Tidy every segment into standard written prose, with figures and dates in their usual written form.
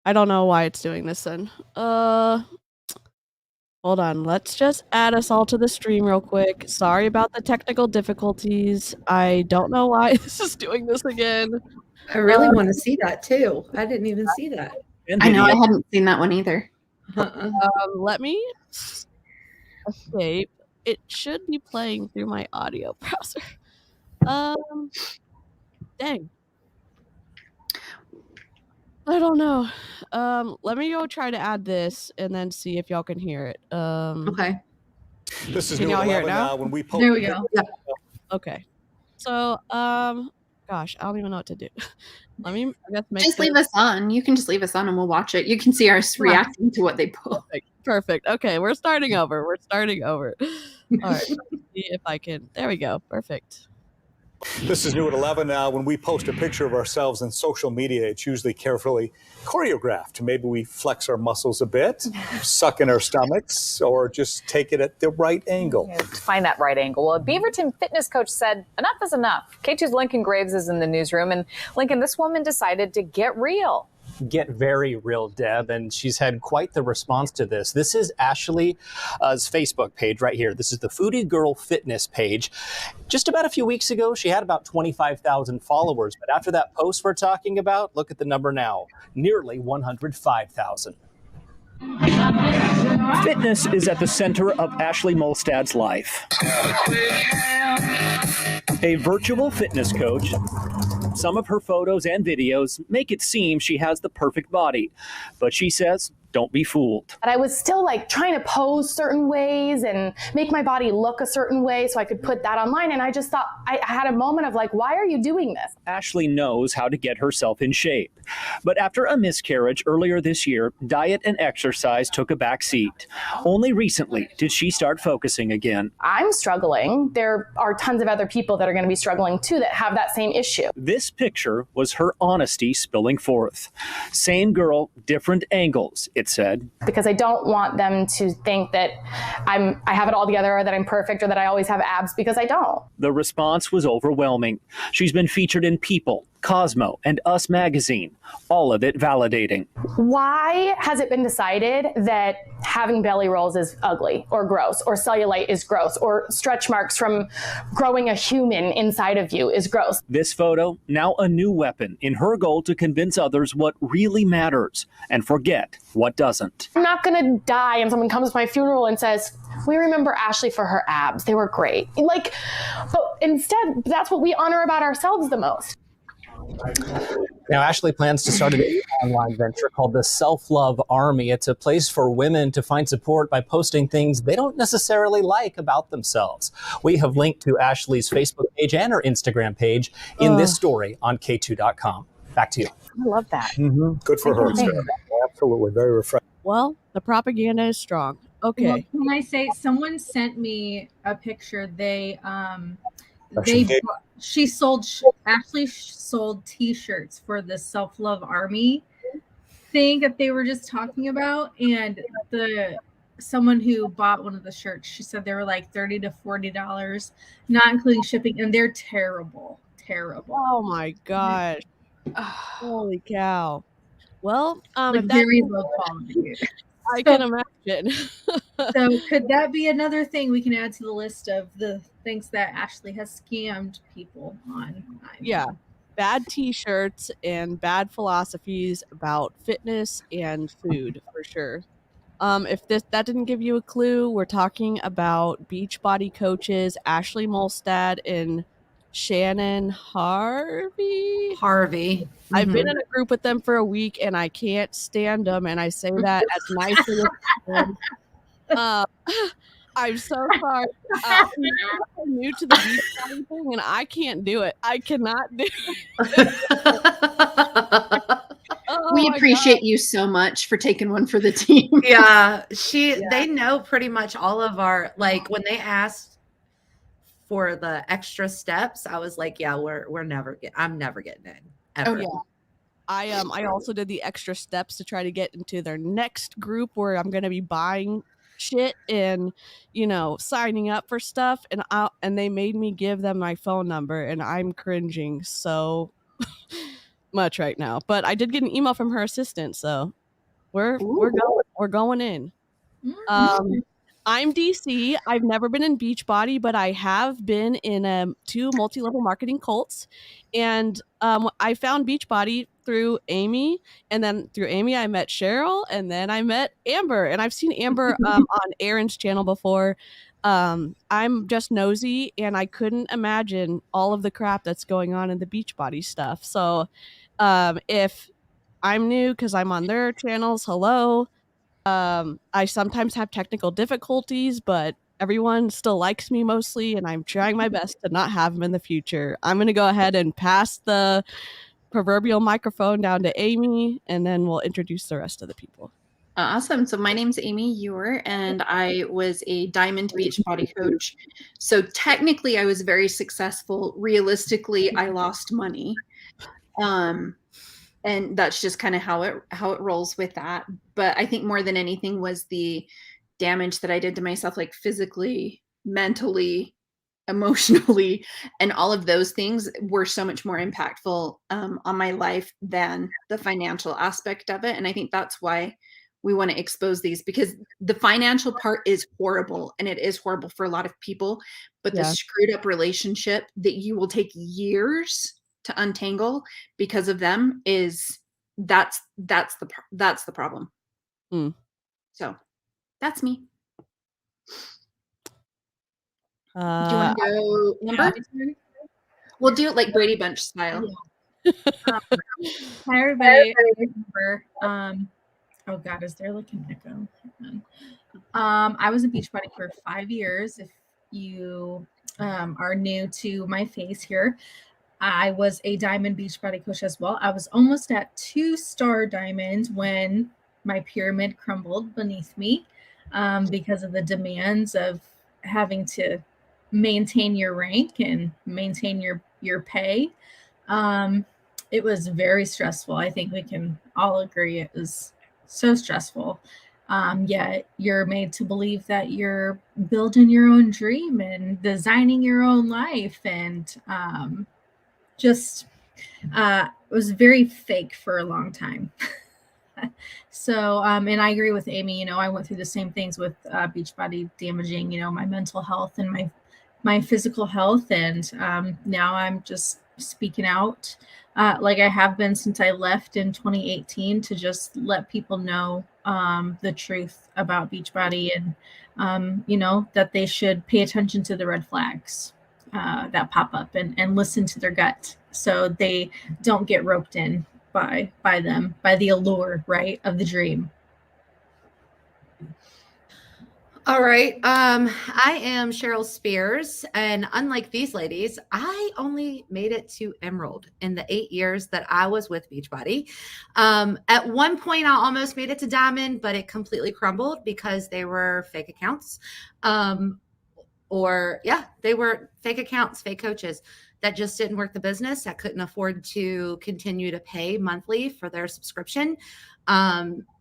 I don't know why it's doing this then. Hold on. Let's just add us all to the stream real quick. Sorry about the technical difficulties. I don't know why this is doing this again. I really want to see that too. I didn't even see that. I know, I hadn't seen that one either. Let me escape. It should be playing through my audio browser. Dang. I don't know. Let me go try to add this and then see if y'all can hear it. Okay. This is Can y'all hear it now? when we post There we go. Yeah. Okay. So, gosh, I don't even know what to do. Let me, I guess, make Just leave us on. You can just leave us on and we'll watch it. You can see us reacting to what they post. Perfect. Okay, we're starting over. All right. See if I can. There we go. Perfect. This is new at 11 now. When we post a picture of ourselves in social media, it's usually carefully choreographed. Maybe we flex our muscles a bit, suck in our stomachs, or just take it at the right angle. Yeah, to find that right angle. Well, a Beaverton fitness coach said enough is enough. K2's Lincoln Graves is in the newsroom. And Lincoln, this woman decided to get real. Get very real, Deb, and she's had quite the response to this. This is Ashley's Facebook page right here. This is the Foodie Girl Fitness page. Just about a few weeks ago, she had about 25,000 followers, but after that post we're talking about, look at the number now, nearly 105,000. Fitness is at the center of Ashlie Molstad's life. A virtual fitness coach, some of her photos and videos make it seem she has the perfect body, but she says, don't be fooled. But I was still like trying to pose certain ways and make my body look a certain way so I could put that online. And I just thought, I had a moment of like, why are you doing this? Ashlie knows how to get herself in shape. But after a miscarriage earlier this year, diet and exercise took a back seat. Only recently did she start focusing again. I'm struggling. There are tons of other people that are going to be struggling too that have that same issue. This picture was her honesty spilling forth. Same girl, different angles, it said. Because I don't want them to think that I have it all together or that I'm perfect or that I always have abs, because I don't. The response was overwhelming. She's been featured in People, 𝐔𝐒𝐄, and Us magazine, all of it validating. Why has it been decided that having belly rolls is ugly or gross, or cellulite is gross, or stretch marks from growing a human inside of you is gross? This photo, now a new weapon in her goal to convince others what really matters and forget what doesn't. I'm not going to die and someone comes to my funeral and says, we remember Ashlie for her abs. They were great. Like, but instead, that's what we honor about ourselves the most. Now, Ashlie plans to start an online venture called the Self-Love Army. It's a place for women to find support by posting things they don't necessarily like about themselves. We have linked to Ashley's Facebook page and her Instagram page in this story on K2.com. Back to you. I love that. Mm-hmm. Good for her. Absolutely. Very refreshing. Well, the propaganda is strong. Okay. Well, can I say, someone sent me a picture. Ashley sold T-shirts for the Self-Love Army thing that they were just talking about, and someone who bought one of the shirts, she said they were like $30 to $40, not including shipping, and they're terrible. Oh my gosh! Holy cow! Well, like very low quality. I can imagine. So could that be another thing we can add to the list of the things that Ashlie has scammed people on? Yeah. Bad T-shirts and bad philosophies about fitness and food, for sure. If that didn't give you a clue, we're talking about Beachbody coaches Ashlie Molstad and Shannon Harvey. Mm-hmm. I've been in a group with them for a week and I can't stand them, and I say that as nicely as I can. I'm so sorry. I'm new to the Beachbody thing, and I can't do it. I cannot do it. Oh We my appreciate you so much for taking one for the team. Yeah, they know pretty much all of our, like, when they asked for the extra steps, I was like, yeah, I'm never getting in ever. Oh yeah. I also did the extra steps to try to get into their next group where I'm going to be buying shit and, you know, signing up for stuff, and they made me give them my phone number, and I'm cringing so much right now. But I did get an email from her assistant, so we're going in. I'm DC. I've never been in Beachbody, but I have been in 2 multi-level marketing cults. And I found Beachbody through Aimee. And then through Aimee, I met Cheryl. And then I met Amber. And I've seen Amber on Aaron's channel before. I'm just nosy, and I couldn't imagine all of the crap that's going on in the Beachbody stuff. So if I'm new because I'm on their channels, hello. I sometimes have technical difficulties, but everyone still likes me mostly, and I'm trying my best to not have them in the future. I'm going to go ahead and pass the proverbial microphone down to Aimee, and then we'll introduce the rest of the people. Awesome. So my name's Aimee Ewer, and I was a Diamond Beachbody coach. So technically I was very successful. Realistically, I lost money. And that's just kind of how it rolls with that. But I think more than anything was the damage that I did to myself, like physically, mentally, emotionally, and all of those things were so much more impactful on my life than the financial aspect of it. And I think that's why we want to expose these, because the financial part is horrible, and it is horrible for a lot of people, but the screwed up relationship that you will take years to untangle because of them that's the problem. So that's me. Do you want to go number? We'll do it like Brady Bunch style. Hi everybody. Oh God, is there like an echo? I was a Beachbody for 5 years. If you are new to my face here, I was a Diamond Beachbody coach as well. I was almost at 2-star Diamond when my pyramid crumbled beneath me because of the demands of having to maintain your rank and maintain your pay. It was very stressful. I think we can all agree it was so stressful. Yet you're made to believe that you're building your own dream and designing your own life, and it was very fake for a long time. So, and I agree with Aimee, you know, I went through the same things with Beachbody damaging, you know, my mental health and my physical health. And now I'm just speaking out like I have been since I left in 2018 to just let people know the truth about Beachbody, and, you know, that they should pay attention to the red flags that pop up and listen to their gut, so they don't get roped in by the allure, right, of the dream. All right. I am Cheryl Spears, and unlike these ladies, I only made it to Emerald in the 8 years that I was with Beachbody. At one point, I almost made it to Diamond, but it completely crumbled because they were fake accounts. They were fake accounts, fake coaches that just didn't work the business, that couldn't afford to continue to pay monthly for their subscription.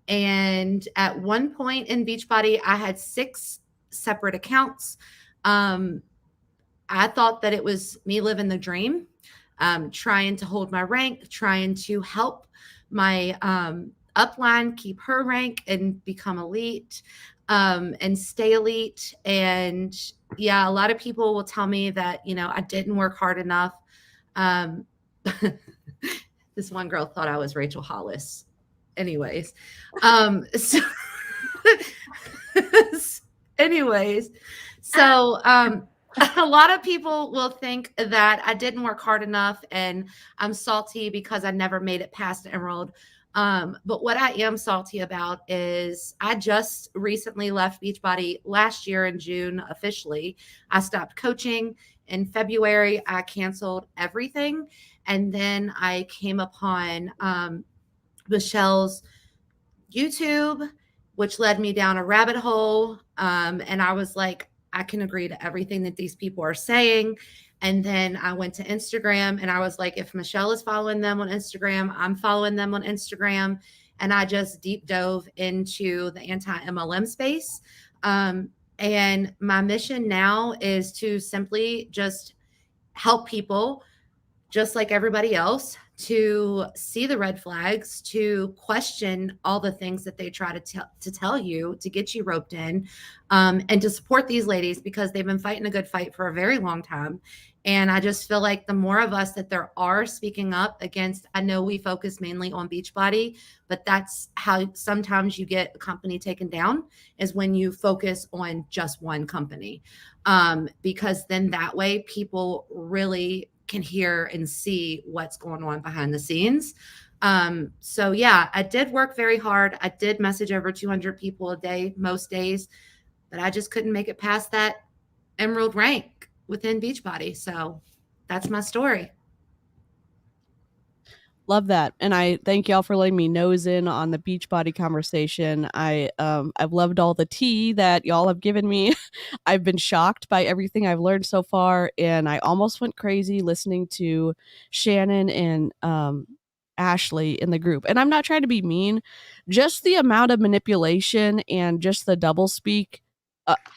And at one point in Beachbody, I had 6 separate accounts. I thought that it was me living the dream, trying to hold my rank, trying to help my upline keep her rank and become elite, and stay elite. And yeah, a lot of people will tell me that, you know, I didn't work hard enough. This one girl thought I was Rachel Hollis. Anyways, so a lot of people will think that I didn't work hard enough and I'm salty because I never made it past Emerald. But what I am salty about is I just recently left Beachbody last year in June officially. I stopped coaching. In February, I canceled everything. And then I came upon Michelle's YouTube, which led me down a rabbit hole. And I was like, I can agree to everything that these people are saying. And then I went to Instagram and I was like, if Michelle is following them on Instagram, I'm following them on Instagram. And I just deep dove into the anti-MLM space. And my mission now is to simply just help people, just like everybody else, to see the red flags, to question all the things that they try to tell you to get you roped in, and to support these ladies because they've been fighting a good fight for a very long time. And I just feel like the more of us that there are speaking up against, I know we focus mainly on Beachbody, but that's how sometimes you get a company taken down, is when you focus on just one company. Because then that way people really can hear and see what's going on behind the scenes. So yeah, I did work very hard. I did message over 200 people a day, most days, but I just couldn't make it past that emerald rank within Beachbody. So that's my story. Love that. And I thank y'all for letting me nose in on the Beachbody conversation. I've loved all the tea that y'all have given me. I've been shocked by everything I've learned so far, and I almost went crazy listening to Shannon and Ashlie in the group. And I'm not trying to be mean, just the amount of manipulation and just the double speak,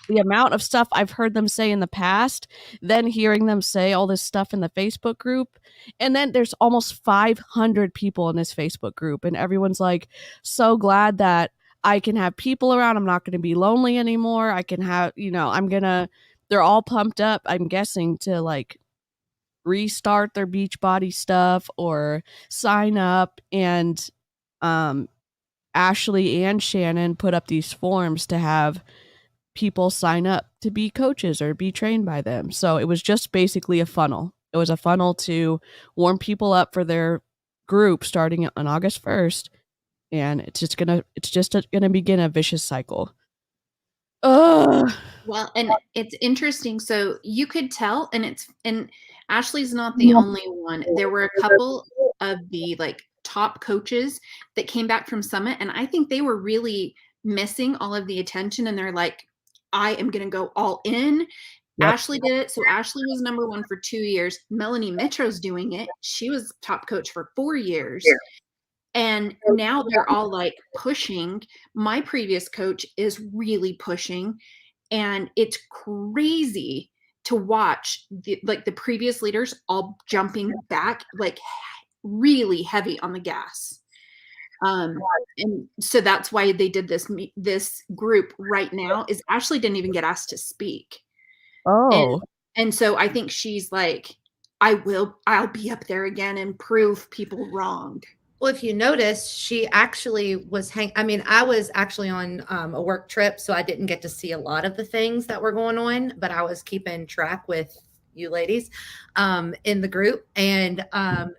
the amount of stuff I've heard them say in the past, then hearing them say all this stuff in the Facebook group. And then there's almost 500 people in this Facebook group, and everyone's like, so glad that I can have people around. I'm not going to be lonely anymore. I can have, they're all pumped up, I'm guessing, to like restart their Beachbody stuff or sign up. And Ashlie and Shannon put up these forms to have people sign up to be coaches or be trained by them. So it was just basically a funnel. It was a funnel to warm people up for their group starting on August 1st. And it's just gonna begin a vicious cycle. Ugh. Well, and it's interesting. So you could tell, and Ashley's not the only one. There were a couple of the like top coaches that came back from Summit, and I think they were really missing all of the attention, and they're like, I am going to go all in. Yep. Ashlie did it. So Ashlie was number 1 for 2 years. Melanie Mitro's doing it. She was top coach for 4 years. Yeah. And now they're all like pushing. My previous coach is really pushing. And it's crazy to watch the previous leaders all jumping back, like really heavy on the gas. And so that's why they did this group right now. Is Ashlie didn't even get asked to speak. Oh, and so I think she's like, I'll be up there again and prove people wrong. Well, if you notice, she actually was I was actually on a work trip, so I didn't get to see a lot of the things that were going on, but I was keeping track with you ladies in the group. And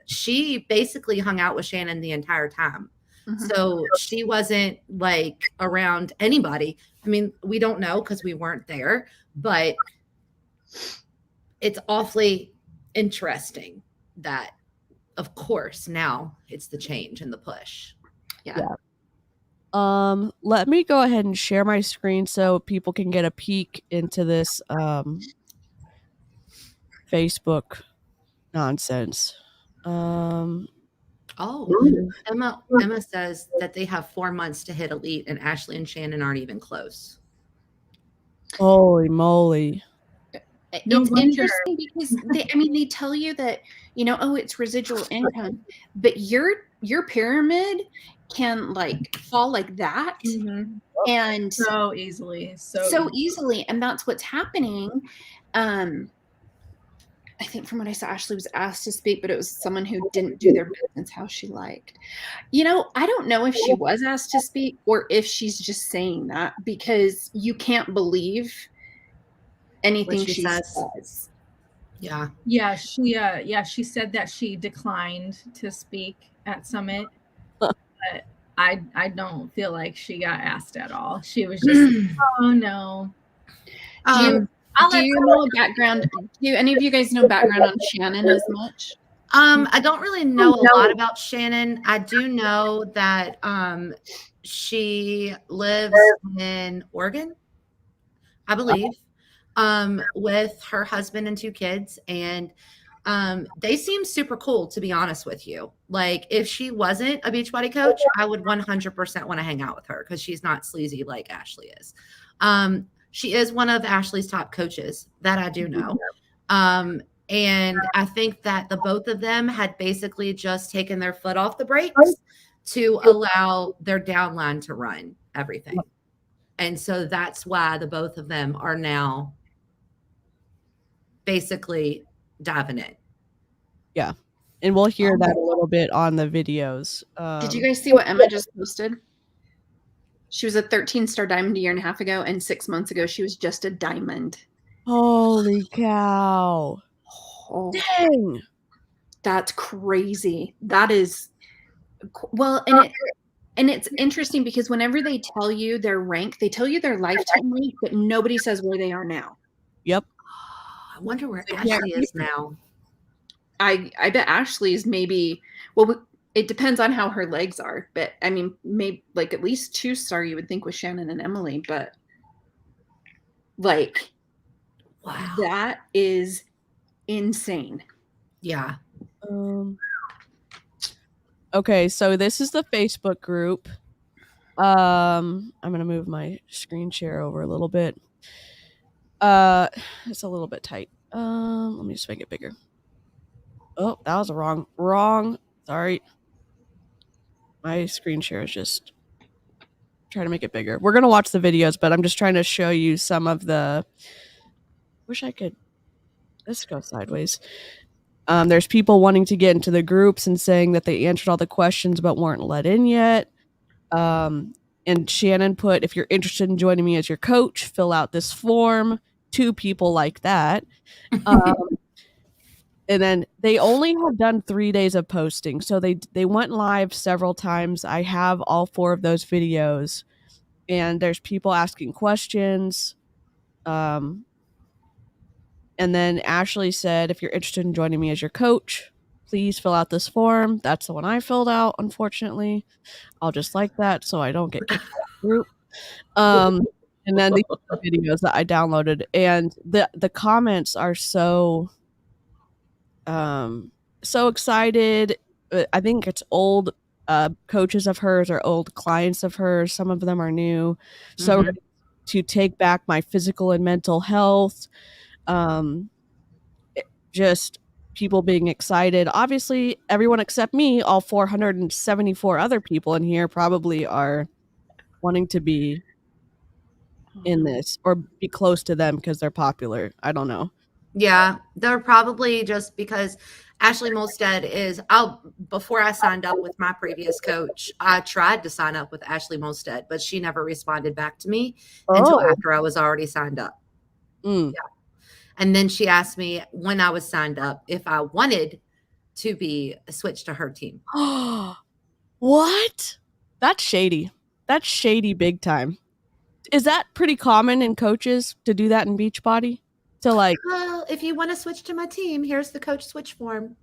she basically hung out with Shannon the entire time. So she wasn't like around anybody. I mean, we don't know because we weren't there, but it's awfully interesting that, of course, now it's the change and the push. Yeah. Let me go ahead and share my screen so people can get a peek into this Facebook nonsense. Emma says that they have 4 months to hit elite, and Ashlie and Shannon aren't even close. Holy moly. It's interesting because they tell you that, it's residual income, but your pyramid can like fall like that. Mm-hmm. And so easily. And that's what's happening. I think from what I saw, Ashlie was asked to speak, but it was someone who didn't do their business how she liked. I don't know if she was asked to speak or if she's just saying that because you can't believe anything she says. Yeah. Yeah. She said that she declined to speak at Summit. but I don't feel like she got asked at all. She was just, oh no. Do you know background? Do any of you guys know background on Shannon as much? I don't really know a lot about Shannon. I do know that she lives in Oregon, I believe, with her husband and 2 kids. And they seem super cool, to be honest with you. Like, if she wasn't a Beachbody coach, I would 100% want to hang out with her because she's not sleazy like Ashlie is. She is one of Ashley's top coaches, that I do know. And I think that the both of them had basically just taken their foot off the brakes to allow their downline to run everything. And so that's why the both of them are now basically diving in. Yeah. And we'll hear that a little bit on the videos. Did you guys see what Emma just posted? She was a 13-star diamond a year and a half ago, and 6 months ago she was just a diamond. Holy cow. Oh, Dang. that's crazy. That is, well, and it's interesting because whenever they tell you their rank, they tell you their lifetime rank, but nobody says where they are now. Yep. I wonder where Ashlie is now. I bet Ashley's maybe, well, it depends on how her legs are, but I mean, maybe like at least 2-star you would think with Shannon and Emily, but like, wow, that is insane. Yeah. Okay, so this is the Facebook group. I'm gonna move my screen share over a little bit. It's a little bit tight. Let me just make it bigger. Oh, that was wrong. Sorry. My screen share is just trying to make it bigger. We're gonna watch the videos, but I'm just trying to show you some of the. Wish I could. Let's go sideways. There's people wanting to get into the groups and saying that they answered all the questions but weren't let in yet. And Shannon put, if you're interested in joining me as your coach, fill out this form. 2 people like that. And then they only have done 3 days of posting. So they went live several times. I have all 4 of those videos. And there's people asking questions. And then Ashlie said, if you're interested in joining me as your coach, please fill out this form. That's the one I filled out, unfortunately. I'll just like that so I don't get kicked out of the group. And then the videos that I downloaded. And the comments are so excited. I think it's old coaches of hers or old clients of hers. Some of them are new. So ready to take back my physical and mental health. Just people being excited. Obviously, everyone except me, all 474 other people in here probably are wanting to be in this or be close to them because they're popular. I don't know. Yeah, they're probably just because Ashlie Molstad is out. Before I signed up with my previous coach, I tried to sign up with Ashlie Molstad, but she never responded back to me until after I was already signed up. Yeah. And then she asked me when I was signed up if I wanted to be switched to her team. What? That's shady. That's shady big time. Is that pretty common in coaches to do that in Beachbody? To like, well, if you want to switch to my team, here's the coach switch form.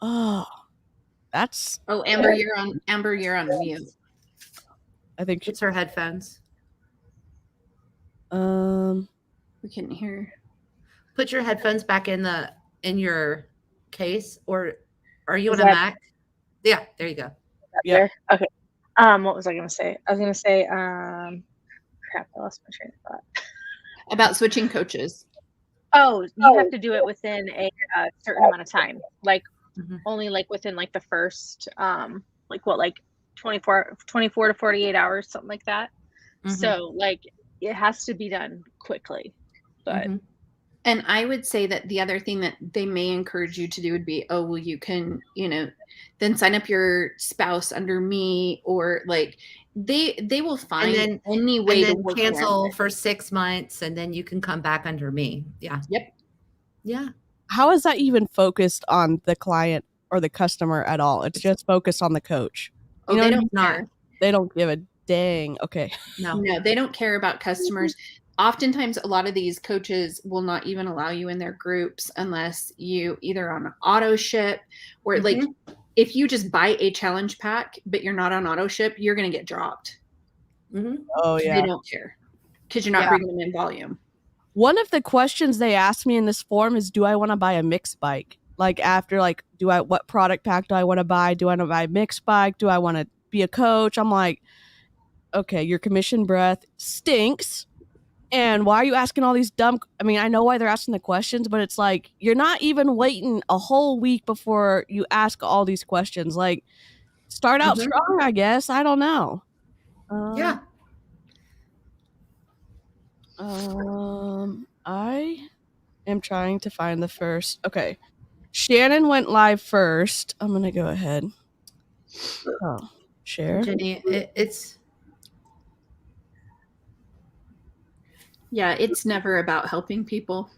Oh, that's. Oh, Amber, you're on mute. I think it's her headphones. We couldn't hear. Put your headphones back in your case, or are you on a Mac? Yeah, there you go. Yeah. Okay. What was I going to say? I was going to say, crap, I lost my train of thought. About switching coaches. Oh, you have to do it within a certain amount of time, like only like within like the first, like what, like 24 to 48 hours, something like that. So like it has to be done quickly, but. And I would say that the other thing that they may encourage you to do would be, oh, well, you can, then sign up your spouse under me, or like they will find any way to work cancel for 6 months, and then you can come back under me. Yeah. Yep. Yeah. How is that even focused on the client or the customer at all? It's just focused on the coach. Oh, they don't not. They don't give a dang. Okay. No, they don't care about customers. Oftentimes, a lot of these coaches will not even allow you in their groups unless you either on auto ship or like if you just buy a challenge pack, but you're not on auto ship, you're going to get dropped. Oh yeah. They don't care because you're not bringing them in volume. One of the questions they asked me in this form is, do I want to buy a mixed bike? Like after like, what product pack do I want to buy? Do I want to buy a mixed bike? Do I want to be a coach? I'm like, okay, your commission breath stinks. And why are you asking all these dumb? I mean, I know why they're asking the questions, but it's like, you're not even waiting a whole week before you ask all these questions. Like, start out strong, I guess. I don't know. Yeah. I am trying to find the first. Okay. Shannon went live first. I'm going to go ahead. Oh, share. Jenny, it's. Yeah, it's never about helping people.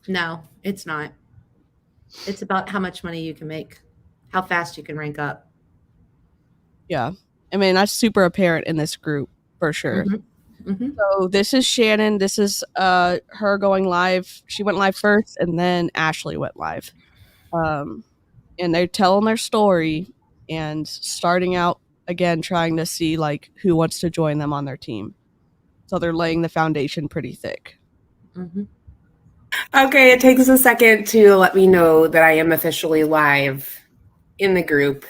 No, it's not. It's about how much money you can make, how fast you can rank up. Yeah. I mean, that's super apparent in this group for sure. So this is Shannon. This is her going live. She went live first, and then Ashlie went live. And they're telling their story and starting out again, trying to see like who wants to join them on their team. So they're laying the foundation pretty thick. Okay, it takes a second to let me know that I am officially live in the group.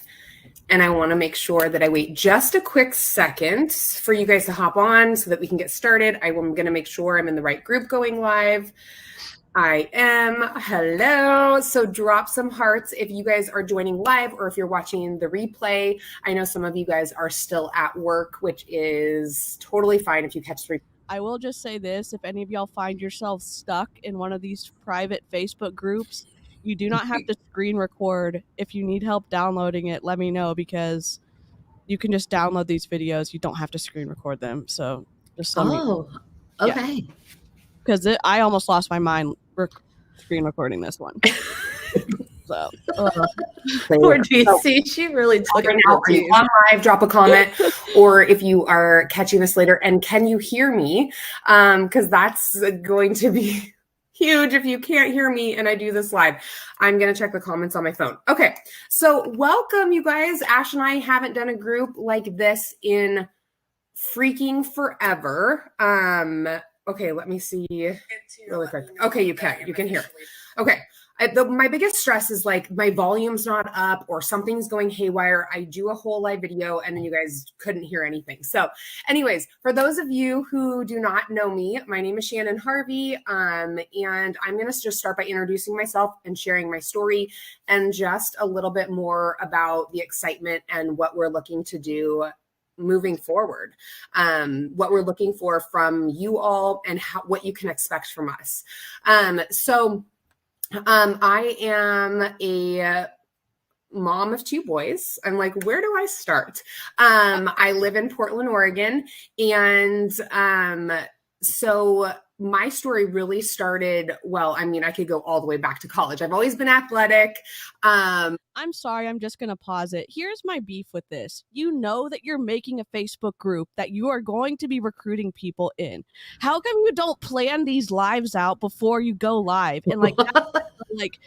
And I want to make sure that I wait just a quick second for you guys to hop on so that we can get started. I'm going to make sure I'm in the right group going live. I am. Hello. So drop some hearts if you guys are joining live or if you're watching the replay. I know some of you guys are still at work, which is totally fine if you catch the replay. I will just say this. If any of y'all find yourselves stuck in one of these private Facebook groups, you do not have to screen record. If you need help downloading it, let me know because you can just download these videos. You don't have to screen record them. So just let me know. Okay. Because I almost lost my mind screen recording this one. So, poor DC, she really took it out. Are you on live? Drop a comment, or if you are catching this later, and can you hear me? Because that's going to be huge if you can't hear me and I do this live. I'm going to check the comments on my phone. Okay, so welcome, you guys. Ash and I haven't done a group like this in freaking forever. Okay, let me see really quick. Okay, you can hear. Okay. My biggest stress is like my volume's not up or something's going haywire. I do a whole live video and then you guys couldn't hear anything. So anyways, for those of you who do not know me, my name is Shannon Harvey. And I'm going to just start by introducing myself and sharing my story and just a little bit more about the excitement and what we're looking to do moving forward, what we're looking for from you all and what you can expect from us. I am a mom of two boys. I'm like, where do I start? I live in Portland, Oregon. And so my story really started, well, I mean, I could go all the way back to college. I've always been athletic. I'm sorry, I'm just going to pause it. Here's my beef with this. You know that you're making a Facebook group that you are going to be recruiting people in. How come you don't plan these lives out before you go live? And like, like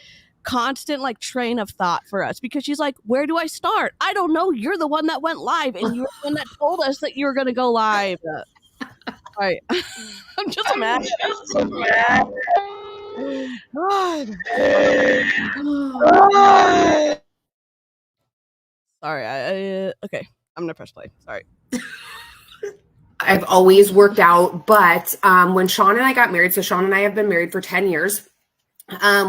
constant like train of thought for us, because she's like, where do I start? I don't know. You're the one that went live and you're the one that told us that you were going to go live. All right. I'm just mad. God. Sorry. Okay. I'm going to press play. Sorry. I've always worked out, but when Sean and I got married, so Sean and I have been married for 10 years.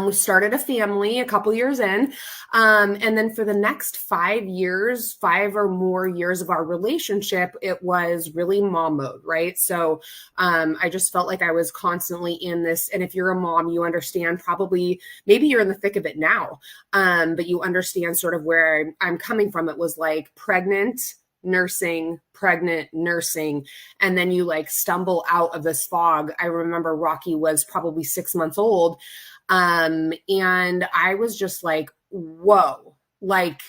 We started a family a couple years in. And then for the next 5 years, 5 or more years of our relationship, it was really mom mode, right? So I just felt like I was constantly in this. And if you're a mom, you understand probably, maybe you're in the thick of it now, but you understand sort of where I'm coming from. It was like pregnant, pregnant, nursing, and then you like stumble out of this fog. I remember Rocky was probably 6 months old. And I was just like, whoa, like,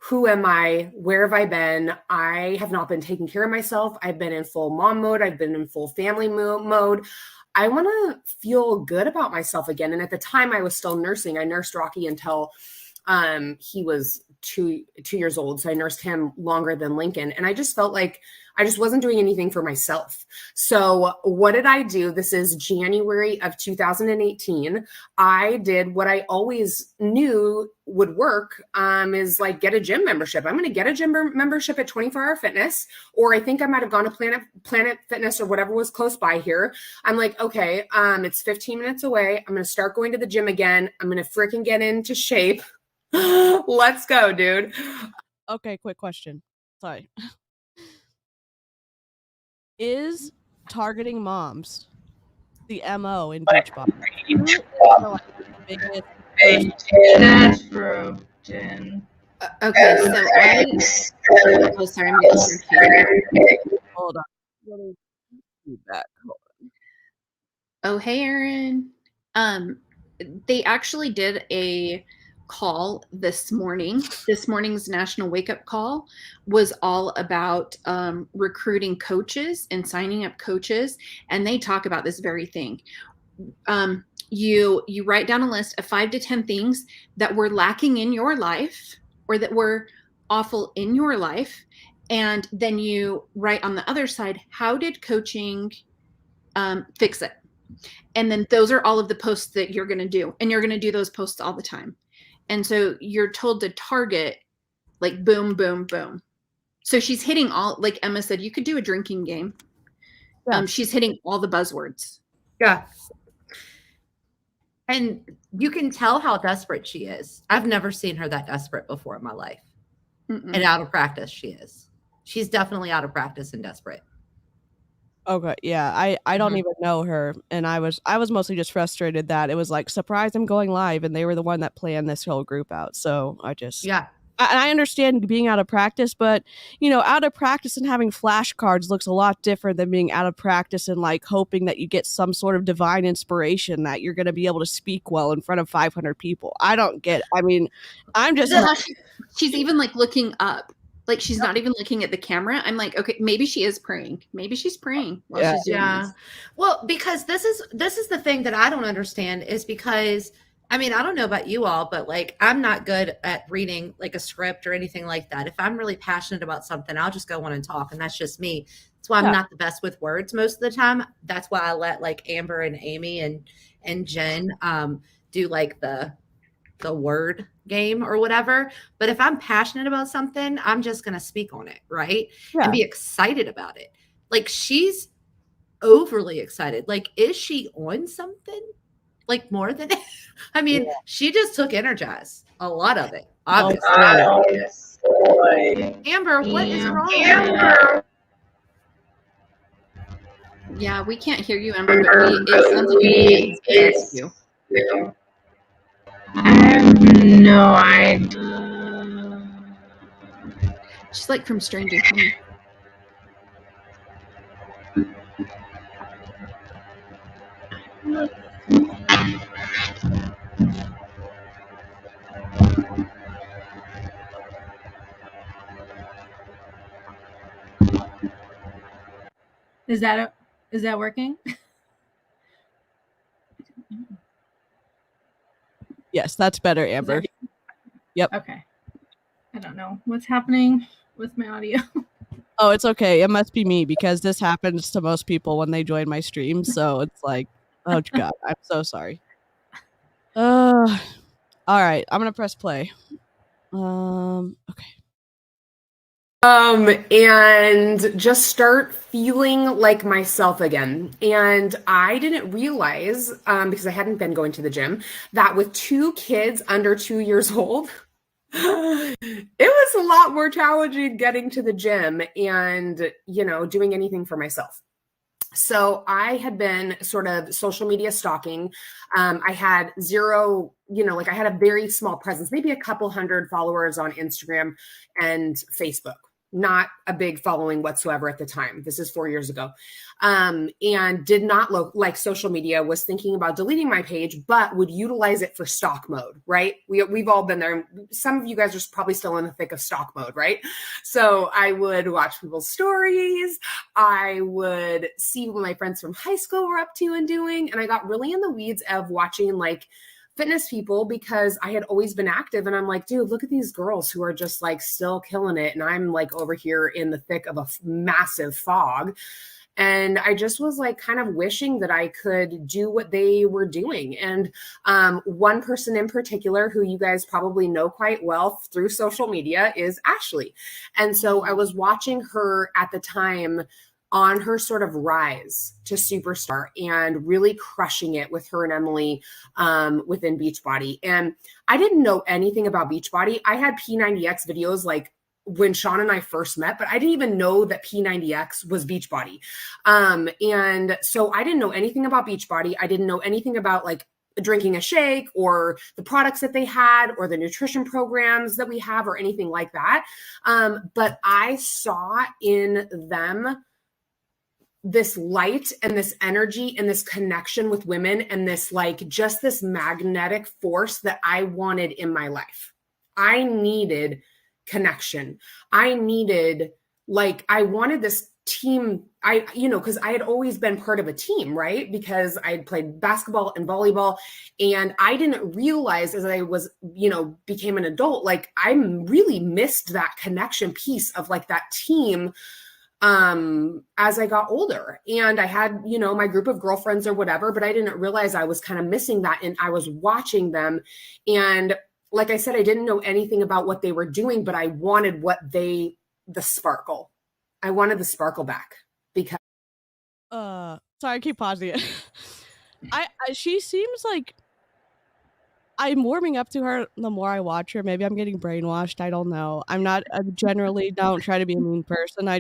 Who am I? Where have I been? I have not been taking care of myself. I've been in full mom mode. I've been in full family mode. I want to feel good about myself again. And at the time I was still nursing. I nursed Rocky until he was two years old. So I nursed him longer than Lincoln. And I just felt like I just wasn't doing anything for myself. So what did I do? This is January of 2018. I did what I always knew would work, is like get a gym membership. I'm going to get a gym membership at 24 Hour Fitness, or I think I might've gone to Planet Fitness or whatever was close by here. I'm like, okay, it's 15 minutes away. I'm going to start going to the gym again. I'm going to freaking get into shape. Let's go, dude. Okay, quick question. Sorry. Is targeting moms the MO in Beachbody? Okay, so oh, sorry, I'm getting confused. Hold on. Feedback. Oh, hey, Erin. They actually did a call this morning. This morning's national wake up call was all about recruiting coaches and signing up coaches. And they talk about this very thing. You write down a list of 5 to 10 things that were lacking in your life or that were awful in your life. And then you write on the other side, how did coaching fix it? And then those are all of the posts that you're going to do. And you're going to do those posts all the time. And so you're told to target like boom, boom, boom. So she's hitting all, like Emma said, you could do a drinking game. Yeah. She's hitting all the buzzwords. Yeah. And you can tell how desperate she is. I've never seen her that desperate before in my life. Mm-mm. And out of practice she is. She's definitely out of practice and desperate. Okay, yeah, I don't even know her, and I was mostly just frustrated that it was like, surprise, I'm going live, and they were the one that planned this whole group out. So I understand being out of practice, but out of practice and having flashcards looks a lot different than being out of practice and like hoping that you get some sort of divine inspiration that you're going to be able to speak well in front of 500 people. I don't get. I mean, I'm just. She's even like looking up. Like she's not even looking at the camera. I'm like, okay, maybe she is praying. Maybe she's praying while she's doing this. Well, because this is the thing that I don't understand is because, I mean, I don't know about you all, but like, I'm not good at reading like a script or anything like that. If I'm really passionate about something, I'll just go on and talk. And that's just me. That's why I'm not the best with words most of the time. That's why I let like Amber and Aimee and Jen do like the word game or whatever. But if I'm passionate about something, I'm just going to speak on it. Right. Yeah. And be excited about it. Like she's overly excited. Like, is she on something? Like more than, I mean, she just took Energize, a lot of it. Obviously. Amber, what is wrong? Amber. Yeah, we can't hear you, Amber, but it sounds like you. I have no idea. She's like from Stranger Things. Is that working? Yes, that's better, Amber. Yep. Okay. I don't know what's happening with my audio. Oh, it's okay. It must be me because this happens to most people when they join my stream. So it's like, oh God, I'm so sorry. All right, I'm gonna press play. Okay. And just start feeling like myself again. And I didn't realize, because I hadn't been going to the gym, that with 2 kids under 2 years old, it was a lot more challenging getting to the gym and, doing anything for myself. So I had been sort of social media stalking. I had zero, I had a very small presence, maybe a couple hundred followers on Instagram and Facebook. not a big following whatsoever at the time. This is 4 years ago. And did not look like social media, was thinking about deleting my page, but would utilize it for stalk mode, right? We've all been there. Some of you guys are probably still in the thick of stalk mode, right? So I would watch people's stories. I would see what my friends from high school were up to and doing. And I got really in the weeds of watching like fitness people because I had always been active, and I'm like, dude, look at these girls who are just like still killing it. And I'm like over here in the thick of a massive fog. And I just was like kind of wishing that I could do what they were doing. And one person in particular who you guys probably know quite well through social media is Ashlie. And so I was watching her at the time on her sort of rise to superstar and really crushing it with her and Emily within Beachbody. And I didn't know anything about Beachbody. I had P90X videos like when Sean and I first met, but I didn't even know that P90X was Beachbody. And so I didn't know anything about Beachbody. I didn't know anything about like drinking a shake or the products that they had or the nutrition programs that we have or anything like that. But I saw in them this light and this energy and this connection with women and this like just this magnetic force that I wanted in my life. I needed connection. I needed like, I wanted this team. Because I had always been part of a team, right? Because I had played basketball and volleyball, and I didn't realize as I was, became an adult, like I really missed that connection piece of like that team as I got older. And I had, my group of girlfriends or whatever, but I didn't realize I was kind of missing that. And I was watching them. And like I said, I didn't know anything about what they were doing, but I wanted the sparkle. I wanted the sparkle back because. Sorry, I keep pausing it. She seems like I'm warming up to her the more I watch her. Maybe I'm getting brainwashed. I don't know. I generally don't try to be a mean person. I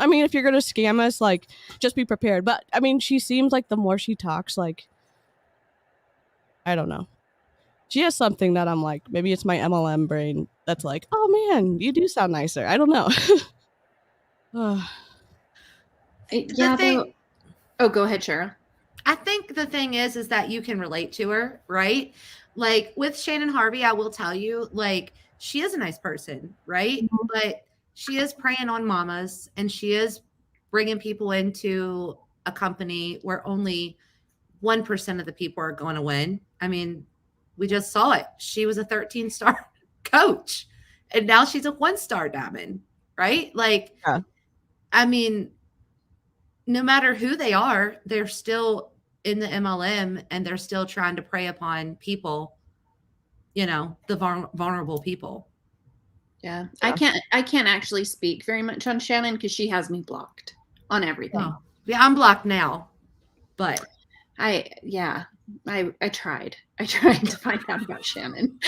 mean, if you're going to scam us, like, just be prepared. But, I mean, she seems like the more she talks, like, I don't know. She has something that I'm like, maybe it's my MLM brain that's like, oh, man, you do sound nicer. I don't know. Go ahead, Cheryl. I think the thing is that you can relate to her, right? Like with Shannon Harvey, I will tell you, like, she is a nice person, right? Mm-hmm. But she is preying on mamas, and she is bringing people into a company where only 1% of the people are going to win. I mean, we just saw it. She was a 13-star coach, and now she's a 1-star diamond, right? Like, yeah. I mean, no matter who they are, they're still in the MLM, and they're still trying to prey upon people, the vulnerable people. Yeah. I can't actually speak very much on Shannon because she has me blocked on everything. Oh. Yeah, I'm blocked now, but I tried to find out about Shannon.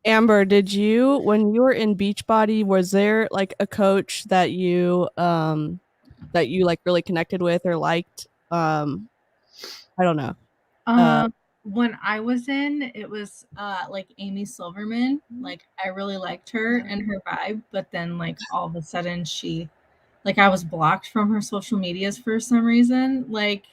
Amber, when you were in Beachbody, was there like a coach that you like really connected with or liked? I don't know. When I was in, it was like Aimee Silverman. Like I really liked her and her vibe, but then like all of a sudden I was blocked from her social medias for some reason. Like,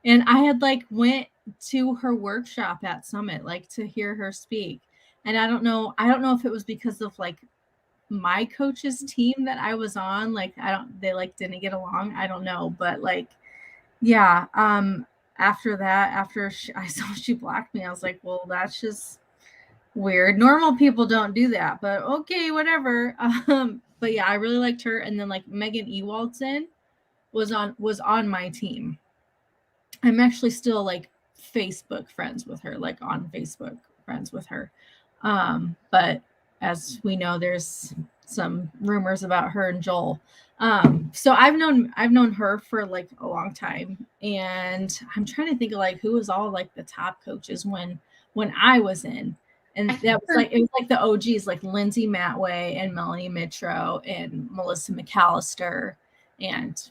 and I had like went to her workshop at Summit, like to hear her speak. And I don't know if it was because of like my coach's team that I was on, like they like didn't get along. I don't know, but like, yeah. After that, I saw she blocked me, I was like, well, that's just weird. Normal people don't do that, but okay, whatever. But yeah, I really liked her. And then like Megan Ewaldson was on my team. I'm actually still like Facebook friends with her, like on Facebook friends with her. But as we know, there's some rumors about her and Joel. So I've known her for like a long time, and I'm trying to think of like who was all like the top coaches when I was in, and it was like the OGs, like Lindsay Matway and Melanie Mitro and Melissa McAllister and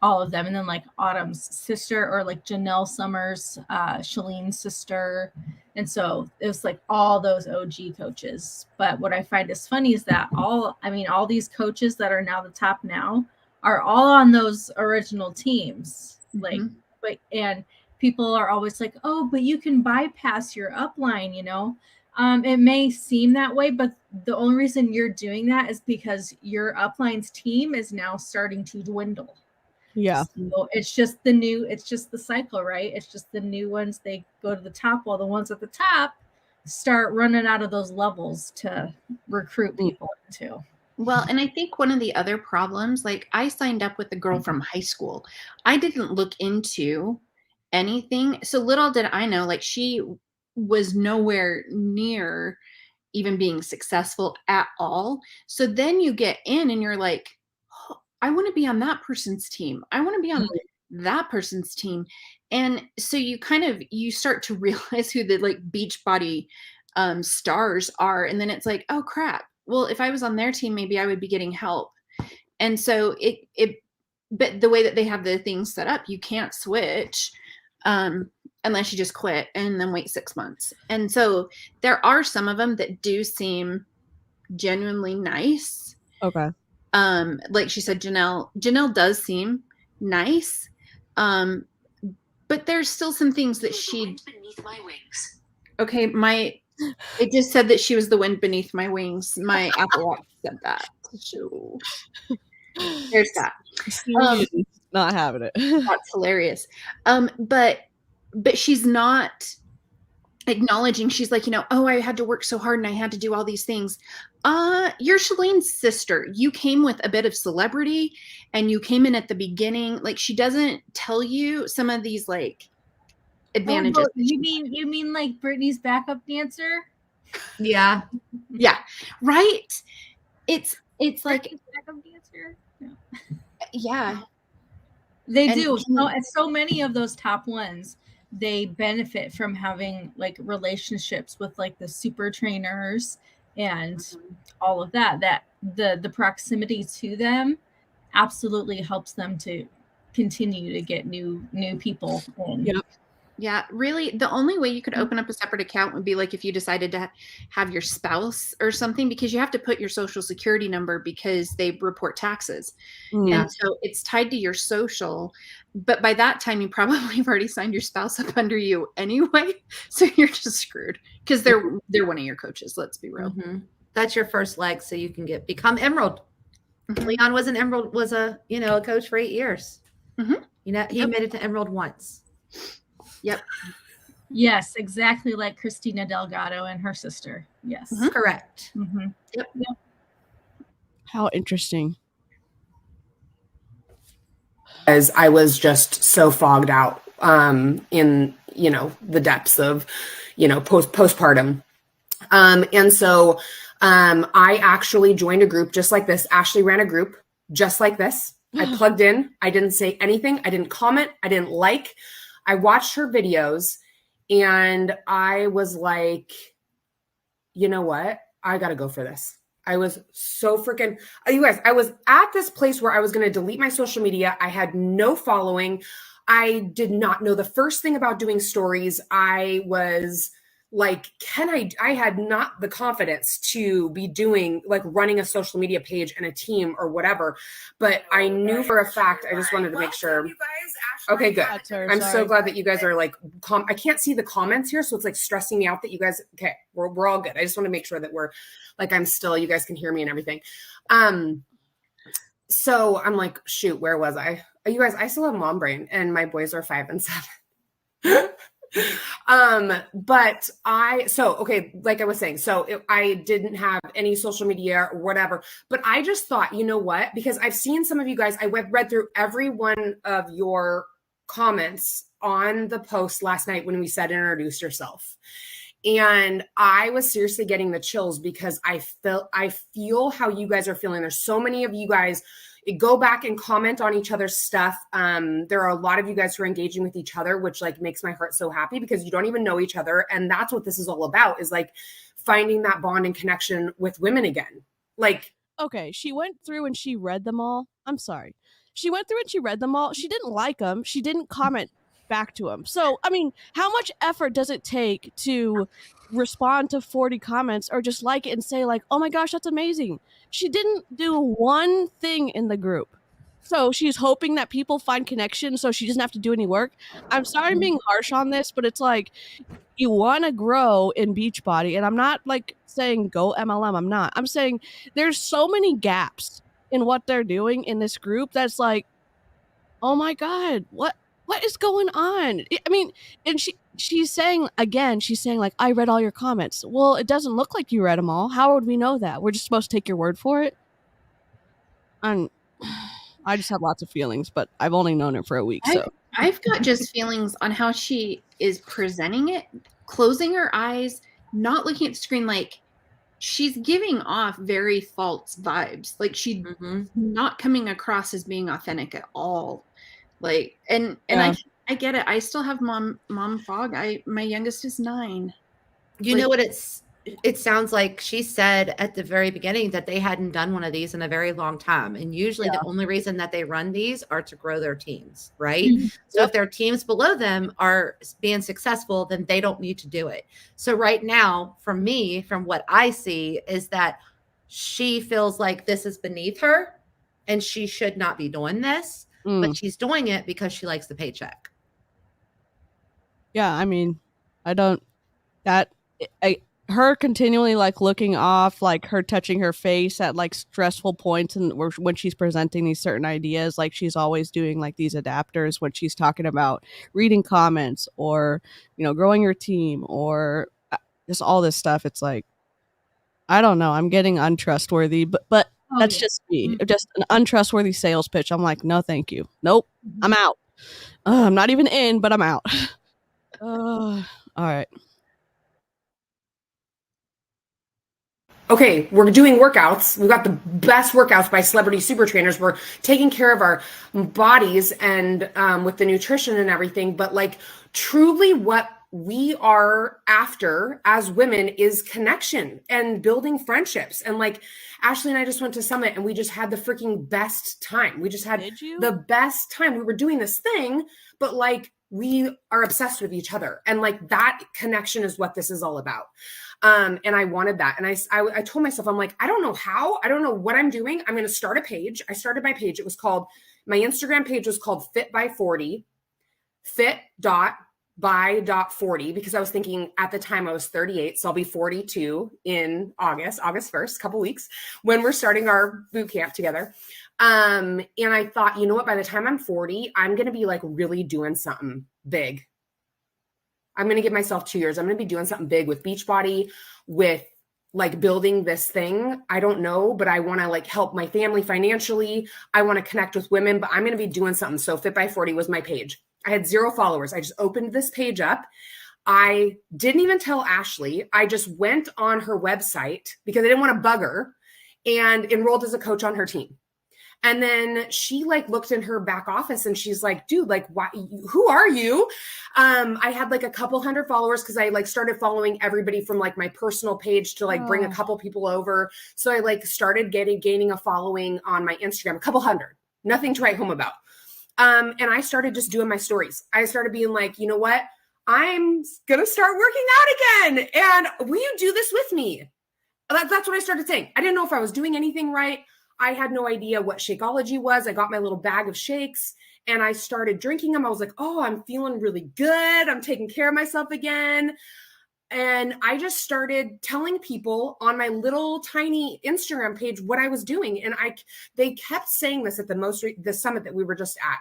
all of them. And then like Autumn's sister, or like Janelle Summers, Shalene's sister. And so it was like all those OG coaches. But what I find is funny is that all these coaches that are now the top now are all on those original teams. Like, and people are always like, oh, but you can bypass your upline, you know? It may seem that way, but the only reason you're doing that is because your upline's team is now starting to dwindle. Yeah. So it's just the cycle, right? It's just the new ones, they go to the top, while the ones at the top start running out of those levels to recruit people into. Well, and I think one of the other problems, like I signed up with a girl from high school. I didn't look into anything. So little did I know, like she was nowhere near even being successful at all. So then you get in and you're like, oh, I want to be on that person's team. I want to be on that person's team. And so you start to realize who the like Beachbody stars are. And then it's like, oh crap. Well, if I was on their team, maybe I would be getting help. And so but the way that they have the things set up, you can't switch unless you just quit and then wait 6 months. And so there are some of them that do seem genuinely nice. Okay. Like she said, Janelle does seem nice. But there's still some things that she beneath my wings. Okay, it just said that she was the wind beneath my wings. My Apple Watch said that. So there's that. Not having it. That's hilarious. But she's not acknowledging. She's like, oh, I had to work so hard and I had to do all these things. You're Shalene's sister. You came with a bit of celebrity and you came in at the beginning. Like she doesn't tell you some of these like advantages. Oh, you mean like Britney's backup dancer? Yeah. Yeah. Right. It's like backup dancer. Yeah. They do. So many of those top ones, they benefit from having like relationships with like the super trainers and all of that. That the proximity to them absolutely helps them to continue to get new people in. Yep. Yeah, really, the only way you could open up a separate account would be like if you decided to have your spouse or something, because you have to put your social security number because they report taxes. Yeah. And so it's tied to your social. But by that time, you probably have already signed your spouse up under you anyway. So you're just screwed because they're one of your coaches. Let's be real. Mm-hmm. That's your first leg, so you can become Emerald. Mm-hmm. Leon was an Emerald, was a coach for 8 years. Mm-hmm. He made it to Emerald once. Yep. Yes, exactly like Christina Delgado and her sister. Yes. Mm-hmm. Correct. Mm-hmm. Yep. How interesting. As I was just so fogged out in the depths of postpartum. And so I actually joined a group just like this. Ashlie ran a group just like this. I plugged in. I didn't say anything. I didn't comment. I didn't like. I watched her videos and I was like, you know what? I got to go for this. I was so freaking, you guys, I was at this place where I was going to delete my social media. I had no following. I did not know the first thing about doing stories. I was like, I had not the confidence to be doing like running a social media page and a team or whatever, but I knew for a fact, I just wanted to make sure. Okay, good. I'm so glad that you guys are like, I can't see the comments here. So it's like stressing me out that you guys, okay, we're all good. I just want to make sure that we're like, you guys can hear me and everything. So I'm like, shoot, where was I? You guys, I still have mom brain and my boys are 5 and 7. But like I was saying, I didn't have any social media or whatever, but I just thought, you know what, because I've seen some of you guys, I read through every one of your comments on the post last night when we said, introduce yourself. And I was seriously getting the chills because I feel how you guys are feeling. There's so many of you guys go back and comment on each other's stuff. There are a lot of you guys who are engaging with each other, which like makes my heart so happy because you don't even know each other. And that's what this is all about, is like finding that bond and connection with women again. Like, okay, she went through and she read them all. I'm sorry. she went through and she read them all. She didn't like them. She didn't comment back to them. So, I mean, how much effort does it take to respond to 40 comments or just like it and say like, oh my gosh, that's amazing? She didn't do one thing in the group. So she's hoping that people find connection so she doesn't have to do any work. I'm sorry I'm being harsh on this, but it's like, you want to grow in Beachbody, and I'm not like saying go MLM. I'm not. I'm saying there's so many gaps in what they're doing in this group that's like, oh my God, what is going on? I mean, and she's saying again, she's saying like, I read all your comments. Well, it doesn't look like you read them all. How would we know that? We're just supposed to take your word for it? And I just have lots of feelings, but I've only known her for a week, so. I've got just feelings on how she is presenting it, closing her eyes, not looking at the screen. Like, she's giving off very false vibes. Like, she's not coming across as being authentic at all. Like, and I get it. I still have mom fog. My youngest is 9. You know what it sounds like she said at the very beginning that they hadn't done one of these in a very long time. And usually the only reason that they run these are to grow their teams, right? So if their teams below them are being successful, then they don't need to do it. So right now, from me, from what I see, is that she feels like this is beneath her and she should not be doing this, but she's doing it because she likes the paycheck. Yeah, I mean, her continually like looking off, like her touching her face at like stressful points, and when she's presenting these certain ideas, like she's always doing like these adapters when she's talking about reading comments or, you know, growing your team or just all this stuff. It's like, I don't know, I'm getting untrustworthy, but that's just me. Just an untrustworthy sales pitch. I'm like, no, thank you. Nope, I'm out. I'm not even in, but I'm out. All right. Okay, we're doing workouts. We've got the best workouts by celebrity super trainers. We're taking care of our bodies and with the nutrition and everything. But like, truly what we are after as women is connection and building friendships. And like, Ashlie and I just went to Summit and we just had the freaking best time. We just had the best time. We were doing this thing, but like, we are obsessed with each other. And like, that connection is what this is all about. And I wanted that. And I told myself, I'm like, I don't know how, I don't know what I'm doing. I'm going to start a page. I started my page. It was called, my Instagram page was called Fit by 40, fit.by.40, because I was thinking at the time I was 38. So I'll be 42 in August 1st, a couple weeks, when we're starting our boot camp together. And I thought, you know what, by the time I'm 40, I'm going to be like really doing something big. I'm going to give myself 2 years. I'm going to be doing something big with Beachbody, with like building this thing. I don't know, but I want to like help my family financially. I want to connect with women, but I'm going to be doing something. So Fit by 40 was my page. I had 0 followers. I just opened this page up. I didn't even tell Ashlie. I just went on her website because I didn't want to bug her and enrolled as a coach on her team. And then she like looked in her back office and she's like, dude, like, why, who are you? I had like a couple hundred followers because I like started following everybody from like my personal page to like bring a couple people over. So I like started gaining a following on my Instagram, a couple hundred, nothing to write home about. And I started just doing my stories. I started being like, you know what? I'm going to start working out again. And will you do this with me? That's what I started saying. I didn't know if I was doing anything right. I had no idea what Shakeology was. I got my little bag of shakes and I started drinking them. I was like, oh, I'm feeling really good. I'm taking care of myself again. And I just started telling people on my little tiny Instagram page what I was doing. And they kept saying this at the summit that we were just at.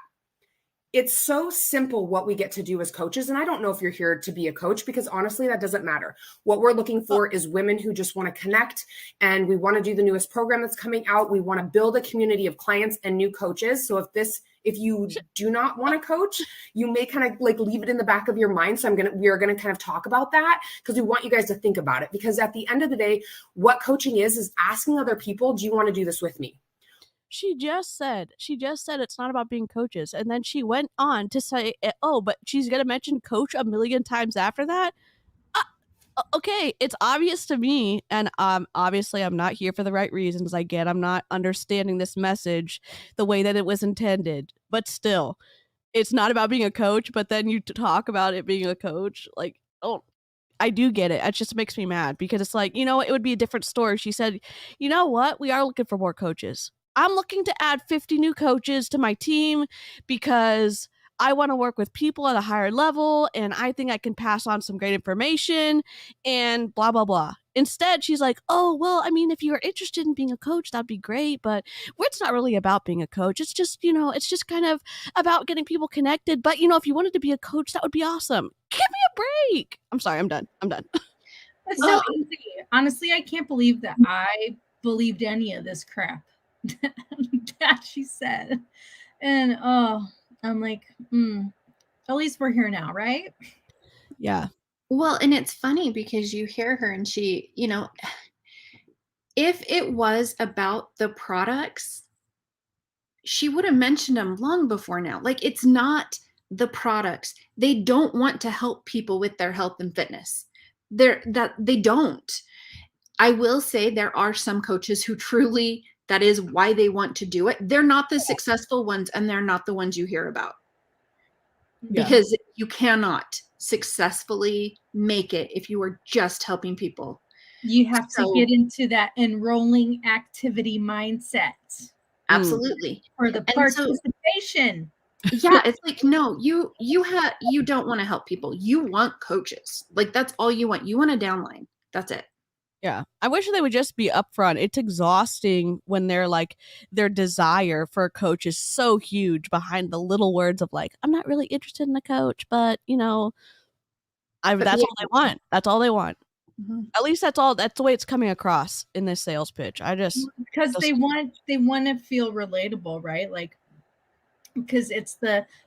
It's so simple what we get to do as coaches. And I don't know if you're here to be a coach, because honestly, that doesn't matter. What we're looking for is women who just want to connect, and we want to do the newest program that's coming out. We want to build a community of clients and new coaches. So if you do not want to coach, you may kind of like leave it in the back of your mind. So we are going to kind of talk about that because we want you guys to think about it. Because at the end of the day, what coaching is asking other people, do you want to do this with me? She just said it's not about being coaches. And then she went on to say, oh, but she's going to mention coach a million times after that. okay, it's obvious to me, and obviously I'm not here for the right reasons. I get I'm not understanding this message the way that it was intended, but still, it's not about being a coach. But then you talk about it being a coach, like, oh, I do get it. It just makes me mad because it's like, it would be a different story. She said, you know what? We are looking for more coaches. I'm looking to add 50 new coaches to my team because I want to work with people at a higher level and I think I can pass on some great information and blah, blah, blah. Instead, she's like, oh, well, I mean, if you are interested in being a coach, that'd be great. But it's not really about being a coach. It's just, it's just kind of about getting people connected. But, if you wanted to be a coach, that would be awesome. Give me a break. I'm sorry. I'm done. That's so easy. Honestly, I can't believe that I believed any of this crap that she said. And I'm like, at least we're here now, right? Yeah. Well, and it's funny because you hear her and she, if it was about the products, she would have mentioned them long before now. Like, it's not the products. They don't want to help people with their health and fitness. They don't. I will say there are some coaches who truly, that is why they want to do it. They're not the successful ones, and they're not the ones you hear about. Yeah. Because you cannot successfully make it if you are just helping people. You have to get into that enrolling activity mindset. Absolutely. For the participation. Yeah, it's like, no, you don't want to help people. You want coaches. Like, that's all you want. You want a downline. That's it. Yeah. I wish they would just be upfront. It's exhausting when they're like, their desire for a coach is so huge behind the little words of like, I'm not really interested in a coach, but that's all they want. That's all they want. Mm-hmm. At least that's the way it's coming across in this sales pitch. Because they want to feel relatable, right? Like, because it's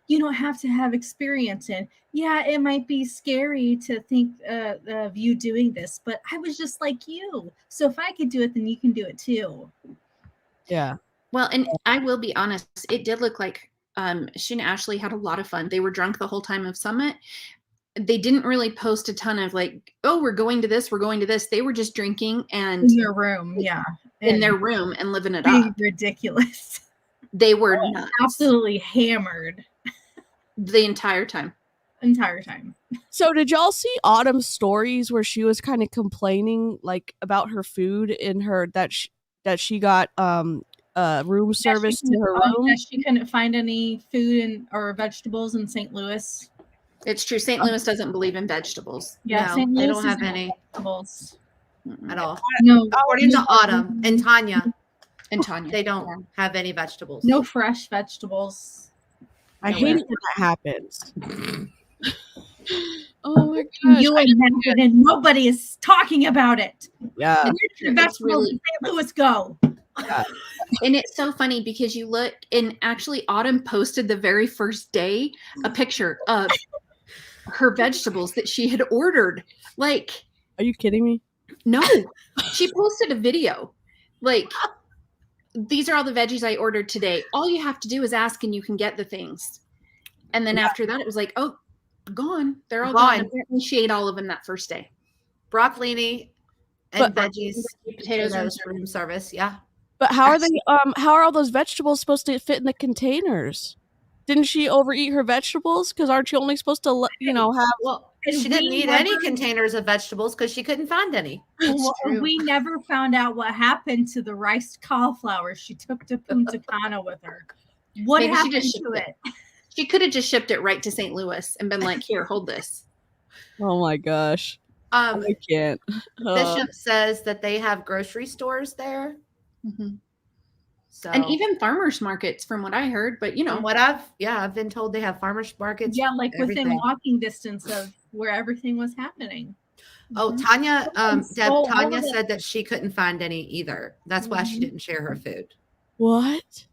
you don't have to have experience in. Yeah, it might be scary to think of you doing this, but I was just like you. So if I could do it, then you can do it too. Yeah. Well, and I will be honest, it did look like she and Ashlie had a lot of fun. They were drunk the whole time of Summit. They didn't really post a ton of like, oh, we're going to this, we're going to this. They were just drinking and in their room, yeah. In their room and living it up. Ridiculous. They were absolutely hammered the entire time. So did y'all see Autumn's stories where she was kind of complaining like about her food in her that she got room service to her room? That she couldn't find any food or vegetables in St. Louis. It's true. St. Louis doesn't believe in vegetables. Yeah, no, they don't have any vegetables at all. No, according to Autumn and Tanya. They don't have any vegetables. No fresh vegetables. I hate it when that happens. Oh my gosh. You and nobody is talking about it. Yeah. And the vegetables in St. Louis go. Yeah. And it's so funny because you look, and actually Autumn posted the very first day a picture of her vegetables that she had ordered. Like, are you kidding me? No. She posted a video. Like, these are all the veggies I ordered today. All you have to do is ask and you can get the things. And then after that, it was like, oh, gone. They're all gone. Apparently she ate all of them that first day. Broccolini and veggies, potatoes, room service. Yeah. But how are they? How are all those vegetables supposed to fit in the containers? Didn't she overeat her vegetables? Because aren't you only supposed to, have? Well, she didn't need any containers of vegetables because she couldn't find any. Well, we never found out what happened to the riced cauliflower she took to Punta Cana with her. What happened to it? She could have just shipped it right to St. Louis and been like, "Here, hold this." Oh my gosh! I can't. Bishop says that they have grocery stores there. Mm-hmm. So, and even farmers markets, from what I heard, but from what I've been told they have farmers markets. Yeah, like within walking distance of where everything was happening. Oh, Tanya, Tanya said that she couldn't find any either. That's why she didn't share her food. What?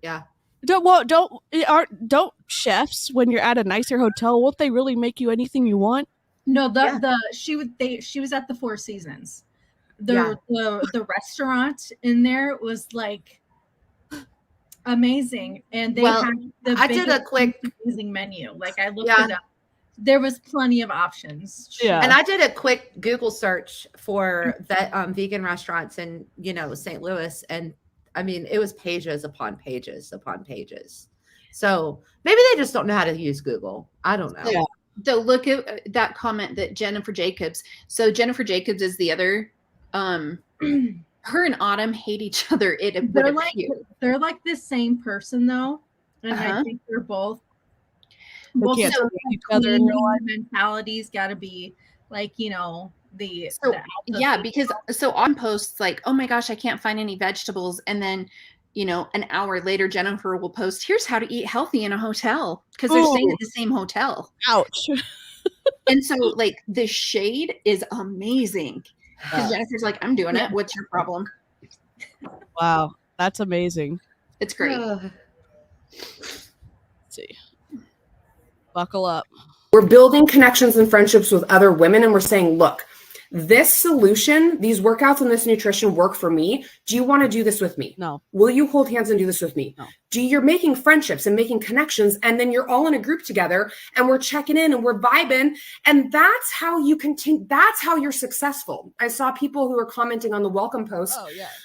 Yeah. Don't chefs, when you're at a nicer hotel, won't they really make you anything you want? No, she was at the Four Seasons. The restaurant in there was like amazing, and they had the I did a quick amazing menu. Like I looked it up. there was plenty of options. Yeah. And I did a quick Google search for vegan restaurants in, St. Louis. And I mean, it was pages upon pages upon pages. So maybe they just don't know how to use Google. I don't know. Yeah. So look at that comment that Jennifer Jacobs. So Jennifer Jacobs is the other, her and Autumn hate each other. They're like the same person though. And I think they're both can't see each other in real life. mentality's got to be like, because Autumn posts like, oh my gosh, I can't find any vegetables. And then, an hour later, Jennifer will post, here's how to eat healthy in a hotel, because they're staying at the same hotel. Ouch. And so like the shade is amazing. Because Jennifer's like, I'm doing it. What's your problem? Wow. That's amazing. It's great. Let's see. Buckle up. We're building connections and friendships with other women, and we're saying, look, this solution, these workouts and this nutrition work for me. Do you want to do this with me? No. Will you hold hands and do this with me? No. You're making friendships and making connections, and then you're all in a group together and we're checking in and we're vibing, and that's how you continue. That's how you're successful. I saw people who were commenting on the welcome post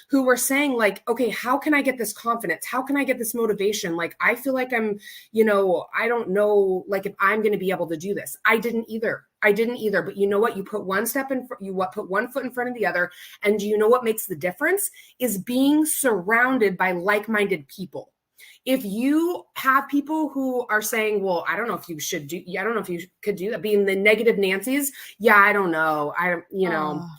who were saying like, okay, how can I get this confidence? How can I get this motivation? Like, I feel like I'm, I don't know, like if I'm going to be able to do this. I didn't either. But you know what? You put one step in, put one foot in front of the other. And do you know what makes the difference is being surrounded by like-minded people. If you have people who are saying, well, I don't know if you could do that, being the negative Nancy's. Yeah, I don't know. I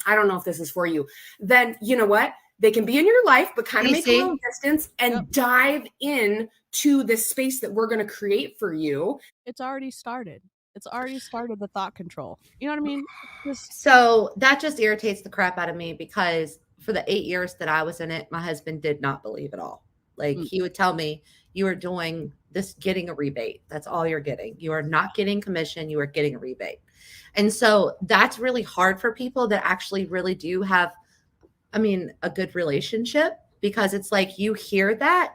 don't know if this is for you. Then you know what? They can be in your life, but kind of make a little distance and dive in to this space that we're going to create for you. It's already started. The thought control. You know what I mean? So that just irritates the crap out of me, because for the 8 years that I was in it, my husband did not believe at all. Like he would tell me, you are doing this, getting a rebate. That's all you're getting. You are not getting commission. You are getting a rebate. And so that's really hard for people that actually really do have, a good relationship, because it's like, you hear that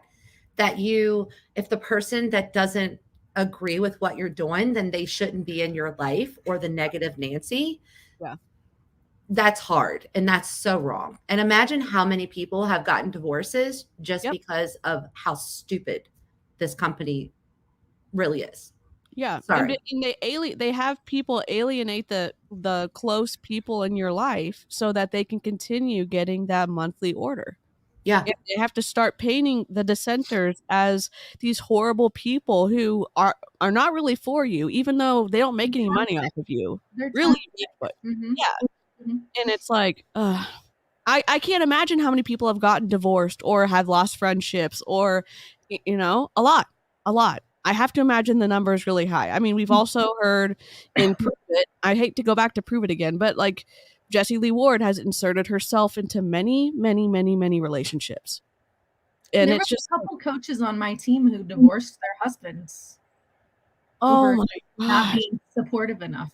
if the person that doesn't agree with what you're doing, then they shouldn't be in your life, or the negative Nancy. Yeah. That's hard. And that's so wrong. And imagine how many people have gotten divorces just because of how stupid this company really is. Yeah. Sorry. And they have people alienate the close people in your life so that they can continue getting that monthly order. Yeah. And they have to start painting the dissenters as these horrible people who are not really for you, even though they don't make any money off of you. They're really, but yeah. And it's like, I can't imagine how many people have gotten divorced or have lost friendships, or, a lot. I have to imagine the number is really high. I mean, we've also heard in Prove It, I hate to go back to Prove It again, but like Jessie Lee Ward has inserted herself into many, many, many, many relationships. And it's just a couple coaches on my team who divorced their husbands. Oh my not gosh. being supportive enough.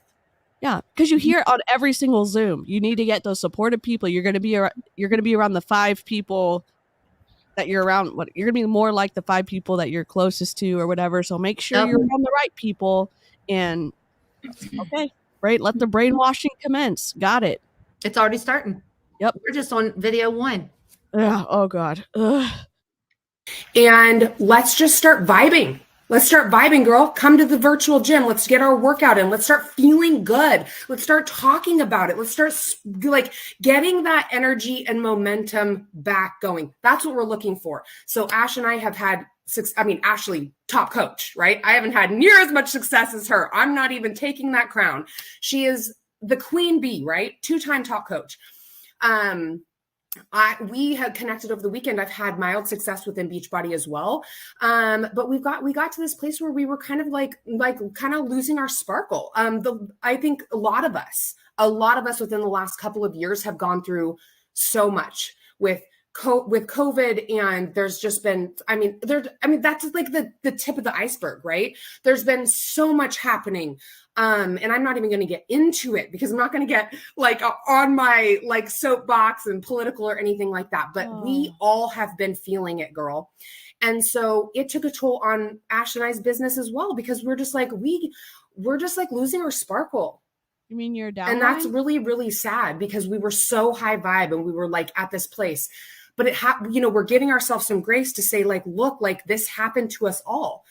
Yeah, because you hear on every single Zoom, you need to get those supportive people. You're going to be around the 5 people that you're around. You're going to be more like the 5 people that you're closest to, or whatever. So make sure you're around the right people. And okay, right. Let the brainwashing commence. Got it. It's already starting. Yep. We're just on video 1. Yeah. Oh God. Ugh. And let's just start vibing. Let's start vibing, girl. Come to the virtual gym. Let's get our workout in. Let's start feeling good. Let's start talking about it. Let's start like getting that energy and momentum back going. That's what we're looking for. So Ash and I have had Ashlie, top coach, right? I haven't had near as much success as her. I'm not even taking that crown. She is the queen bee, right? 2-time top coach. We had connected over the weekend. I've had mild success within Beachbody as well. But we got to this place where we were kind of like losing our sparkle. I think a lot of us within the last couple of years have gone through so much with COVID, and there's just been, that's like the tip of the iceberg, right? There's been so much happening. And I'm not even going to get into it, because I'm not going to get like on my like soapbox and political or anything like that. But we all have been feeling it, girl. And so it took a toll on Ash and I's business as well, because we're just like, we're just like losing our sparkle. You mean you're down? And that's really, really sad because we were so high vibe and we were like at this place. But we're giving ourselves some grace to say like, look, like this happened to us all.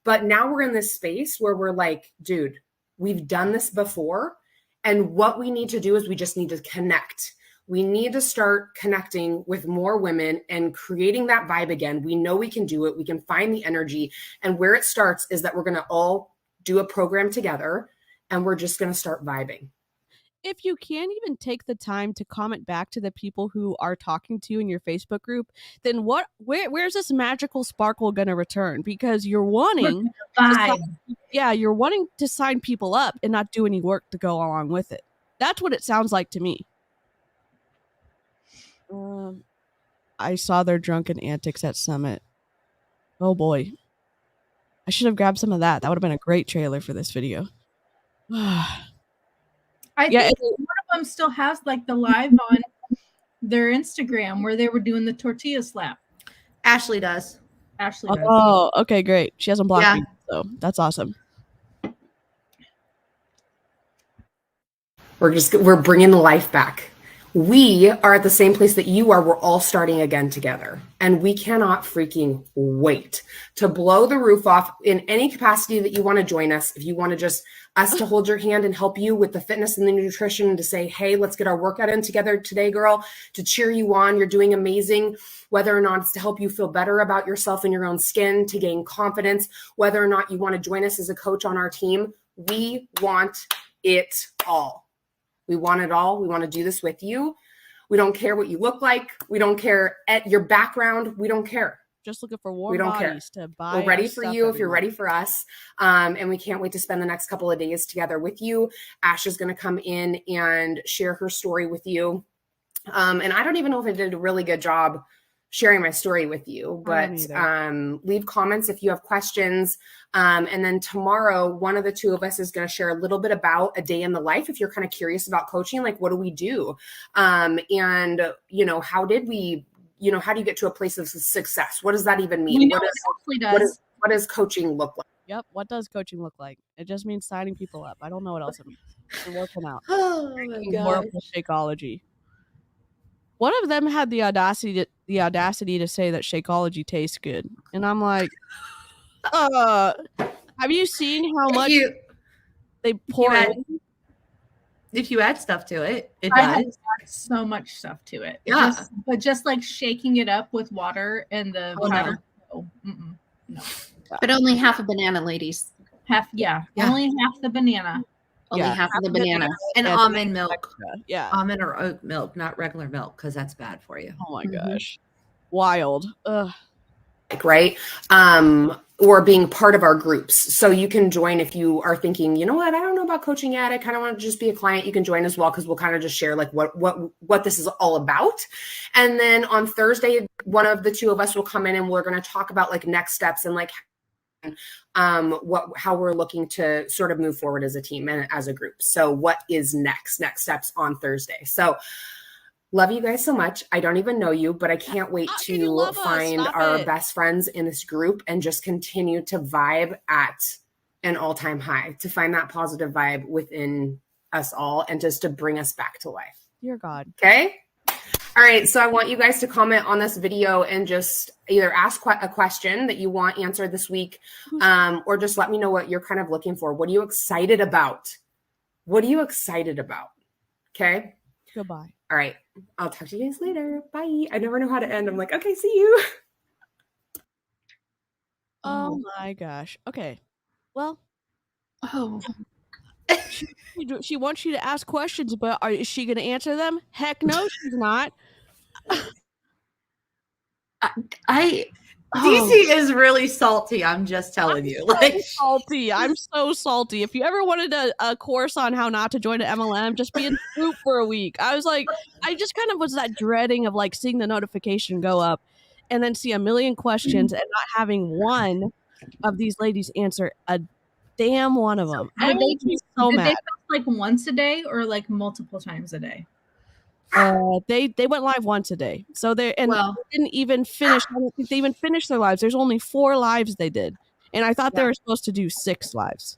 But now we're in this space where we're like, dude, we've done this before. And what we need to do is we just need to connect. We need to start connecting with more women and creating that vibe again. We know we can do it. We can find the energy. And where it starts is that we're going to all do a program together and we're just going to start vibing. If you can't even take the time to comment back to the people who are talking to you in your Facebook group, then where's this magical sparkle going to return? Because you're wanting you're wanting to sign people up and not do any work to go along with it. That's what it sounds like to me. I saw their drunken antics at Summit. Oh boy. I should have grabbed some of that. That would have been a great trailer for this video. I think one of them still has like the live on their Instagram where they were doing the tortilla slap. Ashlie does. Ashlie does. Oh, okay, great. She hasn't blocked me, so that's awesome. We're bringing the life back. We are at the same place that you are. We're all starting again together. And we cannot freaking wait to blow the roof off in any capacity that you want to join us. If you want to just us to hold your hand and help you with the fitness and the nutrition and to say, hey, let's get our workout in together today, girl, to cheer you on. You're doing amazing. Whether or not it's to help you feel better about yourself and your own skin, to gain confidence, whether or not you want to join us as a coach on our team, we want it all. We want it all. We want to do this with you. We don't care what you look like. We don't care at your background. We don't care. Just looking for warm bodies to buy. We're ready for you if you're ready for us. And we can't wait to spend the next couple of days together with you. Ash is going to come in and share her story with you. And I don't even know if I did a really good job sharing my story with you, but leave comments if you have questions. And then tomorrow, one of the two of us is going to share a little bit about a day in the life. If you're kind of curious about coaching, like what do we do? And, how did we, how do you get to a place of success? What does that even mean? What does coaching look like? Yep. What does coaching look like? It just means signing people up. I don't know what else it means. We're working out. Oh my God. Shakeology. One of them had the audacity to say that Shakeology tastes good. And I'm like, have you seen how much they pour in? If you add stuff to it, it does. does. So much stuff to it. Yeah. But just like shaking it up with water and the powder. No. But only half a banana, ladies. Only half the banana. Only half of the banana. And almond milk. Yeah. Almond or oat milk, not regular milk, because that's bad for you. Oh my gosh. Wild. Ugh. Right? Or being part of our groups. So you can join if you are thinking, you know what, I don't know about coaching yet. I kind of want to just be a client. You can join as well because we'll kind of just share like what this is all about. And then on Thursday, one of the two of us will come in and we're going to talk about like next steps and like how we're looking to sort of move forward as a team and as a group. So what is next steps on Thursday. So love you guys so much. I don't even know you, but I can't wait to find our best friends in this group and just continue to vibe at an all-time high, to find that positive vibe within us all and just to bring us back to life. Dear God. Okay. All right. So I want you guys to comment on this video and just either ask a question that you want answered this week, or just let me know what you're kind of looking for. What are you excited about? Okay. Goodbye. All right. I'll talk to you guys later. Bye. I never know how to end. I'm like, okay, see you. Oh my gosh. Okay. Well. Oh. She wants you to ask questions, but is she going to answer them? Heck no, she's not. DC is really salty. I'm just telling you. Like salty. I'm so salty. If you ever wanted a course on how not to join an MLM, just be in group for a week. I was like, I just kind of was that dreading of like seeing the notification go up and then see a million questions and not having one of these ladies answer a damn one of them. Did they mad. post like once a day or like multiple times a day? They went live once a day. So they didn't even finish. I don't think they even finished their lives. There's only 4 lives they did. And I thought they were supposed to do 6 lives.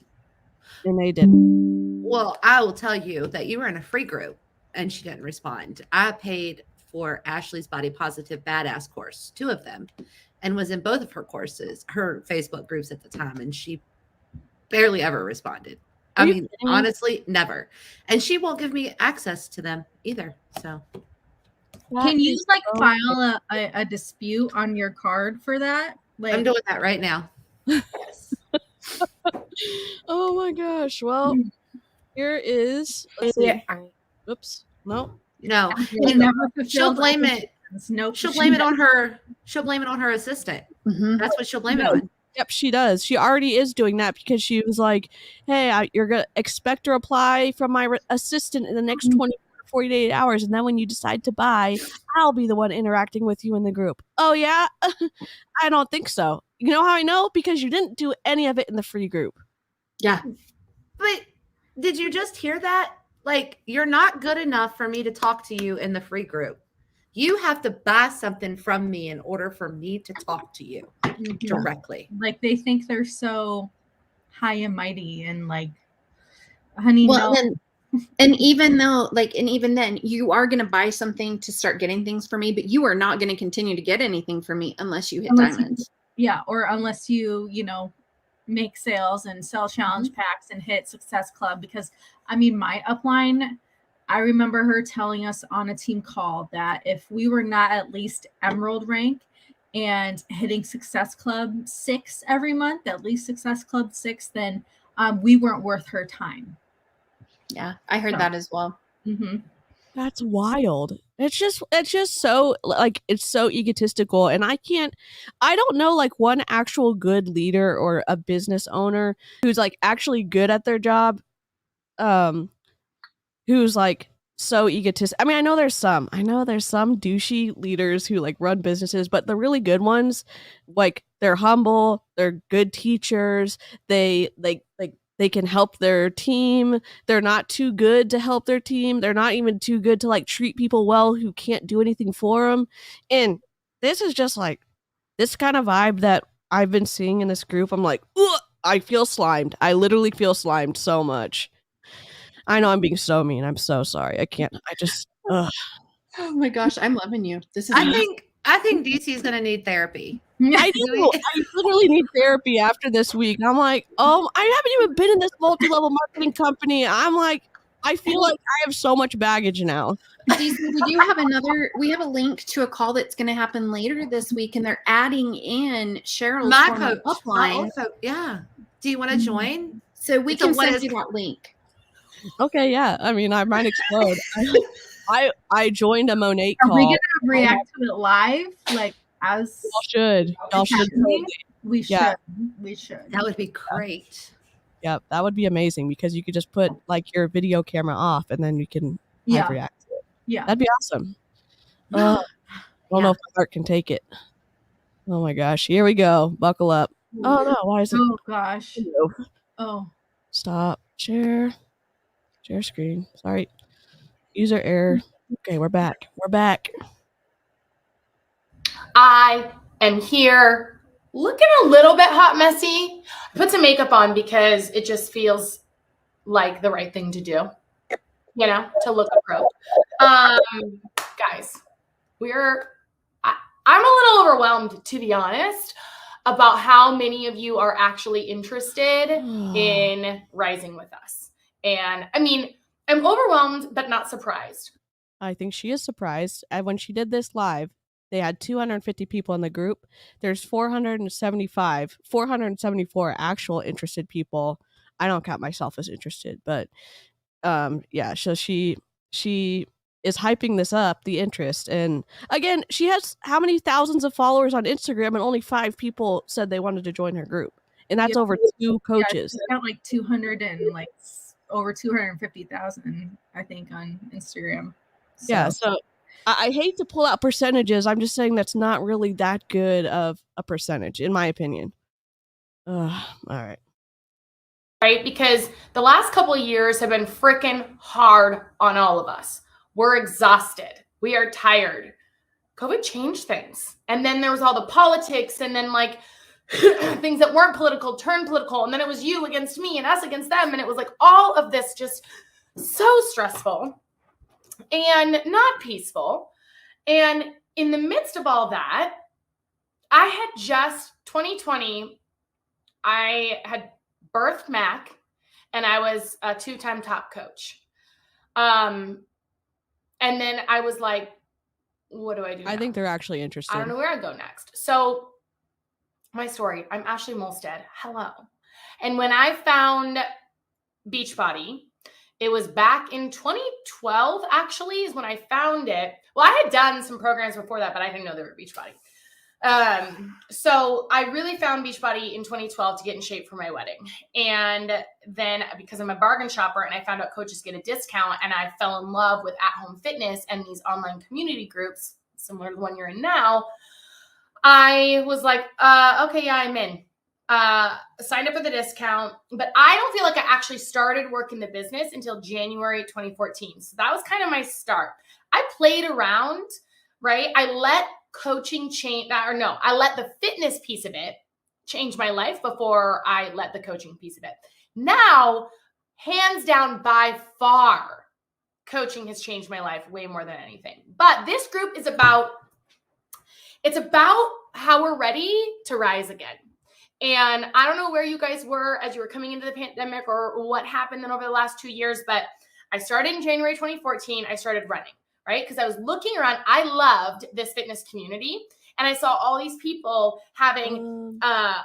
And they didn't. Well, I will tell you that you were in a free group and she didn't respond. I paid for Ashley's Body Positive Badass course, 2 of them, and was in both of her courses, her Facebook groups at the time, and she barely ever responded. I mean, honestly, never. And she won't give me access to them either. So can you like file a dispute on your card for that? Like, I'm doing that right now. Yes. Oh my gosh. Well, here is, let's see. Oops. No. No. She'll blame it. Nope. She'll blame it on her. She'll blame it on her assistant. That's what she'll blame it on. Yep, she does. She already is doing that because she was like, hey, you're going to expect a reply from my assistant in the next 20 to 48 hours. And then when you decide to buy, I'll be the one interacting with you in the group. Oh, yeah? I don't think so. You know how I know? Because you didn't do any of it in the free group. Yeah. But did you just hear that? Like, you're not good enough for me to talk to you in the free group. You have to buy something from me in order for me to talk to you directly. Like, they think they're so high and mighty and like, honey, well, no. And even then, you are going to buy something to start getting things for me, but you are not going to continue to get anything from me unless you hit diamonds. Or unless you make sales and sell challenge packs and hit Success Club. Because I mean, my upline, I remember her telling us on a team call that if we were not at least Emerald rank and hitting Success Club 6 every month, at least Success Club 6, then we weren't worth her time. Yeah, I heard that as well. That's wild. It's just so, like, it's so egotistical. And I don't know, like, one actual good leader or a business owner who's like actually good at their job, who's like so egotistic. I mean, I know there's some douchey leaders who like run businesses, but the really good ones, like, they're humble, they're good teachers, they can help their team. They're not too good to help their team. They're not even too good to like treat people well who can't do anything for them. And this is just like this kind of vibe that I've been seeing in this group. I'm like, ugh, I feel slimed. I literally feel slimed so much. I know I'm being so mean. I'm so sorry. I can't. I just. Ugh. Oh my gosh, I'm loving you. This is. I think DC is gonna need therapy. I do. I literally need therapy after this week. I'm like, I haven't even been in this multi-level marketing company. I'm like, I feel like I have so much baggage now. We have a link to a call that's going to happen later this week, and they're adding in Cheryl's my coach upline. Yeah. Do you want to join? So we can send you that link. Okay, yeah. I mean, I might explode. I joined a Monate call. Are we gonna react to it live? Like, as y'all should. We should. Yeah. We should. That would be great. Yep, that would be amazing because you could just put like your video camera off and then you can live react to it. Yeah, that'd be awesome. I don't know if my heart can take it. Oh my gosh, here we go. Buckle up. Oh no, why is it? Oh gosh. Oh. Stop. Share screen. Sorry. User error. Okay, we're back. I am here looking a little bit hot messy. I put some makeup on because it just feels like the right thing to do, to look a pro. Guys, I'm a little overwhelmed, to be honest, about how many of you are actually interested in rising with us. And I mean, I'm overwhelmed, but not surprised. I think she is surprised. And when she did this live, they had 250 people in the group. There's 474 actual interested people. I don't count myself as interested, but yeah. So she is hyping this up, the interest. And again, she has how many thousands of followers on Instagram, and only 5 people said they wanted to join her group, and that's over 2 coaches. Yeah, got like 200 and like over 250,000, I think, on Instagram. So. Yeah, so I hate to pull out percentages. I'm just saying that's not really that good of a percentage, in my opinion. All right. Right? Because the last couple of years have been freaking hard on all of us. We're exhausted. We are tired. COVID changed things. And then there was all the politics, and then like things that weren't political turned political. And then it was you against me and us against them. And it was like all of this just so stressful and not peaceful. And in the midst of all that, I had just 2020, I had birthed Mac and I was a 2-time top coach. And then I was like, what do I do now? I think they're actually interested. I don't know where I go next. So my story, I'm Ashlie Molstad. Hello. And when I found Beachbody, it was back in 2012, actually, is when I found it. Well, I had done some programs before that, but I didn't know they were Beachbody. So I really found Beachbody in 2012 to get in shape for my wedding. And then because I'm a bargain shopper and I found out coaches get a discount, and I fell in love with at-home fitness and these online community groups, similar to the one you're in now, I was like, okay, yeah, I'm in. Signed up for the discount, but I don't feel like I actually started working the business until January 2014. So that was kind of my start. I played around, right? I let coaching change, I let the fitness piece of it change my life before I let the coaching piece of it. Now, hands down, by far, coaching has changed my life way more than anything. But this group is about how we're ready to rise again. And I don't know where you guys were as you were coming into the pandemic or what happened then over the last 2 years, but I started in January 2014. I started running, right? Because I was looking around. I loved this fitness community. And I saw all these people having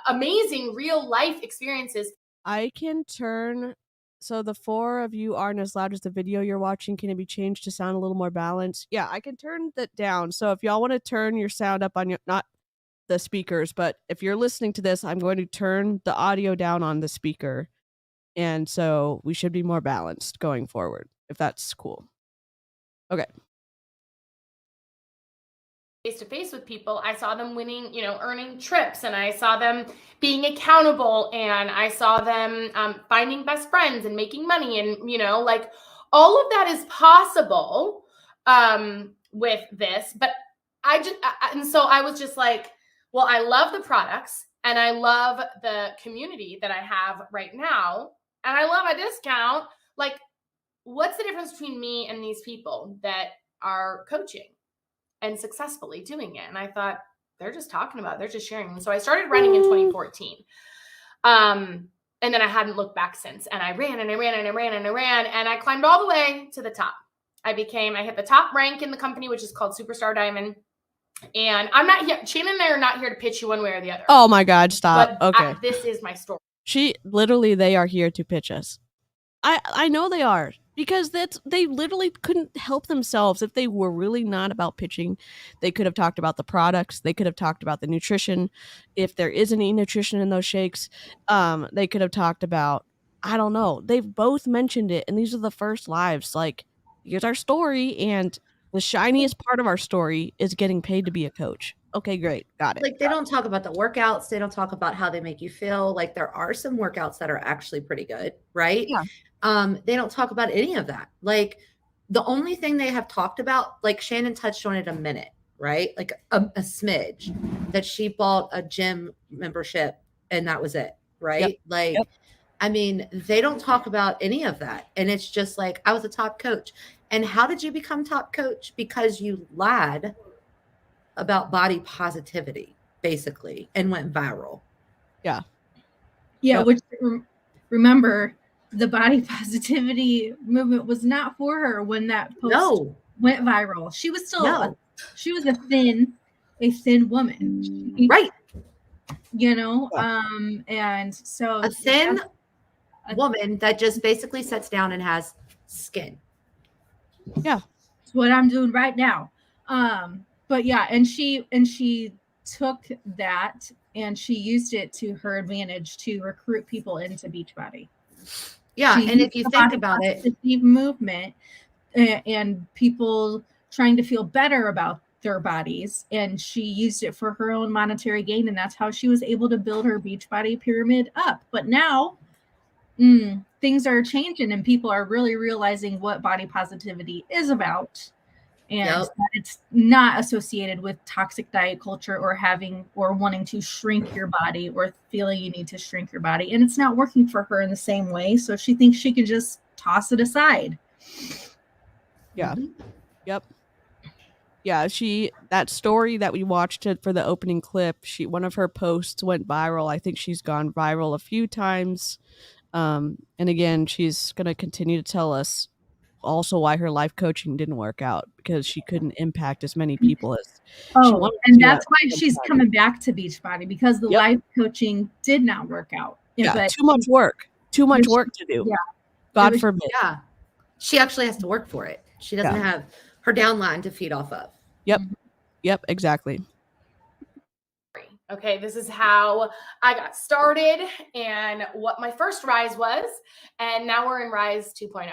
amazing real life experiences. I can turn, so the 4 of you aren't as loud as the video you're watching. Can it be changed to sound a little more balanced? Yeah, I can turn that down. So if y'all want to turn your sound up on your, not the speakers, but if you're listening to this, I'm going to turn the audio down on the speaker. And so we should be more balanced going forward, if that's cool. Okay. Face to face with people, I saw them winning, earning trips, and I saw them being accountable, and I saw them finding best friends and making money, and like all of that is possible with this. But and so I was just like, well, I love the products and I love the community that I have right now, and I love a discount. Like, what's the difference between me and these people that are coaching and successfully doing it? And I thought, they're just talking about it. They're just sharing. And so I started running in 2014. And then I hadn't looked back since. And I ran and I ran and I ran and I ran. And I climbed all the way to the top. I hit the top rank in the company, which is called Superstar Diamond. And I'm not here. Shannon and I are not here to pitch you one way or the other. Oh my God, stop. But okay. This is my story. They are here to pitch us. I know they are, because they literally couldn't help themselves. If they were really not about pitching, they could have talked about the products. They could have talked about the nutrition. If there is any nutrition in those shakes, they could have talked about, I don't know. They've both mentioned it, and these are the first lives. Like, here's our story, and the shiniest part of our story is getting paid to be a coach. Okay, great. Got it. Like, they don't talk about the workouts. They don't talk about how they make you feel. Like, there are some workouts that are actually pretty good, right? Yeah. They don't talk about any of that. Like, the only thing they have talked about, like Shannon touched on it a minute, right? Like a smidge, that she bought a gym membership and that was it, right? Yep. Like, Yep. I mean, they don't talk about any of that. And it's just like, I was a top coach. And how did you become top coach? Because you lied about body positivity, basically, and went viral. Yeah. Yeah, Yep. which remember, the body positivity movement was not for her when that post went viral. She was still a thin woman. Right. And so a thin woman that just basically sits down and has skin. Yeah. It's what I'm doing right now. But yeah, and she took that and she used it to her advantage to recruit people into Beachbody. Yeah, and if you think about it, the movement and people trying to feel better about their bodies, and she used it for her own monetary gain, and that's how she was able to build her Beachbody pyramid up. But now things are changing and people are really realizing what body positivity is about. and Yep. that it's not associated with toxic diet culture or having or wanting to shrink your body or feeling you need to shrink your body. And it's not working for her in the same way. So she thinks she can just toss it aside. Yeah. Yep. Yeah, that story that we watched it for the opening clip, one of her posts went viral. I think she's gone viral a few times. And again, she's going to continue to tell us also why her life coaching didn't work out, because she couldn't impact as many people as she wanted and to that's at why one she's time. coming back to Beachbody, because the Yep. life coaching did not work out. Yeah, But too much work. Too much work to do. Yeah. God forbid. Yeah. She actually has to work for it. She doesn't have her downline to feed off of. Yep. Yep, exactly. Okay, this is how I got started and what my first rise was, and now we're in rise 2.0.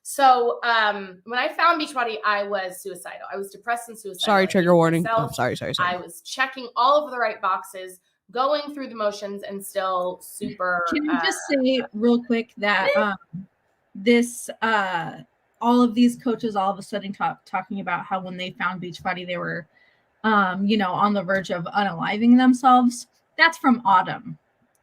So when I found Beachbody, I was suicidal. I was depressed and suicidal. Sorry, I trigger hated warning. myself. Oh, sorry. I was checking all of the right boxes, going through the motions, and still super. Can you just say real quick that this all of these coaches all of a sudden talking about how when they found Beachbody they were on the verge of unaliving themselves? That's from Autumn,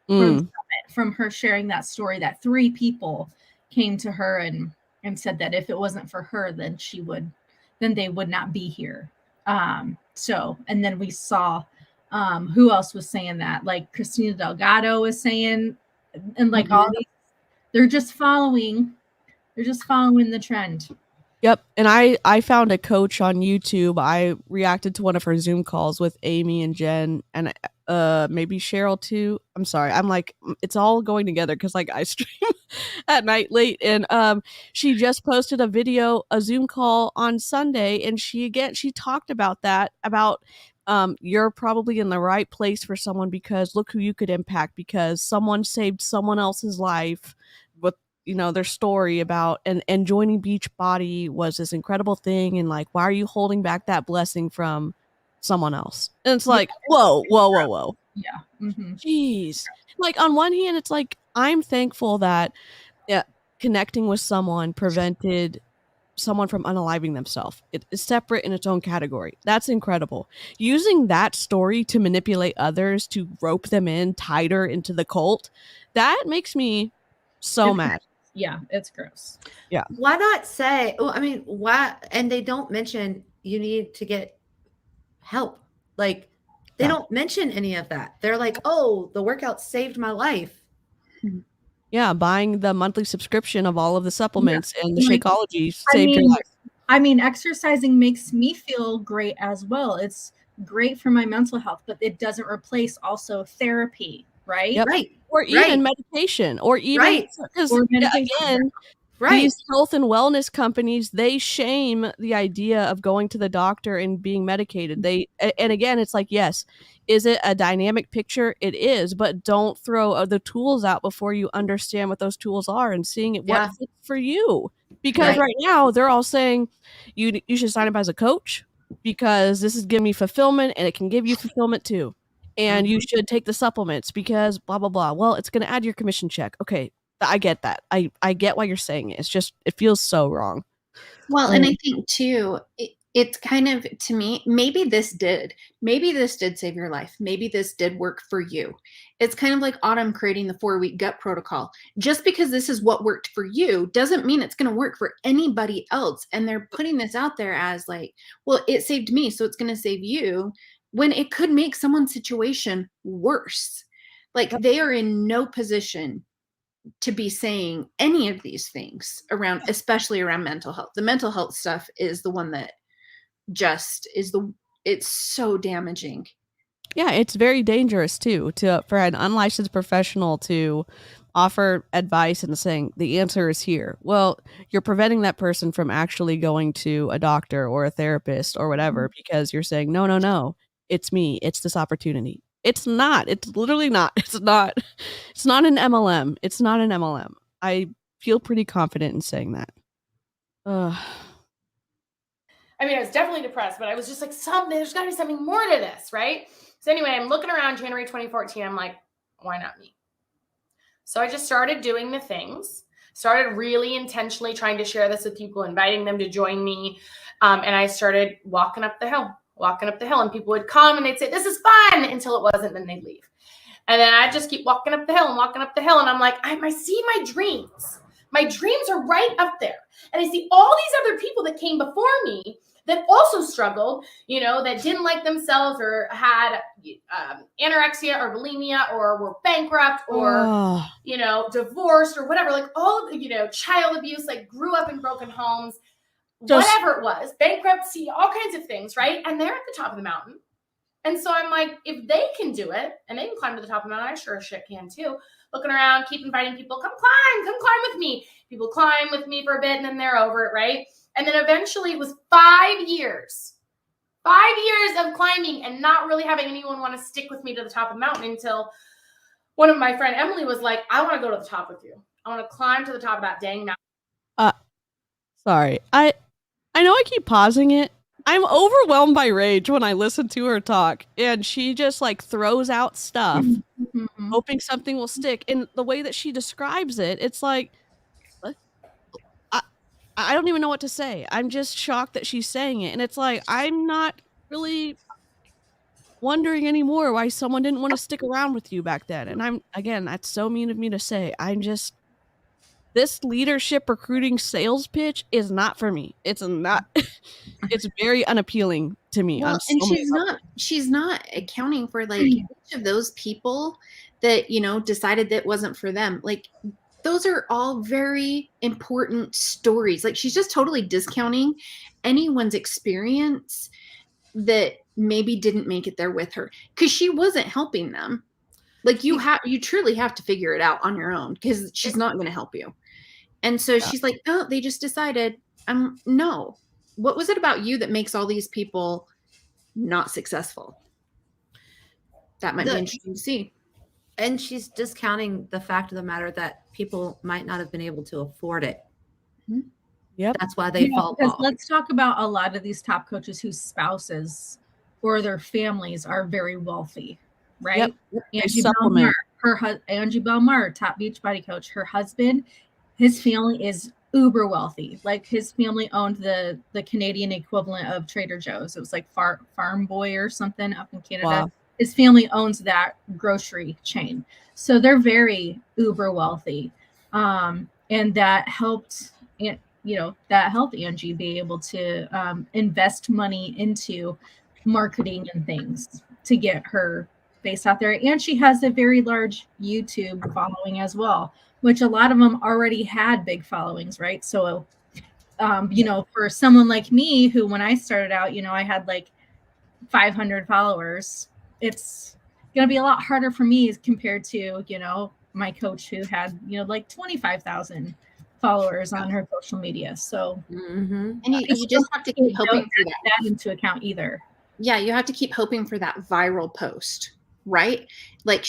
from her sharing that story that 3 people came to her and said that if it wasn't for her, then they would not be here. So, and then we saw who else was saying that, like Christina Delgado was saying, and like all these, they're just following the trend. Yep. And I found a coach on YouTube. I reacted to one of her Zoom calls with Aimee and Jen and maybe Cheryl too. I'm sorry. I'm like, it's all going together because like I stream at night late, and she just posted a Zoom call on Sunday, and she talked about that, about you're probably in the right place for someone because look who you could impact, because someone saved someone else's life with their story about, and joining Beachbody was this incredible thing, and like, why are you holding back that blessing from someone else? And it's like, whoa. Yeah. Mm-hmm. Jeez. Like, on one hand, it's like, I'm thankful that connecting with someone prevented someone from unaliving themselves. It is separate in its own category. That's incredible. Using that story to manipulate others, to rope them in tighter into the cult, that makes me so mad. Yeah, it's gross. Yeah. Why not say, why? And they don't mention you need to get help. Like, they don't mention any of that. They're like, oh, the workout saved my life. Yeah, buying the monthly subscription of all of the supplements and the Like, Shakeology saved your life. I mean, exercising makes me feel great as well. It's great for my mental health, but it doesn't replace also therapy, right? Yep. Right. Or even medication, or even because again, these health and wellness companies, they shame the idea of going to the doctor and being medicated. And again, it's like, yes, is it a dynamic picture? It is, but don't throw the tools out before you understand what those tools are and seeing what fits for you. Because right now they're all saying you should sign up as a coach because this is giving me fulfillment, and it can give you fulfillment too. And you should take the supplements because blah, blah, blah. Well, it's going to add your commission check. Okay. I get that. I get why you're saying it. It's just, it feels so wrong. Well, and I think too, it's kind of, to me, maybe this did save your life. Maybe this did work for you. It's kind of like Autumn creating the 4-week gut protocol. Just because this is what worked for you doesn't mean it's going to work for anybody else. And they're putting this out there as like, well, it saved me, so it's going to save you, when it could make someone's situation worse. Like, they are in no position to be saying any of these things around, especially around mental health. The mental health stuff is the one that just is it's so damaging. Yeah, it's very dangerous too, for an unlicensed professional to offer advice and saying the answer is here. Well, you're preventing that person from actually going to a doctor or a therapist or whatever, because you're saying, no, it's me. It's this opportunity. It's not. It's literally not. It's not. It's not an MLM. It's not an MLM. I feel pretty confident in saying that. I mean, I was definitely depressed, but I was just like, there's got to be something more to this, right? So anyway, I'm looking around January 2014. I'm like, why not me? So I just started doing the things. Started really intentionally trying to share this with people, inviting them to join me. And I started walking up the hill, and people would come and they'd say, this is fun, until it wasn't, then they'd leave. And then I'd just keep walking up the hill. And I'm like, I see my dreams. My dreams are right up there. And I see all these other people that came before me that also struggled, that didn't like themselves or had anorexia or bulimia or were bankrupt or, divorced or whatever, like all of child abuse, like grew up in broken homes, whatever it was, bankruptcy, all kinds of things, right? And they're at the top of the mountain. And so I'm like, if they can do it and they can climb to the top of the mountain, I sure as shit can too. Looking around, keep inviting people, come climb with me. People climb with me for a bit and then they're over it, right? And then eventually it was 5 years. 5 years of climbing and not really having anyone want to stick with me to the top of the mountain until one of my friend Emily was like, I want to go to the top with you. I want to climb to the top of that dang mountain. Sorry. I know I keep pausing it. I'm overwhelmed by rage when I listen to her talk, and she just like throws out stuff, hoping something will stick. And the way that she describes it, it's like, I don't even know what to say. I'm just shocked that she's saying it. And it's like, I'm not really wondering anymore why someone didn't want to stick around with you back then. And again, that's so mean of me to say. This leadership recruiting sales pitch is not for me. It's not. It's very unappealing to me. Well, and she's not accounting for like each of those people that, decided that wasn't for them. Like, those are all very important stories. Like, she's just totally discounting anyone's experience that maybe didn't make it there with her, because she wasn't helping them. Like, you truly have to figure it out on your own, because she's not going to help you. And so she's like, oh, they just decided. No. What was it about you that makes all these people not successful? That might be interesting to see. And she's discounting the fact of the matter that people might not have been able to afford it. Yep. That's why they fall off. Let's talk about a lot of these top coaches whose spouses or their families are very wealthy, right? Yep. Angie Belmar, top Beachbody coach, her husband, his family is uber wealthy. Like, his family owned the Canadian equivalent of Trader Joe's. It was like Farm Boy or something up in Canada. Wow. His family owns that grocery chain. So they're very uber wealthy. And that helped, Angie be able to invest money into marketing and things to get her face out there. And she has a very large YouTube following as well, which a lot of them already had big followings, right? So, for someone like me, who when I started out, I had like 500 followers, it's going to be a lot harder for me compared to, my coach who had, like 25,000 followers on her social media. So, and you just have to keep hoping for that into account either. Yeah, you have to keep hoping for that viral post, right? Like,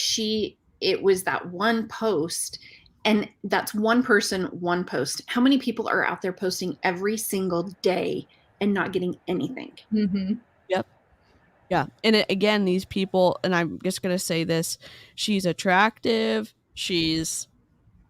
it was that one post. And that's one person, one post. How many people are out there posting every single day and not getting anything? Yep. Yeah. And again, these people, and I'm just going to say this, she's attractive. She's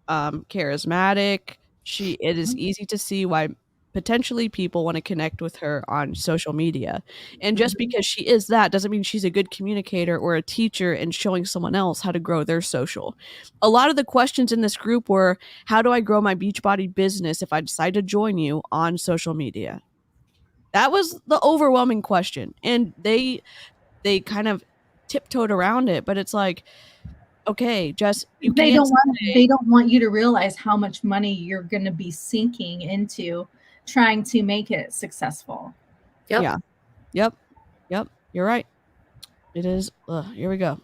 charismatic. It is easy to see why potentially people want to connect with her on social media. And just because she is that doesn't mean she's a good communicator or a teacher and showing someone else how to grow their social. A lot of the questions in this group were, how do I grow my Beachbody business if I decide to join you on social media? That was the overwhelming question. And they kind of tiptoed around it, but it's like, okay, just they don't want you to realize how much money you're going to be sinking into trying to make it successful. Yep. Yeah. Yep. You're right. It is. Here we go.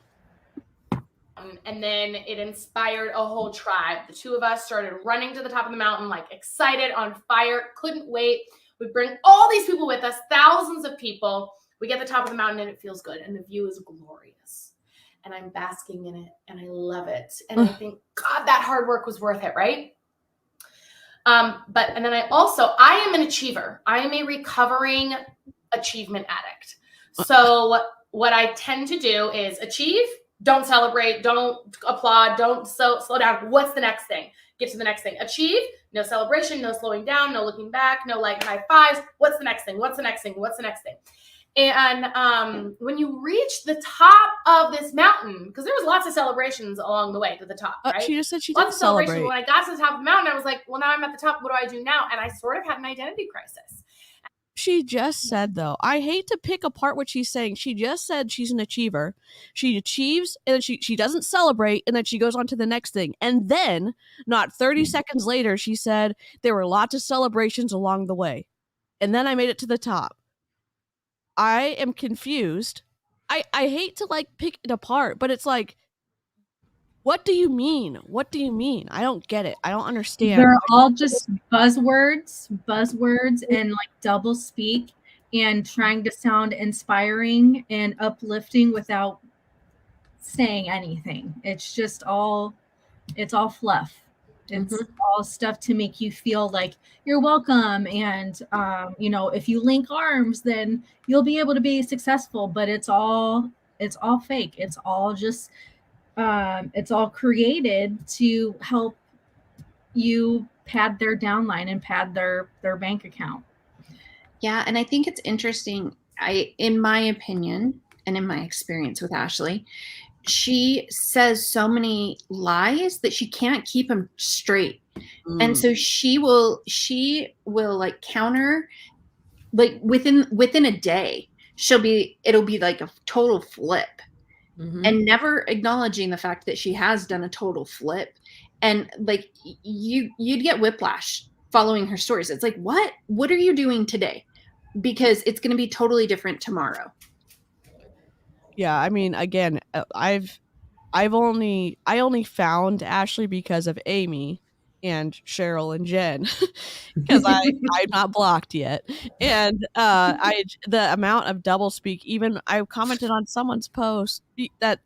And then it inspired a whole tribe. The two of us started running to the top of the mountain, like excited, on fire, couldn't wait. We bring all these people with us, thousands of people. We get to the top of the mountain and it feels good. And the view is glorious. And I'm basking in it and I love it. And I think, God, that hard work was worth it, right? And then I am an achiever. I am a recovering achievement addict. So what I tend to do is achieve Don't celebrate. Don't applaud. Don't slow down. What's the next thing? Get to the next thing. Achieve. No celebration. No slowing down. No looking back. No like high fives. What's the next thing? What's the next thing? What's the next thing? And when you reach the top of this mountain, because there was lots of celebrations along the way to the top, right? She just said she lots didn't of celebrations. celebrate. When I got to the top of the mountain, I was like, well, now I'm at the top. What do I do now? And I sort of had an identity crisis. She just said, though, I hate to pick apart what she's saying. She just said she's an achiever. She achieves, and then she doesn't celebrate, and then she goes on to the next thing. And then, not 30 seconds later, she said there were lots of celebrations along the way. And then I made it to the top. I am confused. I hate to, like, pick it apart, but it's like, what do you mean? What do you mean? I don't get it. I don't understand. They're all just buzzwords and like double speak and trying to sound inspiring and uplifting without saying anything. It's just all fluff. It's all stuff to make you feel like you're welcome. And, if you link arms, then you'll be able to be successful, but it's all fake. It's all just, it's all created to help you pad their downline and pad their bank account. Yeah. And I think it's interesting. In my opinion and in my experience with Ashlie, she says so many lies that she can't keep them straight. And so she will like counter, like within a day, it'll be like a total flip. And never acknowledging the fact that she has done a total flip. And like you'd get whiplash following her stories. It's like, what are you doing today? Because it's going to be totally different tomorrow. Yeah, I mean, again, I only found Ashlie because of Aimee and Cheryl and Jen, because I'm not blocked yet. And the amount of doublespeak, even I commented on someone's post that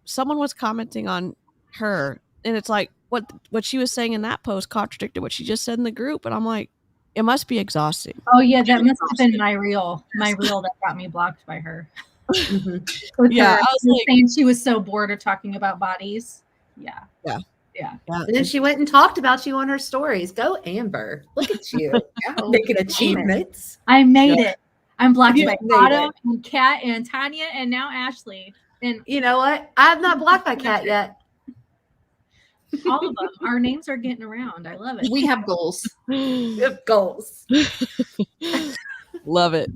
someone was commenting on her, and it's like what she was saying in that post contradicted what she just said in the group, and I'm like, it must be exhausting. Oh yeah, that must have been my reel that got me blocked by her. Yeah, I was like, saying she was so bored of talking about bodies. Yeah. And then she went and talked about you on her stories. Go Amber. Look at you. Making achievements. I made it. I'm blocked by Otto and Kat and Tanya and now Ashlie. And you know what? I'm not blocked by Kat yet. All of them. Our names are getting around. I love it. We have goals. We have goals. Love it.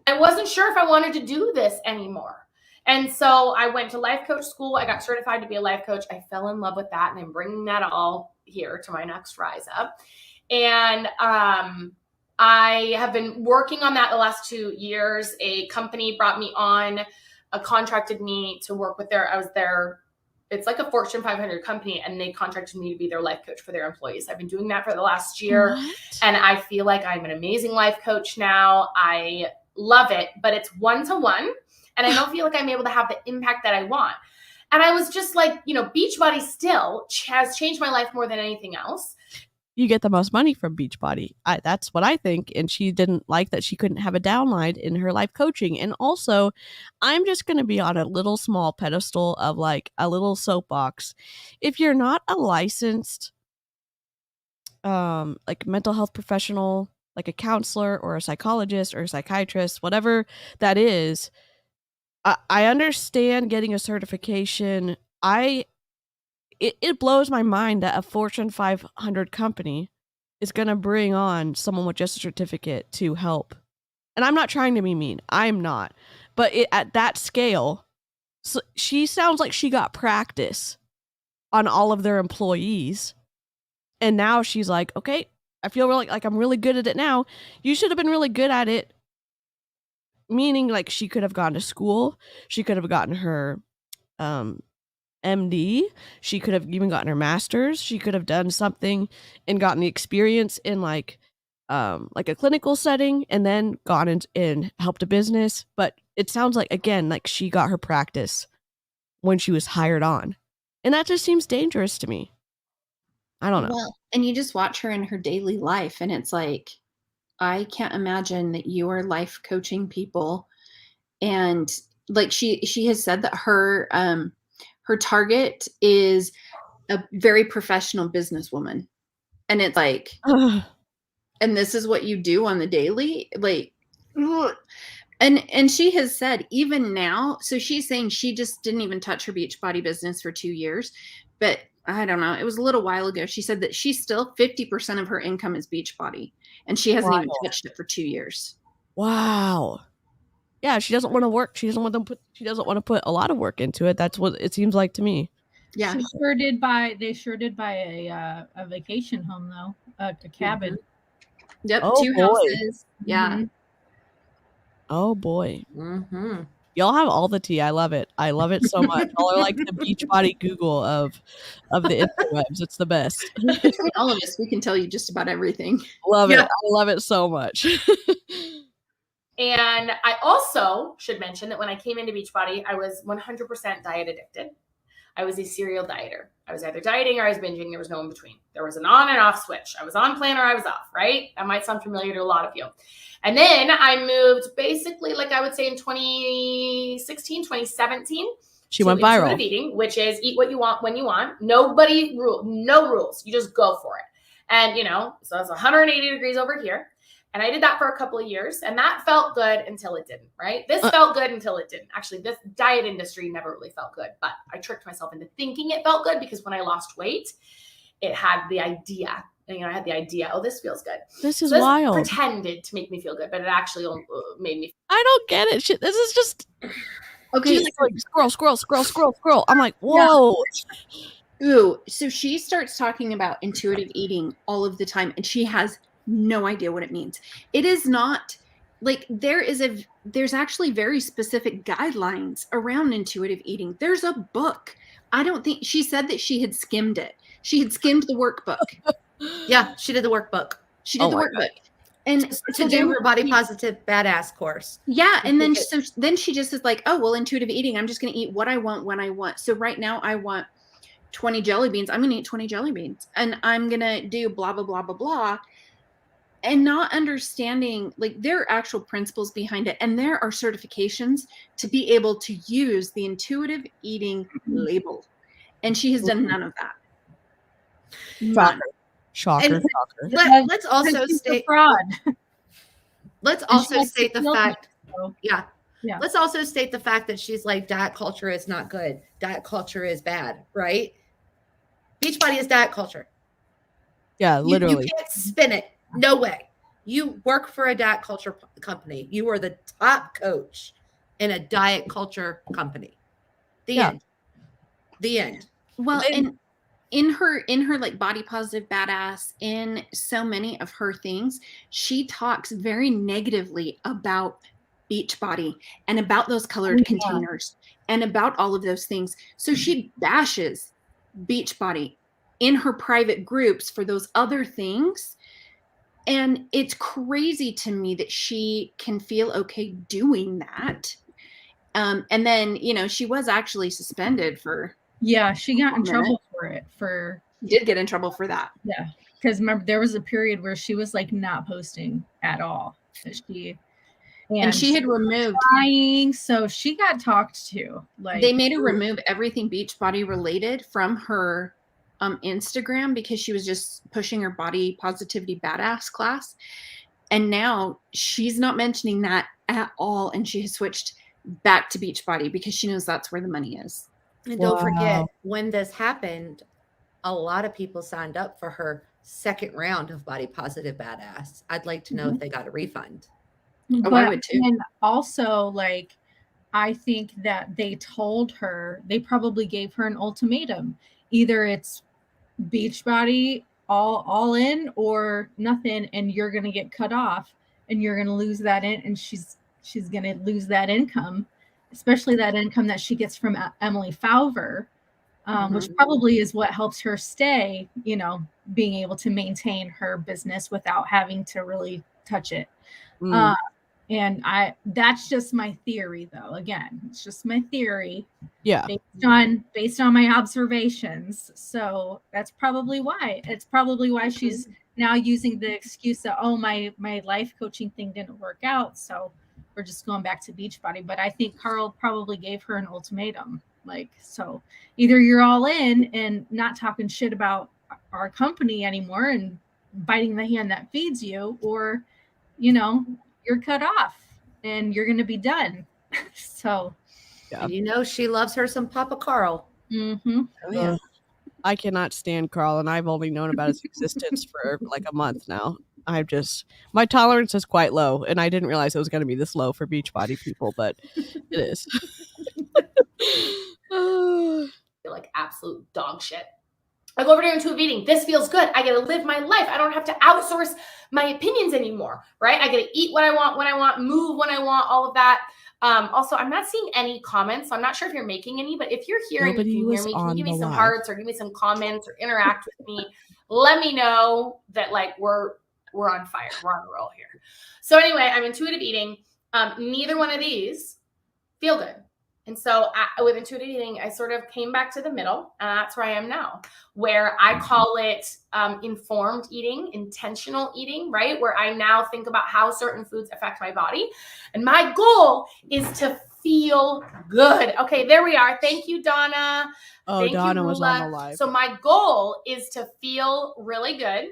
I wasn't sure if I wanted to do this anymore. And so I went to life coach school. I got certified to be a life coach. I fell in love with that, and I'm bringing that all here to my next Rise Up. And I have been working on that the last 2 years. A company brought me on, contracted me to work with it's like a Fortune 500 company, and they contracted me to be their life coach for their employees. I've been doing that for the last year, and I feel like I'm an amazing life coach now. I love it, but it's one-to-one. And I don't feel like I'm able to have the impact that I want. And I was just like, Beachbody still has changed my life more than anything else. You get the most money from Beachbody. That's what I think. And she didn't like that she couldn't have a downline in her life coaching. And also, I'm just going to be on a little small pedestal of like a little soapbox. If you're not a licensed like mental health professional, like a counselor or a psychologist or a psychiatrist, whatever that is, I understand getting a certification. It blows my mind that a Fortune 500 company is going to bring on someone with just a certificate to help. And I'm not trying to be mean. I'm not. But at that scale, so she sounds like she got practice on all of their employees. And now she's like, okay, I feel really like I'm really good at it now. You should have been really good at it. Meaning, like, she could have gone to school. She could have gotten her MD. She could have even gotten her master's. She could have done something and gotten the experience in like a clinical setting, and then gone and helped a business. But it sounds like, again, like she got her practice when she was hired on. And that just seems dangerous to me. I don't know. Well, and you just watch her in her daily life, and it's like, I can't imagine that you are life coaching people and like she has said that her target is a very professional businesswoman, and it's like, and this is what you do on the daily, like, ugh. And she has said even now, so she's saying she just didn't even touch her Beachbody business for 2 years, but I don't know, it was a little while ago. She said that she's still 50% of her income is Beachbody, and she hasn't even touched it for 2 years. Wow. Yeah, she doesn't want to work. She doesn't want to put a lot of work into it. That's what it seems like to me. Yeah. They sure did buy a vacation home though, a cabin. Yep, Oh, 2 boy. houses. Yeah. Mm-hmm. Oh boy. Mm-hmm. Y'all have all the tea. I love it. I love it so much. Y'all are like the Beachbody Google of the interwebs. It's the best. Between all of us, we can tell you just about everything. Love it. I love it so much. And I also should mention that when I came into Beachbody, I was 100% diet addicted. I was a serial dieter. I was either dieting or I was binging. There was no in between. There was an on and off switch. I was on plan or I was off, right? That might sound familiar to a lot of you. And then I moved basically, like I would say in 2016, 2017. She went viral. Intuitive eating, which is eat what you want when you want. No rules. You just go for it. And, so it's 180 degrees over here. And I did that for a couple of years, and that felt good until it didn't, right? This felt good until it didn't. Actually, this diet industry never really felt good, but I tricked myself into thinking it felt good because when I lost weight, it had the idea. I had the idea, oh, this feels good. This is wild. Pretended to make me feel good, but it actually made me. I don't get it. This is just. Okay. She's like, scroll. I'm like, whoa. Yeah. Ooh. So she starts talking about intuitive eating all of the time, and she has no idea what it means. It is not like there's actually very specific guidelines around intuitive eating. There's a book. I don't think she said that she had skimmed it. She had skimmed the workbook. Yeah, she did the workbook. She did the workbook. God. And to do her body positive badass course. Yeah. And then she just is like, oh, well, intuitive eating, I'm just going to eat what I want when I want. So right now I want 20 jelly beans. I'm going to eat 20 jelly beans, and I'm going to do blah, blah, blah, blah, blah. And not understanding, like, there are actual principles behind it. And there are certifications to be able to use the intuitive eating label. And she has done none of that. Shocker. Let's also state fraud. Let's also state the fact. Yeah. Let's also state the fact that she's like, diet culture is not good. Diet culture is bad, right? Beachbody is diet culture. Yeah, literally. You can't spin it. No way. You work for a diet culture company. You are the top coach in a diet culture company. The end. Well, and in her like body positive badass, in so many of her things, she talks very negatively about Beachbody and about those colored containers and about all of those things. So she bashes Beachbody in her private groups for those other things. And it's crazy to me that she can feel okay doing that. And then, she was actually suspended for. Yeah, she got in trouble for it. Did get in trouble for that. Yeah. Because remember, there was a period where she was like not posting at all. And she had removed. Crying, so she got talked to. Like, they made her remove everything Beachbody related from her Instagram because she was just pushing her body positivity badass class. And now she's not mentioning that at all. And she has switched back to Beachbody because she knows that's where the money is. And don't forget, when this happened, a lot of people signed up for her second round of body positive badass. I'd like to know if they got a refund. Oh, I would too. And also, like, I think that they probably gave her an ultimatum. Either it's Beachbody all in or nothing, and you're gonna get cut off and you're gonna lose that and she's gonna lose that income, especially that income that she gets from Emily Fowler, which probably is what helps her stay, being able to maintain her business without having to really touch it. And that's just my theory, though. Again, it's just my theory. Yeah. Based on my observations. So that's probably why. It's probably why she's now using the excuse that, oh, my life coaching thing didn't work out, so we're just going back to Beachbody. But I think Carl probably gave her an ultimatum. Like, so either you're all in and not talking shit about our company anymore and biting the hand that feeds you, or, you know, you're cut off and you're going to be done. So, Yeah. And you know, she loves her some Papa Carl. mm-hmm. Oh, yeah. I cannot stand Carl, and I've only known about his existence for like a month now. My tolerance is quite low, and I didn't realize it was going to be this low for Beachbody people, but it is. Feel like absolute dog shit. I go over to intuitive eating. This feels good. I get to live my life. I don't have to outsource my opinions anymore, right? I get to eat what I want, when I want, move when I want, all of that. Also, I'm not seeing any comments, so I'm not sure if you're making any, but if you're here and you can hear me, can you give me some hearts or give me some comments or interact with me? Let me know that like we're on fire. We're on a roll here. So anyway, I'm intuitive eating. Neither one of these feel good. And so with intuitive eating, I sort of came back to the middle, and that's where I am now, where I call it informed eating, intentional eating, right? Where I now think about how certain foods affect my body. And my goal is to feel good. Okay, there we are. Thank you, Donna. Oh, Thank Donna you, was Rula. on the live. So my goal is to feel really good.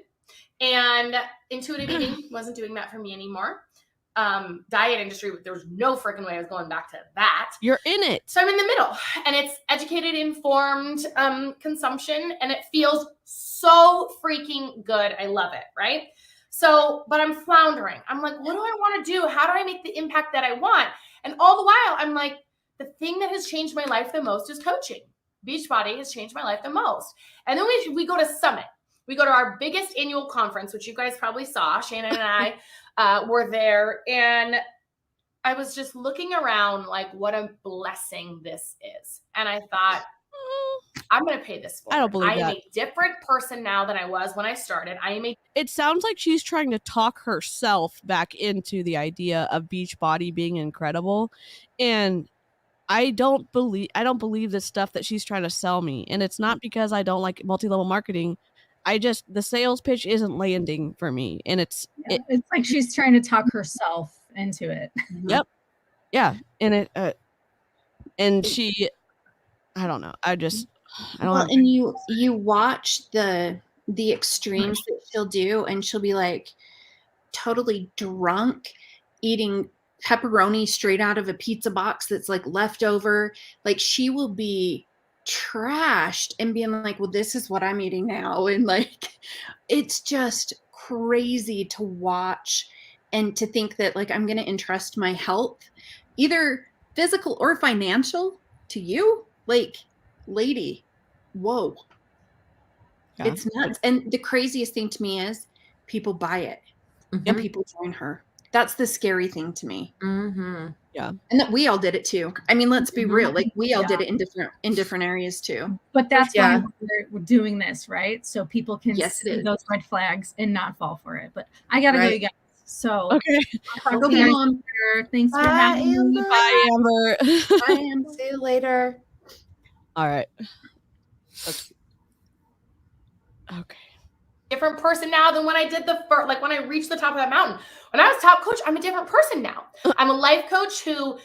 And intuitive eating wasn't doing that for me anymore. Diet industry, there was no freaking way I was going back to that. You're in it. So I'm in the middle, and it's educated, informed consumption, and it feels so freaking good. I love it, right? So, but I'm floundering. I'm like, what do I want to do? How do I make the impact that I want? And all the while, I'm like, the thing that has changed my life the most is coaching. Beachbody has changed my life the most. And then we go to Summit. We go to our biggest annual conference, which you guys probably saw. Shannon and I were there, and I was just looking around like what a blessing this is. And I thought, I'm going to pay this forward. I don't believe I am that. a different person now than I was when I started. It sounds like she's trying to talk herself back into the idea of Beachbody being incredible. And I don't believe the stuff that she's trying to sell me. And it's not because I don't like multi-level marketing. The sales pitch isn't landing for me. And it's like she's trying to talk herself into it. Yep. Yeah. And and she, I don't know. I don't Well, and you watch the extremes that she'll do, and she'll be like totally drunk eating pepperoni straight out of a pizza box that's like leftover. Like, she will be trashed and being like, well, this is what I'm eating now. And like, it's just crazy to watch and to think that like I'm going to entrust my health, either physical or financial, to you. Like, lady, whoa. Yeah. It's nuts. And the craziest thing to me is people buy it and people join her. That's the scary thing to me. Mm-hmm. Yeah. And that we all did it too. I mean, let's be real. Like, we all did it in different areas too. But that's why we're doing this, right? So people can see is. those red flags and not fall for it. But I gotta go, you guys. So okay. Okay, Mom. Thanks for having me. Bye, Amber. Bye, Amber. See you later. All right. Okay. Different person now than when I did when I reached the top of that mountain. When I was top coach, I'm a different person now. I'm a life coach who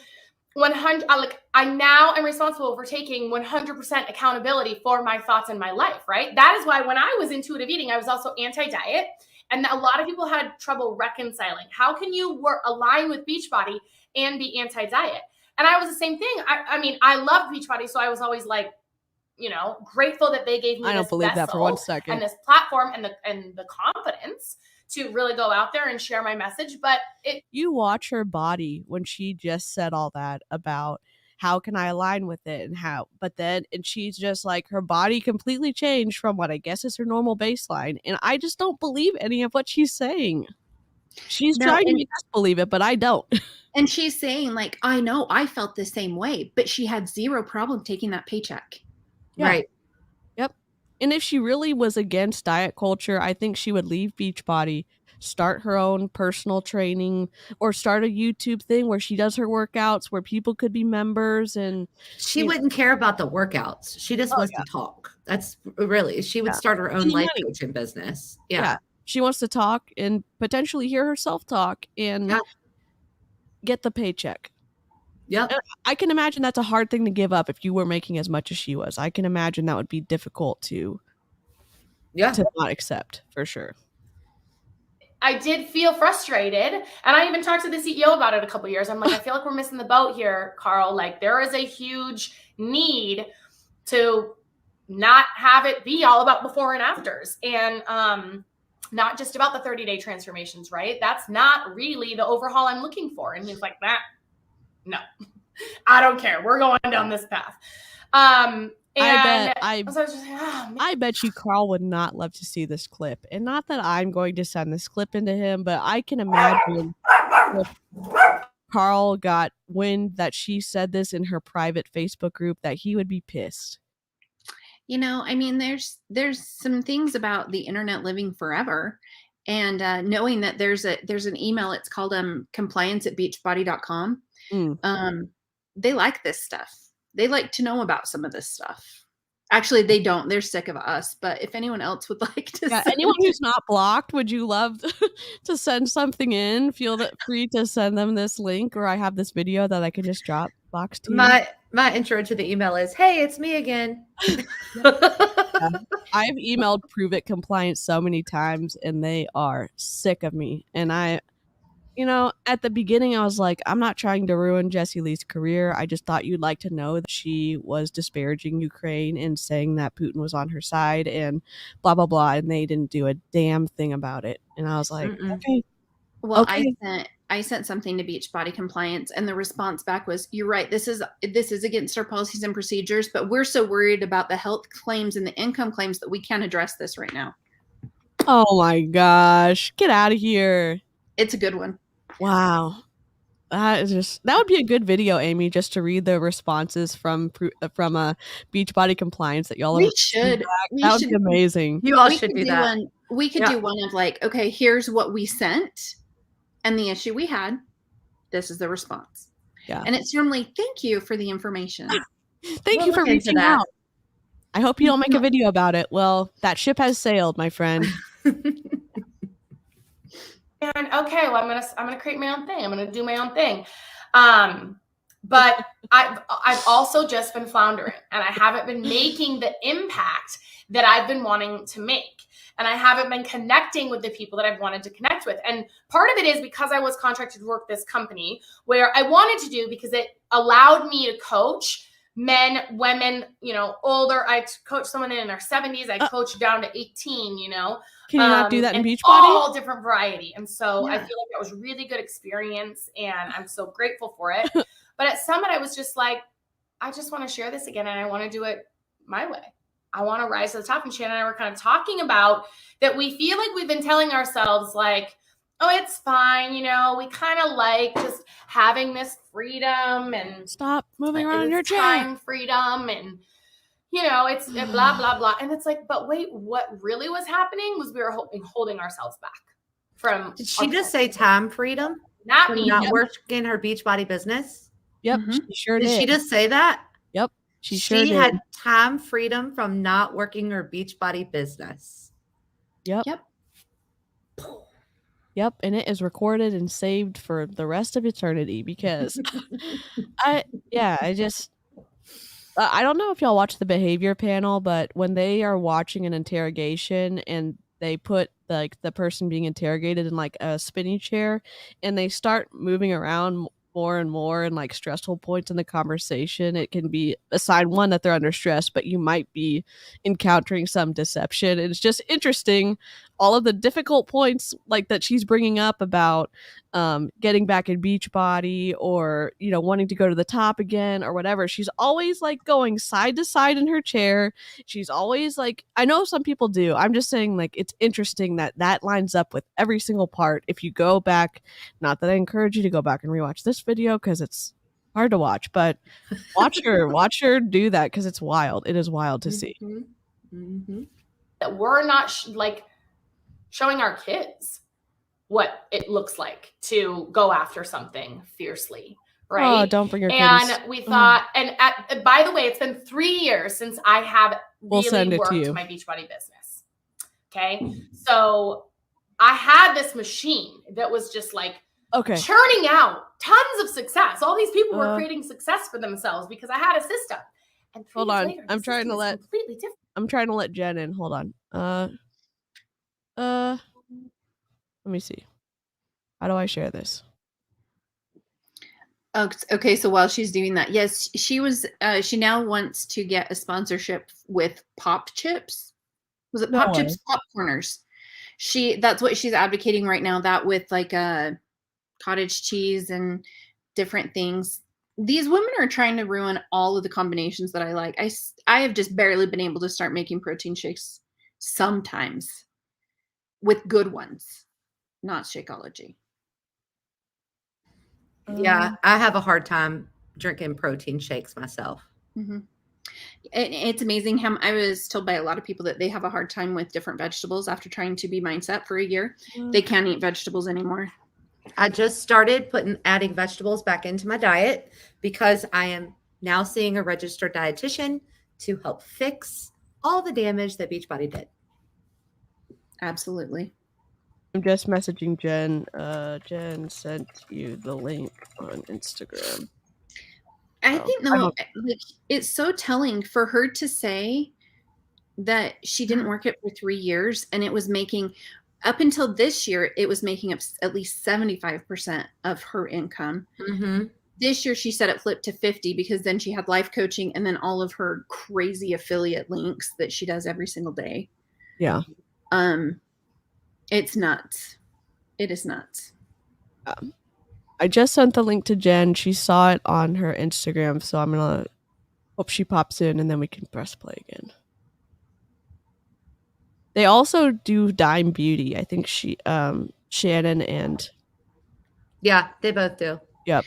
I now am responsible for taking 100% accountability for my thoughts in my life, right? That is why when I was intuitive eating, I was also anti-diet. And a lot of people had trouble reconciling. How can you align with Beachbody and be anti-diet? And I was the same thing. I mean, I love Beachbody, so I was always like, grateful that they gave me I don't believe that for 1 second. And this platform and the confidence to really go out there and share my message. But you watch her body when she just said all that about how can I align with it and she's just like, her body completely changed from what I guess is her normal baseline. And I just don't believe any of what she's saying. She's trying to make us believe it, but I don't. And she's saying like, I know I felt the same way, but she had zero problem taking that paycheck. Yeah. Right. Yep. And if she really was against diet culture, I think she would leave Beachbody, start her own personal training, or start a YouTube thing where she does her workouts where people could be members. And she wouldn't care about the workouts. She just wants to talk. That's really, she would start her own life coaching business. Yeah. She wants to talk and potentially hear herself talk. And get the paycheck. Yep. I can imagine that's a hard thing to give up if you were making as much as she was. I can imagine that would be difficult to not accept, for sure. I did feel frustrated, and I even talked to the CEO about it a couple years. I'm like, I feel like we're missing the boat here, Carl. Like, there is a huge need to not have it be all about before and afters, and not just about the 30-day transformations, right? That's not really the overhaul I'm looking for. And he's like, no, I don't care. We're going down this path. I bet you Carl would not love to see this clip. And not that I'm going to send this clip into him, but I can imagine if Carl got wind that she said this in her private Facebook group, that he would be pissed. You know, I mean, there's some things about the internet living forever, and knowing that there's an email. It's called compliance@beachbody.com. They like this stuff. They like to know about some of this stuff. Actually, they don't. They're sick of us. But if anyone else would like to, anyone who's not blocked, would you love to send something in? Feel free to send them this link, or I have this video that I could just drop box to you. My intro to the email is, "Hey, it's me again." I've emailed Prove It Compliance so many times, and they are sick of me. And at the beginning, I was like, I'm not trying to ruin Jessie Lee's career. I just thought you'd like to know that she was disparaging Ukraine and saying that Putin was on her side and blah, blah, blah. And they didn't do a damn thing about it. And I was like, okay. Well, okay. I sent something to Beachbody Compliance, and the response back was, "You're right. This is against our policies and procedures, but we're so worried about the health claims and the income claims that we can't address this right now." Oh my gosh. Get out of here. It's a good one. Wow. That would be a good video, Aimee, just to read the responses from Beachbody Compliance that y'all we should. That would be amazing. You all should do that. We could do one of like, okay, here's what we sent and the issue we had. This is the response. Yeah. And it's normally, thank you for the information. Thank you for reaching out. I hope you don't make a video about it. Well, that ship has sailed, my friend. And okay, well, I'm gonna create my own thing. I'm gonna do my own thing. But I've also just been floundering, and I haven't been making the impact that I've been wanting to make. And I haven't been connecting with the people that I've wanted to connect with. And part of it is because I was contracted to work this company where I wanted to do, because it allowed me to coach men, women, older. I coached someone in their 70s. I coached down to 18, Can you not do that in Beachbody? All different variety. And so I feel like that was a really good experience, and I'm so grateful for it. But at Summit, I was just like, I just want to share this again, and I want to do it my way. I want to rise to the top. And Shannon and I were kind of talking about that. We feel like we've been telling ourselves like, oh, it's fine. We kind of like just having this freedom and stop moving around in your chair. Time freedom and, it's blah, blah, blah. And it's like, but wait, what really was happening was we were holding ourselves back from. Did she just say time freedom? Not me. Not working her Beachbody business? Yep. She sure did. Did she just say that? Yep. She sure did. Had time freedom from not working her Beachbody business. Yep. And it is recorded and saved for the rest of eternity because I don't know if y'all watch the behavior panel, but when they are watching an interrogation and they put the person being interrogated in like a spinning chair and they start moving around more and more and like stressful points in the conversation, it can be a sign, one, that they're under stress, but you might be encountering some deception. And it's just interesting, all of the difficult points like that she's bringing up about getting back in Beachbody or wanting to go to the top again or whatever. She's always like going side to side in her chair. She's always like, I know some people do, I'm just saying, like, it's interesting that lines up with every single part. If you go back, not that I encourage you to go back and rewatch this video because it's hard to watch, but watch her do that because it's wild. It is wild to see. That we're not showing our kids what it looks like to go after something fiercely, right? Oh, don't bring your kids. And we thought, by the way, it's been 3 years since I have really worked my Beachbody business. Okay. So I had this machine that was just like Okay. churning out tons of success. All these people were creating success for themselves because I had a system. And 3 Hold years on. later, I'm the trying system to is let completely different. I'm trying to let Jen in. Hold on. Let me see. How do I share this? Oh, okay. So while she's doing that, yes, she was. She now wants to get a sponsorship with Pop Chips. Was it Pop Chips? Popcorners. That's what she's advocating right now. That with like cottage cheese and different things. These women are trying to ruin all of the combinations that I like. I have just barely been able to start making protein shakes sometimes with good ones, not Shakeology. Yeah, I have a hard time drinking protein shakes myself. Mm-hmm. It's amazing how I was told by a lot of people that they have a hard time with different vegetables after trying to be mindset for a year. They can't eat vegetables anymore. I just started adding vegetables back into my diet because I am now seeing a registered dietitian to help fix all the damage that Beachbody did. Absolutely. I'm just messaging Jen. Jen sent you the link on Instagram. I think though, like, it's so telling for her to say that she didn't work it for 3 years and it was making, up until this year, it was making up at least 75% of her income. Mm-hmm. This year, she said it flipped to 50 because then she had life coaching and then all of her crazy affiliate links that she does every single day. Yeah. It's nuts. It is nuts. I just sent the link to Jen. She saw it on her Instagram, so I'm gonna hope she pops in and then we can press play again. They also do Dime Beauty. I think Shannon and yeah, they both do. Yep.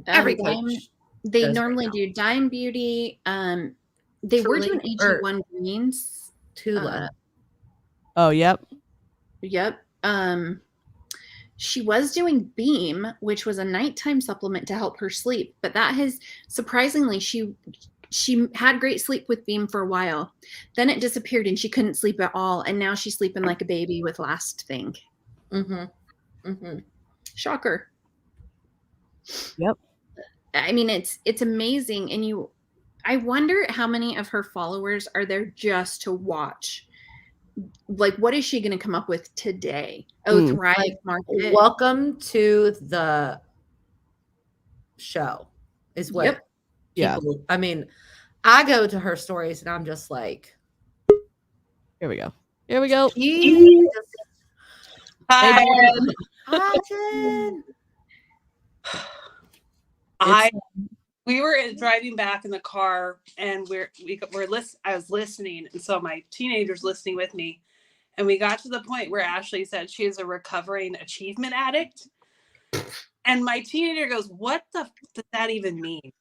Every they normally do Dime Beauty. They were doing AG1 greens. Tula. Oh, yep. Yep. She was doing Beam, which was a nighttime supplement to help her sleep, but that has surprisingly she had great sleep with Beam for a while. Then it disappeared and she couldn't sleep at all, and now she's sleeping like a baby with Last Thing. Mm-hmm. Mm-hmm. Shocker. Yep. I mean, it's amazing, and I wonder how many of her followers are there just to watch. Like, what is she going to come up with today? Oh, Thrive Market. Welcome to the show is what people, I mean, I go to her stories and I'm just like, here we go. Here we go. Hi. Hi, Jen. We were driving back in the car and I was listening, and so my teenager's listening with me, and we got to the point where Ashlie said she is a recovering achievement addict, and my teenager goes, "What the does that even mean?"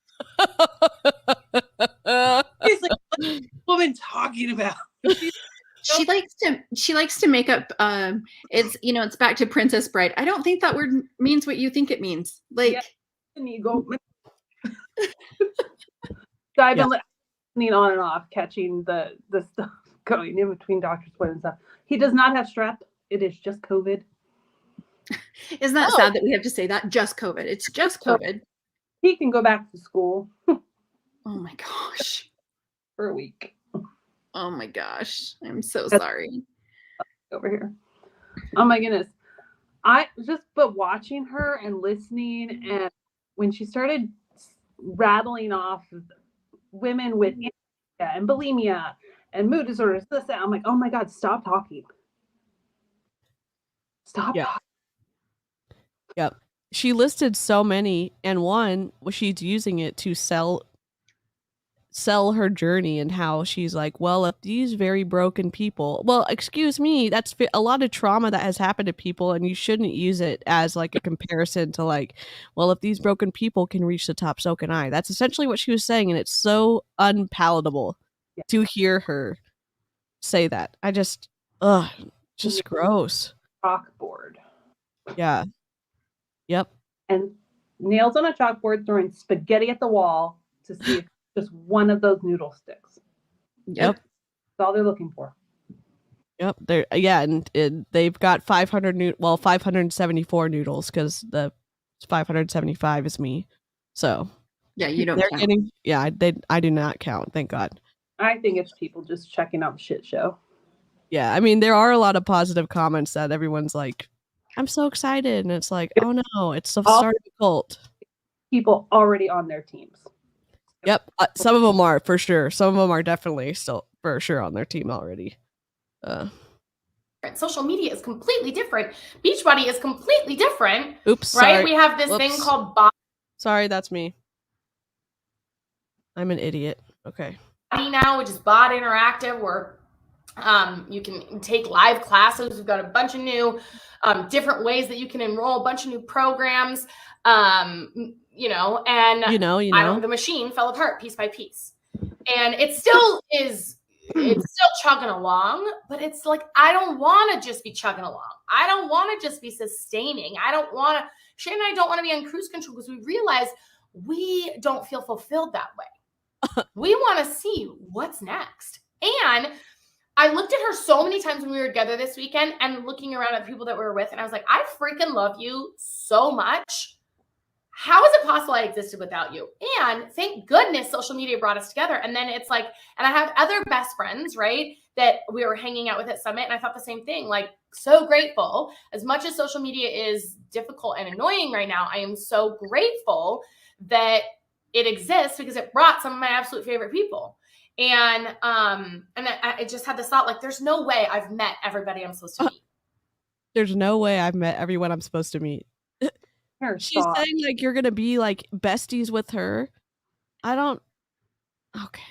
He's like, "What's this woman talking about?" She likes to make up. It's back to Princess Bride. I don't think that word means what you think it means. Like, and you go. So I've been listening on and off, catching the stuff going in between Dr. Sweat and stuff. He does not have strep. It is just COVID. Isn't that sad that we have to say that? Just COVID. It's just COVID. He can go back to school. Oh my gosh. For a week. Oh my gosh. I'm so sorry. Over here. Oh my goodness. But watching her and listening, and when she started rattling off women with anorexia and bulimia and mood disorders, I'm like, oh my God, stop talking. Stop talking. Yep. She listed so many, and one was she's using it to sell her journey and how she's like, well, if these very broken people, well, excuse me, that's a lot of trauma that has happened to people, and you shouldn't use it as like a comparison to like, well, if these broken people can reach the top, so can I. That's essentially what she was saying, and it's so unpalatable to hear her say that. I just gross. Chalkboard. Yeah. Yep. And nails on a chalkboard, throwing spaghetti at the wall to see if just one of those noodle sticks. Yep. That's all they're looking for. Yep. And they've got 574 noodles because the 575 is me. So yeah, you don't they're count. getting, I do not count, thank God. I think it's people just checking out the shit show. Yeah, I mean, there are a lot of positive comments that everyone's like, I'm so excited. And it's like, oh no, it's the start of the cult. People already on their teams. Yep. Some of them are for sure. Some of them are definitely still for sure on their team already. Social media is completely different. Beachbody is completely different. Oops. Right? Sorry. We have this thing called body. Sorry, that's me. I'm an idiot. Okay. Now, which is Bot Interactive, where you can take live classes. We've got a bunch of new different ways that you can enroll, a bunch of new programs. And the machine fell apart piece by piece, and it still is. It's still chugging along, but it's like, I don't want to just be chugging along. I don't want to just be sustaining. Shannon and I don't want to be on cruise control because we realize we don't feel fulfilled that way. We want to see what's next. And I looked at her so many times when we were together this weekend and looking around at the people that we were with, and I was like, I freaking love you so much. How is it possible I existed without you? And thank goodness social media brought us together. And then it's like, and I have other best friends, right, that we were hanging out with at Summit. And I thought the same thing, like, so grateful. As much as social media is difficult and annoying right now, I am so grateful that it exists because it brought some of my absolute favorite people. And I just had this thought, like, there's no way I've met everybody I'm supposed to meet. There's no way I've met everyone I'm supposed to meet. She's saying like you're gonna be like besties with her. I don't. Okay.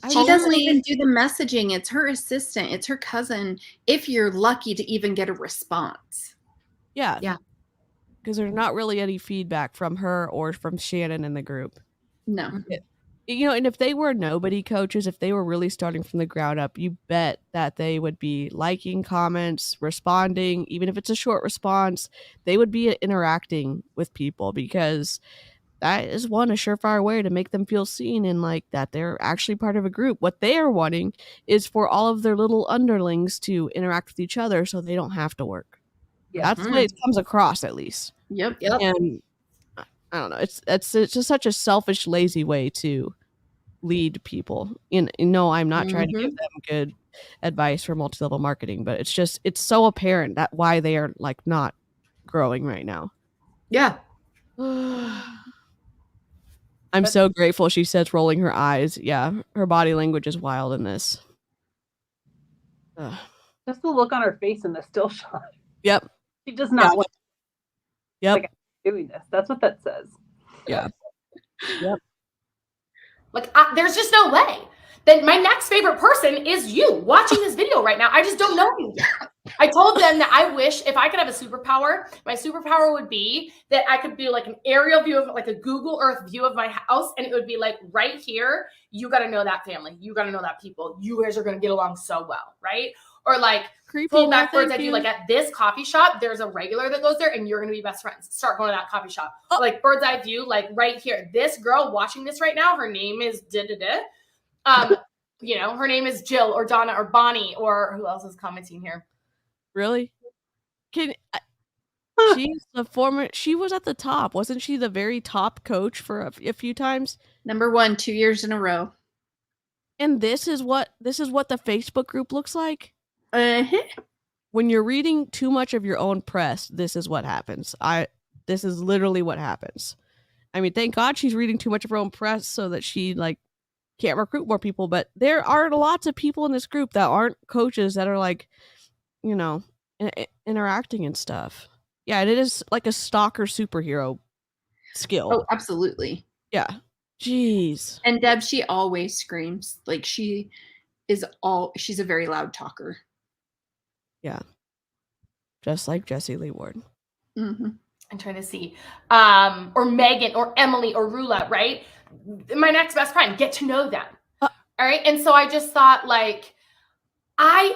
She doesn't even do the messaging. It's her assistant. It's her cousin. If you're lucky to even get a response. Yeah. Yeah. Because there's not really any feedback from her or from Shannon in the group. No. And if they were nobody coaches, if they were really starting from the ground up, you bet that they would be liking comments, responding, even if it's a short response, they would be interacting with people, because that is a surefire way to make them feel seen and like that they're actually part of a group. What they are wanting is for all of their little underlings to interact with each other so they don't have to work. Yeah. That's the way it comes across, at least. Yep. And I don't know. It's just such a selfish, lazy way to lead people. I'm not trying to give them good advice for multi-level marketing, but it's so apparent that why they are like not growing right now. Yeah. I'm so grateful. She says, rolling her eyes. Yeah, her body language is wild in this. Just the look on her face in the still shot. Yep. She does not want. Yep. Like, I'm doing this. That's what that says. Yeah. Yep. Like, there's just no way that my next favorite person is you watching this video right now. I just don't know you yet. I told them that I wish if I could have a superpower, my superpower would be that I could do like an aerial view of like a Google Earth view of my house. And it would be like right here. You got to know that family. You got to know that people. You guys are going to get along so well. Right. Or like pull backwards. I do like at this coffee shop, there's a regular that goes there and you're going to be best friends. Start going to that coffee shop. Oh. Like bird's eye view, like right here. This girl watching this right now, her name is her name is Jill or Donna or Bonnie or who else is commenting here? Really? She was at the top. Wasn't she the very top coach for a few times? Number 1, 2 years in a row. And this is what the Facebook group looks like? Uh-huh. When you're reading too much of your own press, this is what happens. This is literally what happens. I mean, thank God she's reading too much of her own press so that she like can't recruit more people, but there are lots of people in this group that aren't coaches that are like, interacting and stuff. Yeah, it is like a stalker superhero skill. Oh, absolutely. Yeah. Jeez. And Deb, she always screams. Like she's a very loud talker. Yeah. Just like Jessie Lee Ward. Mm-hmm. I'm trying to see. Or Megan or Emily or Rula, right? My next best friend, get to know them. All right. And so I just thought like, I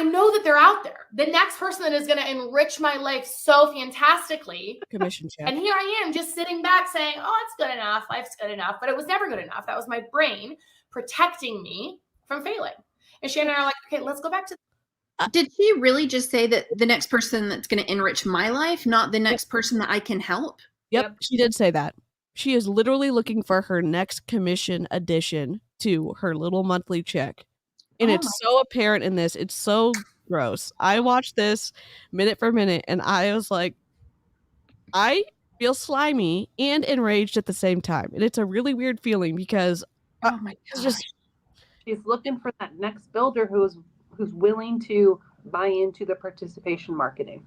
know that they're out there. The next person that is going to enrich my life so fantastically. Commission check. And here I am just sitting back saying, oh, it's good enough. Life's good enough. But it was never good enough. That was my brain protecting me from failing. And Shannon and I are like, okay, let's go back to. Did she really just say that the next person that's going to enrich my life, not the next person that I can help? Yep, she did say that. She is literally looking for her next commission addition to her little monthly check. And it's so apparent in this. It's so gross. I watched this minute for minute and I was like, I feel slimy and enraged at the same time. And it's a really weird feeling because it's just she's looking for that next builder who's willing to buy into the participation marketing.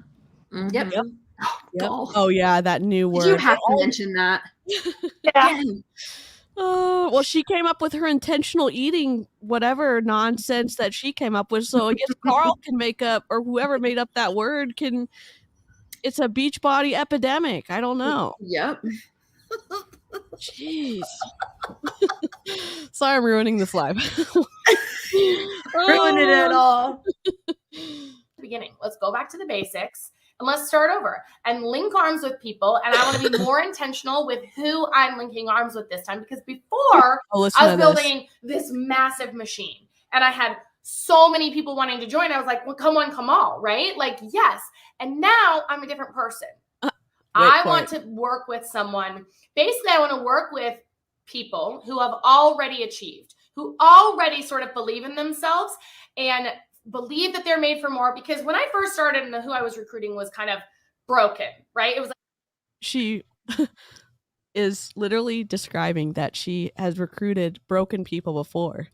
Yep. Yep. Oh yeah, that new word. You have to mention that. Yeah. Oh, well, she came up with her intentional eating, whatever nonsense that she came up with. So I guess Carl can make up, or whoever made up that word can. It's a Beachbody epidemic. I don't know. Yep. Jeez. Sorry, I'm ruining this live. Ruining it all. Beginning. Let's go back to the basics. And let's start over and link arms with people. And I want to be more intentional with who I'm linking arms with this time. Because before, I was building this massive machine. And I had so many people wanting to join. I was like, well, come on, come all, right? Like, yes. And now I'm a different person. I want to work with someone. Basically, I want to work with people who have already achieved, who already sort of believe in themselves and believe that they're made for more. Because when I first started and who I was recruiting was kind of broken, right? It was like she is literally describing that she has recruited broken people before.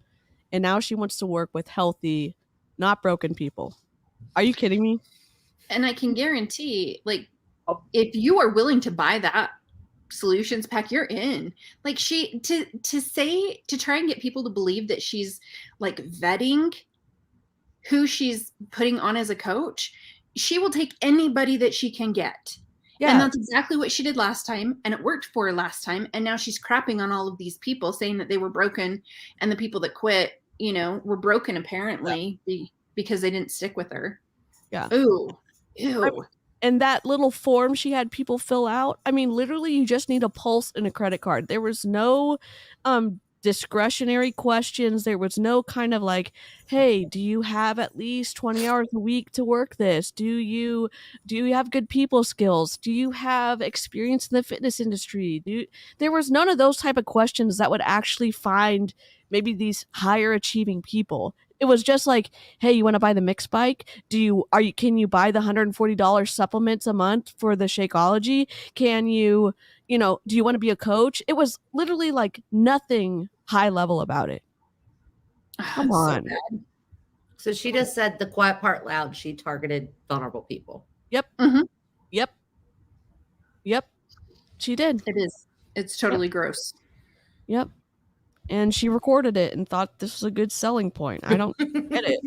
And now she wants to work with healthy, not broken people. Are you kidding me? And I can guarantee, like, if you are willing to buy that solutions pack, you're in. Like, she to try and get people to believe that she's like vetting who she's putting on as a coach, she will take anybody that she can get. Yeah. And that's exactly what she did last time. And it worked for her last time. And now she's crapping on all of these people, saying that they were broken. And the people that quit, you know, were broken apparently because they didn't stick with her. Yeah. Ooh. And that little form she had people fill out, I mean, literally you just need a pulse and a credit card. There was no discretionary questions. There was no kind of like, hey, do you have at least 20 hours a week to work this? Do you have good people skills? Do you have experience in the fitness industry? There was none of those type of questions that would actually find maybe these higher achieving people. It was just like, hey, you want to buy the mixed bike? Can you buy the $140 supplements a month for the Shakeology? Can you, do you want to be a coach? It was literally like nothing high level about it. Come on. So she just said the quiet part loud. She targeted vulnerable people. Yep. Mm-hmm. Yep. She did. It is. It's totally gross. Yep. And she recorded it and thought this was a good selling point. I don't get it.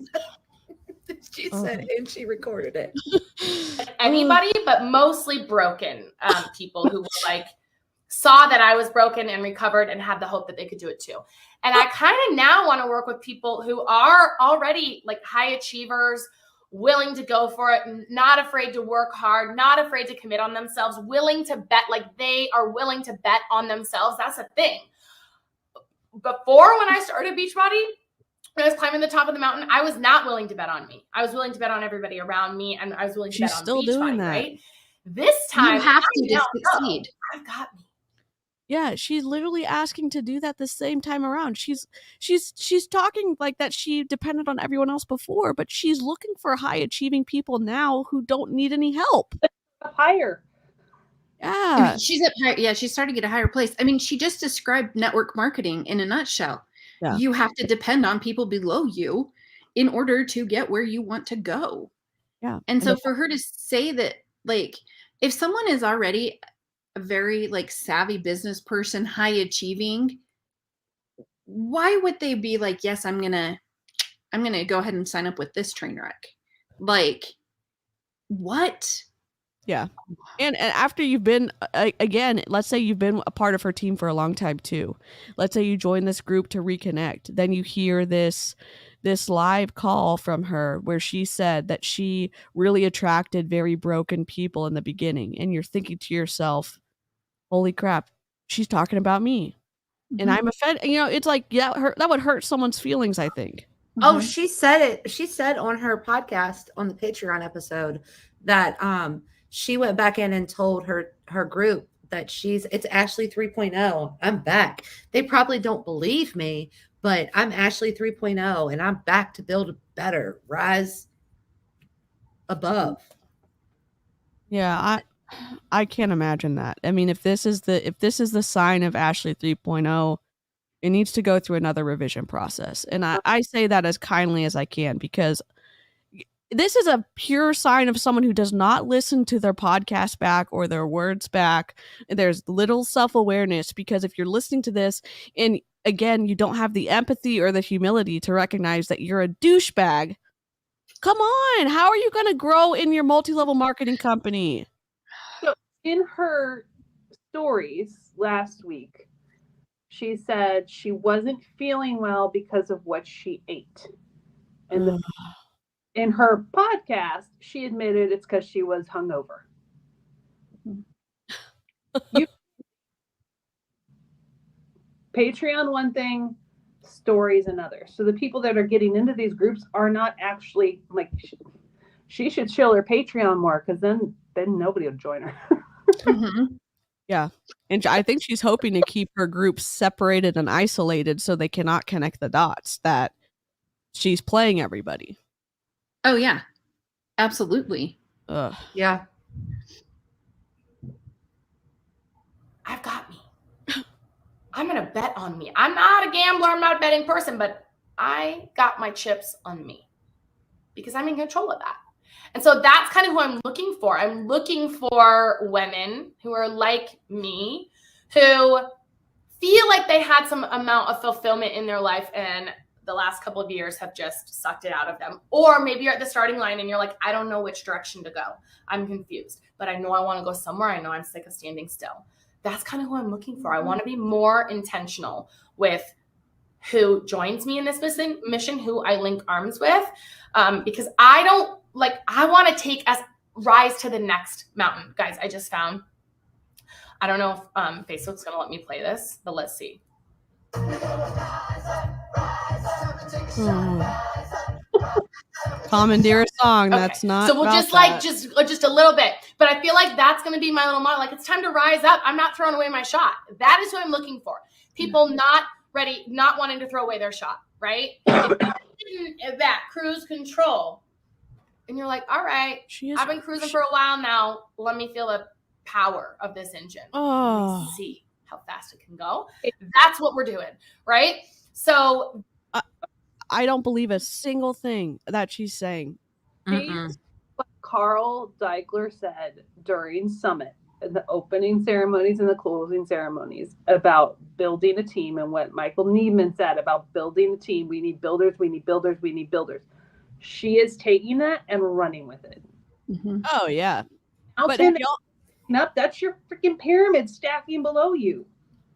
She said, and she recorded it. Anybody, but mostly broken people who like saw that I was broken and recovered and had the hope that they could do it too. And I kind of now want to work with people who are already like high achievers, willing to go for it, not afraid to work hard, not afraid to commit on themselves, willing to bet, like they are willing to bet on themselves. That's a thing. Before, when I started Beachbody, when I was climbing the top of the mountain, I was not willing to bet on me. I was willing to bet on everybody around me, and I was willing to bet on Beachbody, right? This time, you have to succeed. I've got me. Yeah, she's literally asking to do that the same time around. She's talking like that she depended on everyone else before, but she's looking for high achieving people now who don't need any help. Higher. Yeah. She's at higher, she's starting at a higher place. I mean, she just described network marketing in a nutshell. Yeah. You have to depend on people below you in order to get where you want to go. Yeah. And so for her to say that, like, if someone is already a very like savvy business person, high achieving, why would they be like, yes, I'm gonna go ahead and sign up with this train wreck? Like, what? Yeah. And after you've been, again, let's say you've been a part of her team for a long time too. Let's say you join this group to reconnect. Then you hear this live call from her where she said that she really attracted very broken people in the beginning. And you're thinking to yourself, holy crap, she's talking about me. Mm-hmm. And I'm offended. It's like, yeah, that would hurt someone's feelings, I think. Oh, she said it. She said on her podcast, on the Patreon episode, that she went back in and told her group that it's Ashlie 3.0. I'm back. They probably don't believe me, but I'm Ashlie 3.0 and I'm back to build better, rise above. Yeah, I can't imagine that. I mean, if this is the sign of Ashlie 3.0, it needs to go through another revision process. And I say that as kindly as I can, because this is a pure sign of someone who does not listen to their podcast back or their words back. There's little self-awareness, because if you're listening to this and again, you don't have the empathy or the humility to recognize that you're a douchebag, come on, how are you going to grow in your multi-level marketing company? So in her stories last week, she said she wasn't feeling well because of what she ate. And in her podcast, she admitted it's because she was hungover. Patreon one thing, stories another. So the people that are getting into these groups are not actually like, she should chill her Patreon more, because then nobody will join her. Yeah. And I think she's hoping to keep her groups separated and isolated so they cannot connect the dots that she's playing everybody. Oh, yeah. Absolutely. Ugh. Yeah. I've got me. I'm going to bet on me. I'm not a gambler. I'm not a betting person, but I got my chips on me because I'm in control of that. And so that's kind of who I'm looking for. I'm looking for women who are like me, who feel like they had some amount of fulfillment in their life and the last couple of years have just sucked it out of them. Or maybe you're at the starting line and you're like, I don't know which direction to go. I'm confused, but I know I want to go somewhere. I know I'm sick of standing still. That's kind of who I'm looking for. I want to be more intentional with who joins me in this mission, who I link arms with, because I want to take us rise to the next mountain. Guys, I just found, I don't know if Facebook's going to let me play this, but let's see. Commandeer a song. Okay. That's not. So we'll just a little bit, but I feel like that's going to be my little model. Like, it's time to rise up. I'm not throwing away my shot. That is what I'm looking for. People not ready, not wanting to throw away their shot, right? If that cruise control, and you're like, all right, I've been cruising for a while now. Let me feel the power of this engine. Let me see how fast it can go. That's what we're doing, right? So I don't believe a single thing that she's saying. What Carl Daigler said during Summit, the opening ceremonies and the closing ceremonies, about building a team, and what Michael Neiman said about building a team. We need builders, we need builders, we need builders. She is taking that and running with it. Oh, yeah. But that's your freaking pyramid stacking below you.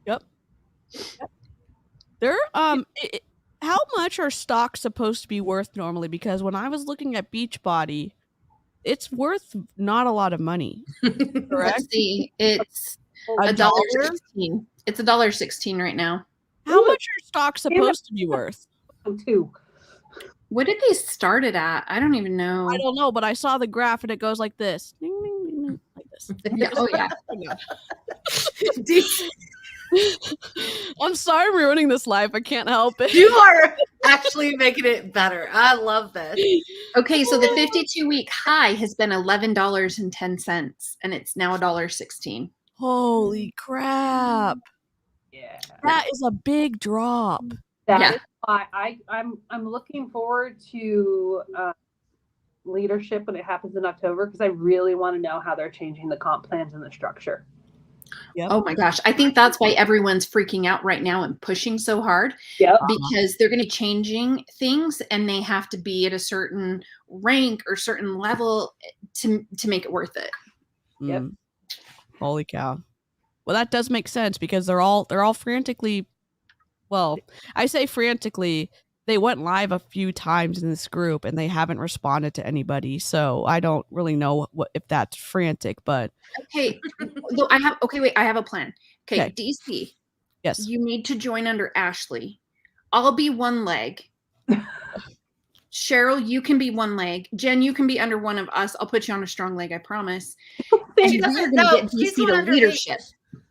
Yep. There, how much are stocks supposed to be worth normally? Because when I was looking at Beachbody, it's worth not a lot of money. Correct? Let's see. It's $1.16. It's $1.16 right now. How much are stocks supposed to be worth? What did they start it at? I don't even know. I don't know, but I saw the graph and it goes like this. Ding, ding, ding, ding, like this. Yeah, oh, yeah. I'm sorry I'm ruining this life. I can't help it. You are actually making it better. I love this. Okay, so the 52-week high has been $11.10, and it's now $1.16. Holy crap. Yeah. That is a big drop. That is why I'm looking forward to leadership when it happens in October, because I really want to know how they're changing the comp plans and the structure. Yep. Oh my gosh. I think that's why everyone's freaking out right now and pushing so hard, because they're going to changing things and they have to be at a certain rank or certain level to make it worth it. Yep. Holy cow. Well, that does make sense, because they're all frantically, well, I say frantically, they went live a few times in this group and they haven't responded to anybody. So I don't really know if that's frantic, but okay. I have a plan. Okay. DC. Yes. You need to join under Ashlie. I'll be one leg. Cheryl, you can be one leg. Jen, you can be under one of us. I'll put you on a strong leg, I promise. And we're going to get DC to leadership.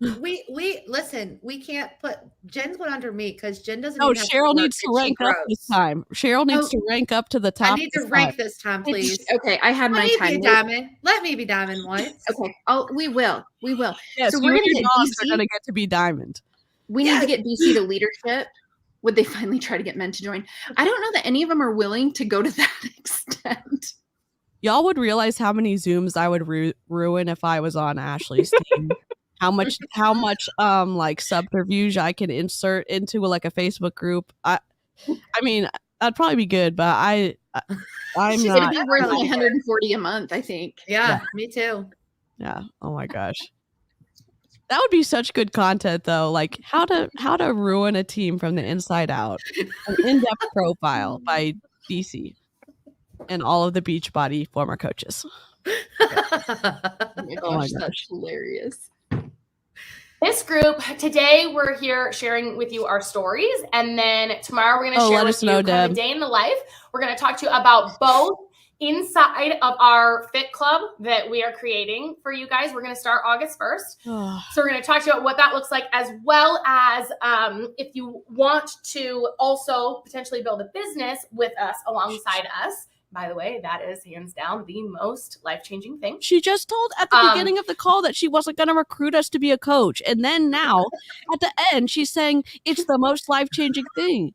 We listen. We can't put Jen's one under me because Jen doesn't. No, even have Cheryl to work needs to and she rank up this grows. time. Cheryl needs Oh, to rank up to the top. I need to rank this time, please. Okay, I had Let my me time. be diamond. Let me be diamond once. Okay, we will. Yes, So you we're and gonna your get dogs are BC. gonna get to be diamond. We need to get BC to leadership. Would they finally try to get men to join? I don't know that any of them are willing to go to that extent. Y'all would realize how many Zooms I would ruin if I was on Ashley's team. How much like subterfuge I can insert into like a Facebook group. I mean, that'd probably be good, but I'm not. It'd be worth 140 a month, I think. Yeah, me too. Yeah. Oh my gosh. That would be such good content though. Like how to ruin a team from the inside out. An in-depth profile by DC and all of the Beachbody former coaches. Oh my gosh, that's hilarious. This group, today we're here sharing with you our stories, and then tomorrow we're going to share with you kind of a day in the life. We're going to talk to you about both inside of our fit club that we are creating for you guys. We're going to start August 1st. So we're going to talk to you about what that looks like, as well as if you want to also potentially build a business with us alongside us. By the way, that is hands down the most life-changing thing. She just told at the beginning of the call that she wasn't going to recruit us to be a coach. And then now at the end, she's saying it's the most life-changing thing.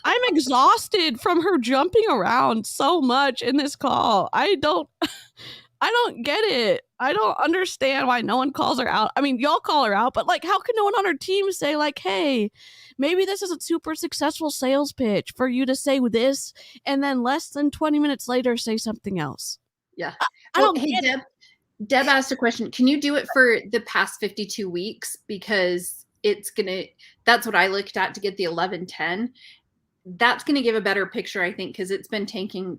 I'm exhausted from her jumping around so much in this call. I don't get it. I don't understand why no one calls her out. I mean, y'all call her out, but like, how can no one on her team say like, hey, maybe this is a super successful sales pitch for you to say this and then less than 20 minutes later say something else? Yeah. I don't get it. Deb asked a question. Can you do it for the past 52 weeks? Because that's what I looked at to get the 11-10. That's going to give a better picture, I think, because it's been tanking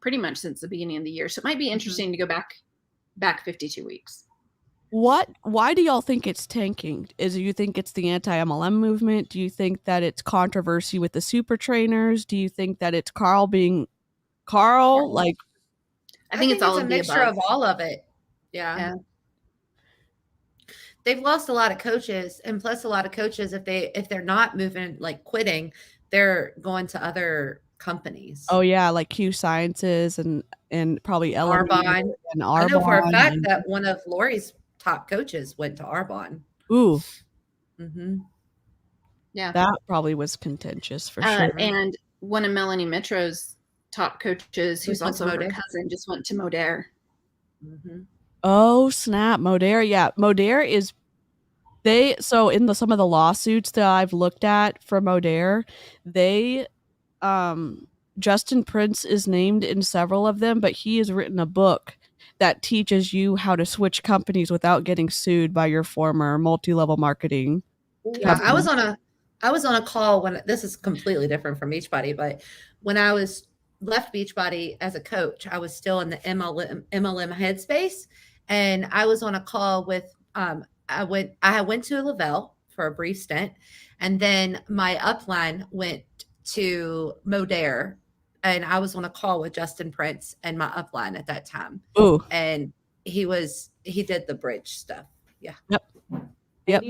pretty much since the beginning of the year. So it might be interesting to go back 52 weeks. Why do y'all think it's tanking? Do you think it's the anti-MLM movement? Do you think that it's controversy with the super trainers? Do you think that it's Carl being Carl? Like, I think it's all a mixture of all of it. Yeah. They've lost a lot of coaches, and plus a lot of coaches, if they're not moving, like quitting, they're going to other companies. Oh yeah, like Q Sciences and probably Arbonne. And Arbonne. I know for a fact that one of Lori's top coaches went to Arbonne. Ooh. Mm-hmm. Yeah. That probably was contentious for sure. And one of Melanie Mitro's top coaches, who's also her cousin, just went to Modere. Mm-hmm. Oh snap, Modere. Yeah, Modere is so in some of the lawsuits that I've looked at for Modere, Justin Prince is named in several of them, but he has written a book that teaches you how to switch companies without getting sued by your former multi-level marketing. Yeah, company. I was on a call when this is completely different from Beachbody, but when I left Beachbody as a coach, I was still in the MLM headspace, and I was on a call with I went to Lavelle for a brief stint, and then my upline went to Modere, and I was on a call with Justin Prince and my upline at that time. Ooh. And he did the bridge stuff. Yeah. Yep.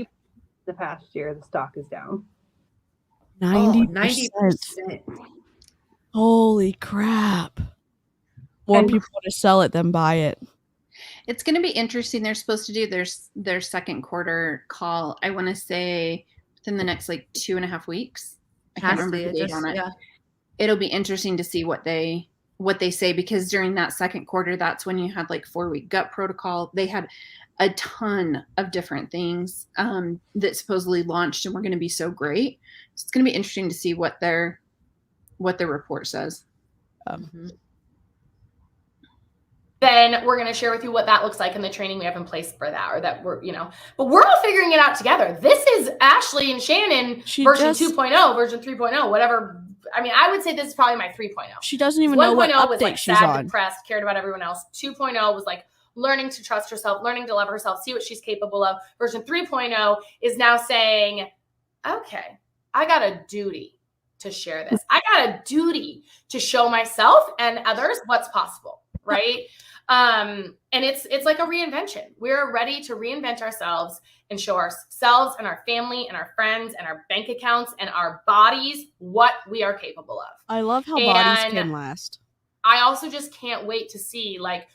The past year, the stock is down 90%. Holy crap. More people want to sell it than buy it. It's going to be interesting. They're supposed to do their second quarter call, I want to say within the next like 2.5 weeks. I can't remember the date on it. Yeah. It'll be interesting to see what they say, because during that second quarter, that's when you had like 4-week gut protocol. They had a ton of different things that supposedly launched and were going to be so great. So it's going to be interesting to see what their report says. Then we're going to share with you what that looks like in the training we have in place for that, or that but we're all figuring it out together. This is Ashlie and Shannon version 2.0, version 3.0, whatever. I mean, I would say this is probably my 3.0. She doesn't even know what update was like she's sad, on. depressed, cared about everyone else. 2.0 was like learning to trust herself, learning to love herself, see what she's capable of. Version 3.0 is now saying, okay, I got a duty to share this. I got a duty to show myself and others what's possible, right? And it's like a reinvention. We're ready to reinvent ourselves and show ourselves and our family and our friends and our bank accounts and our bodies what we are capable of. I love how bodies can last. I also just can't wait to see, like,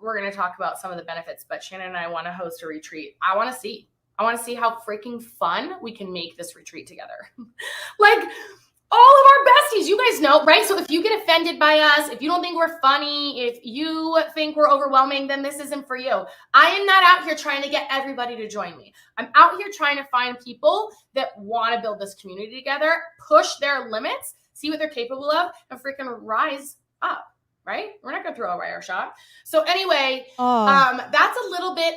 we're going to talk about some of the benefits, but Shannon and I want to host a retreat. I want to see how freaking fun we can make this retreat together. Like, all of our besties, you guys know, right? So if you get offended by us, if you don't think we're funny, if you think we're overwhelming, then this isn't for you. I am not out here trying to get everybody to join me. I'm out here trying to find people that want to build this community together, push their limits, see what they're capable of, and freaking rise up. Right? We're not going to throw away our shot. So anyway, that's a little bit,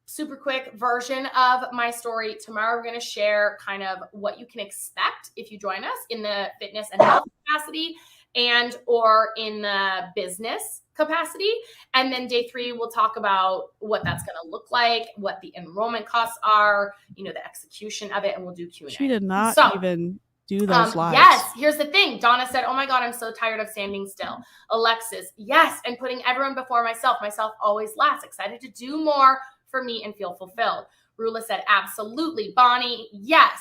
super quick version of my story. Tomorrow, we're going to share kind of what you can expect if you join us in the fitness and health capacity and or in the business capacity. And then day 3, we'll talk about what that's going to look like, what the enrollment costs are, the execution of it, and we'll do Q&A. She did not even do those lives. Yes, here's the thing. Donna said, oh my God, I'm so tired of standing still. Alexis, yes, and putting everyone before myself. Myself always last. Excited to do more for me and feel fulfilled. Rula said, absolutely. Bonnie, yes.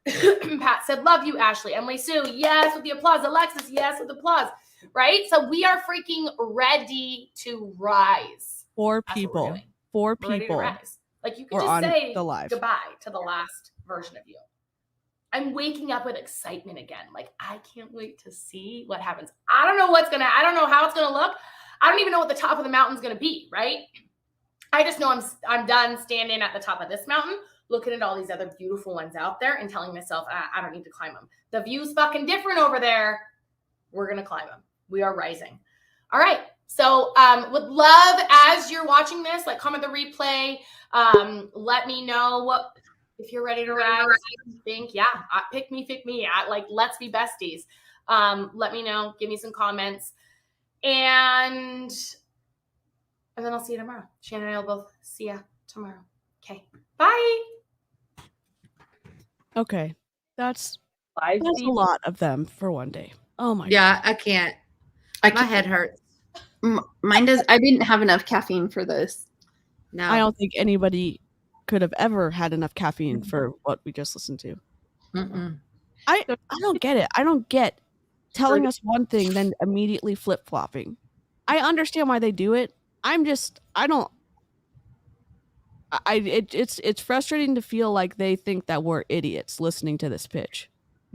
Pat said, love you, Ashlie. Emily Sue, yes, with the applause. Alexis, yes, with applause. Right? So we are freaking ready to rise. For people. For people. Like, you can just say goodbye to the last version of you. I'm waking up with excitement again. Like, I can't wait to see what happens. I don't know how it's going to look. I don't even know what the top of the mountain's going to be, right? I just know I'm done standing at the top of this mountain, looking at all these other beautiful ones out there and telling myself, I don't need to climb them. The view's fucking different over there. We're going to climb them. We are rising. All right. So would love, as you're watching this, like, comment the replay. Let me know if you're ready to rise. Think, pick me. Let's be besties. Let me know. Give me some comments. And then I'll see you tomorrow. Shannon and I will both see you tomorrow. Okay. Bye. Okay. That's a lot of them for one day. Oh my God. Yeah, I can't. My head hurts. Mine does. I didn't have enough caffeine for this. No. I don't think anybody could have ever had enough caffeine for what we just listened to. I don't get it. I don't get telling us one thing, then immediately flip-flopping. I understand why they do it. It's frustrating to feel like they think that we're idiots listening to this pitch.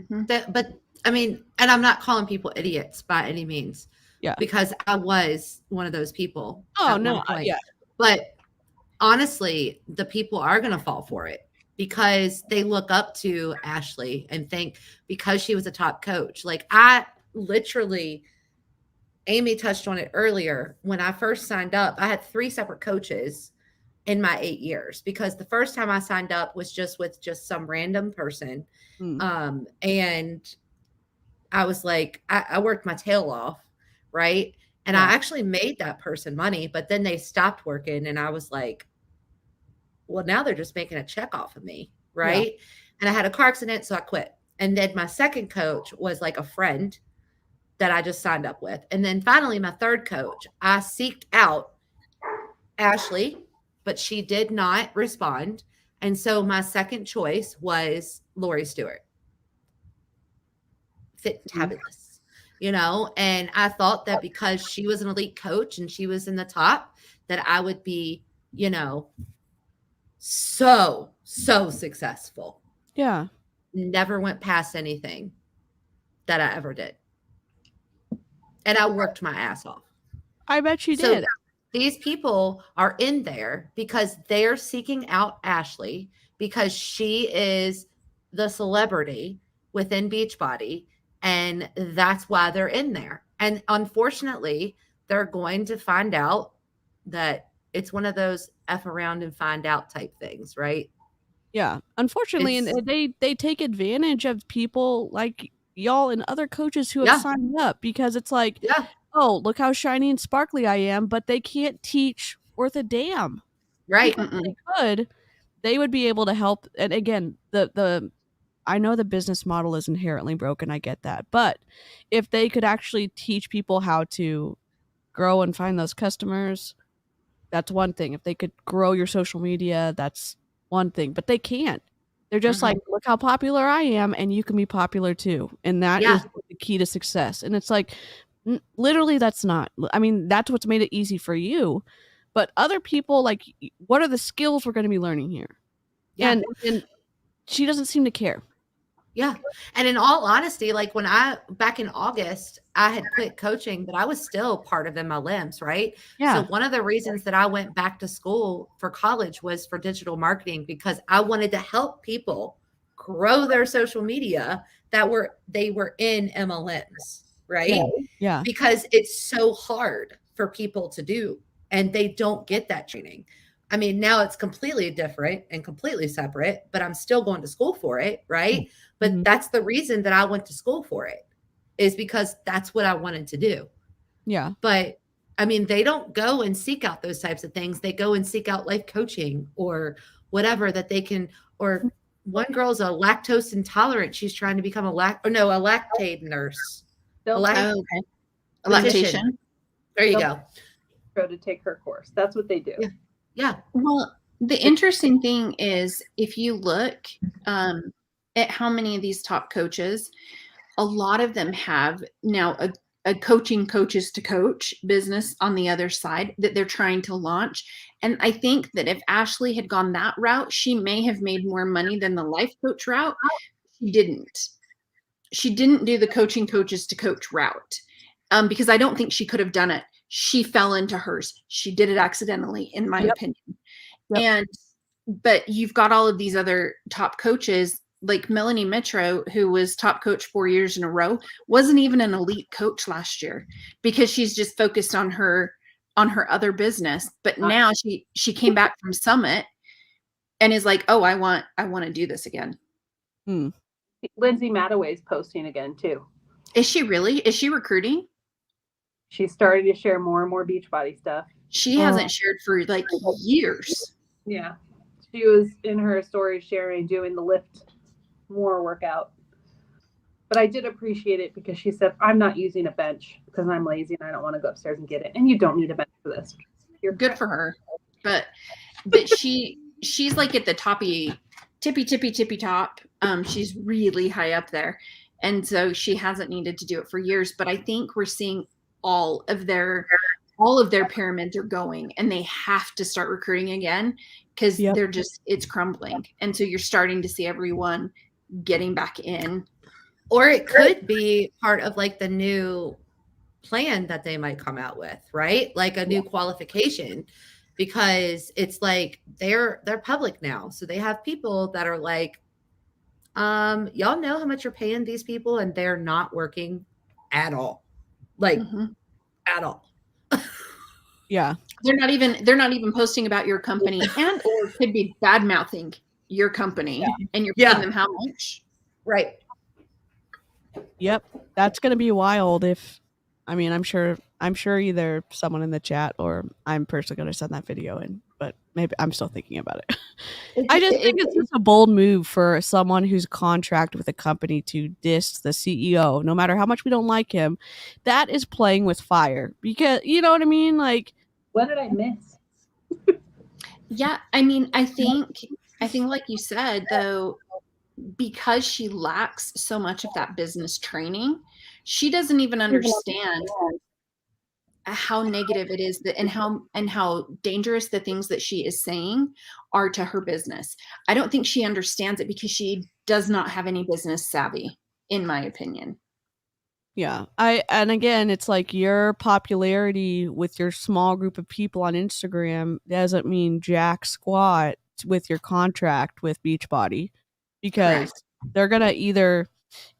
But and I'm not calling people idiots by any means. Yeah. Because I was one of those people. Oh, no. Yeah. But honestly, the people are going to fall for it because they look up to Ashlie and think because she was a top coach. Like, I literally, Aimee touched on it earlier. When I first signed up, I had 3 separate coaches in my 8 years because the first time I signed up was with some random person. And I was like, I worked my tail off. Right. And I actually made that person money, but then they stopped working. And I was like, well, now they're just making a check off of me. Right. Yeah. And I had a car accident. So I quit. And then my second coach was like a friend that I just signed up with. And then finally, my third coach, I seeked out Ashlie, but she did not respond. And so my second choice was Lori Stewart. Fabulous. And I thought that because she was an elite coach and she was in the top, that I would be, so successful. Yeah. Never went past anything that I ever did. And I worked my ass off. I bet you did. These people are in there because they're seeking out Ashlie because she is the celebrity within Beachbody. And that's why they're in there. And unfortunately, they're going to find out that it's one of those F around and find out type things, right? Yeah. Unfortunately, and they take advantage of people like y'all and other coaches who have signed up because it's like, oh, look how shiny and sparkly I am, but they can't teach worth a damn. Right. If they could, they would be able to help. And again, I know the business model is inherently broken. I get that. But if they could actually teach people how to grow and find those customers, that's one thing. If they could grow your social media, that's one thing. But they can't. They're just like, look how popular I am, and you can be popular too. And that is the key to success. And it's like, literally, that's not. I mean, that's what's made it easy for you. But other people, like, what are the skills we're going to be learning here? Yeah. And she doesn't seem to care. Yeah. And in all honesty, like back in August, I had quit coaching, but I was still part of MLMs, right? Yeah. So one of the reasons that I went back to school for college was for digital marketing, because I wanted to help people grow their social media they were in MLMs, right? Yeah. Because it's so hard for people to do, and they don't get that training. I mean, now it's completely different and completely separate, but I'm still going to school for it, right? But that's the reason that I went to school for it, is because that's what I wanted to do. Yeah. But I mean, they don't go and seek out those types of things. They go and seek out life coaching or whatever that they can. Or one girl's a lactose intolerant. She's trying to become a lactate nurse. A lactation. There you go. Go to take her course. That's what they do. Yeah. Well, the interesting thing is, if you look at how many of these top coaches, a lot of them have now a coaching coaches to coach business on the other side that they're trying to launch. And I think that if Ashlie had gone that route, she may have made more money than the life coach route. She didn't do the coaching coaches to coach route, because I don't think she could have done it. She fell into hers. She did it accidentally, in my opinion. But you've got all of these other top coaches, like Melanie Mitro, who was top coach 4 years in a row, wasn't even an elite coach last year because she's just focused on her other business. But now she came back from Summit and is like, oh, I want to do this again. Lindsay Mattaway's posting again too. Is she really? Is she recruiting? She's starting to share more and more Beachbody stuff. She hasn't shared for like years. Yeah. She was in her story sharing, doing the lift more workout. But I did appreciate it because she said, I'm not using a bench because I'm lazy and I don't want to go upstairs and get it. And you don't need a bench for this. You're good for her. But she's like at the tippy top. She's really high up there. And so she hasn't needed to do it for years. But I think we're seeing all of their pyramids are going, and they have to start recruiting again because it's crumbling. And so you're starting to see everyone getting back in. Or it could be part of like the new plan that they might come out with, right? Like a new qualification, because it's like they're public now. So they have people that are like, y'all know how much you're paying these people, and they're not working at all. Like at all. Yeah. They're not even posting about your company, and or could be bad mouthing your company, and you're paying them how much? Right. Yep. That's gonna be wild I'm sure either someone in the chat or I'm personally gonna send that video in, but maybe I'm still thinking about it. I just think it's just a bold move for someone who's contract with a company to diss the CEO, no matter how much we don't like him. That is playing with fire, because you know what I mean? Like, what did I miss? Yeah, I mean, I think like you said, though, because she lacks so much of that business training, she doesn't even understand how negative it is and how dangerous the things that she is saying are to her business. I don't think she understands it because she does not have any business savvy, in my opinion. Yeah. And again, it's like your popularity with your small group of people on Instagram doesn't mean jack squat with your contract with Beachbody, because they're going to either,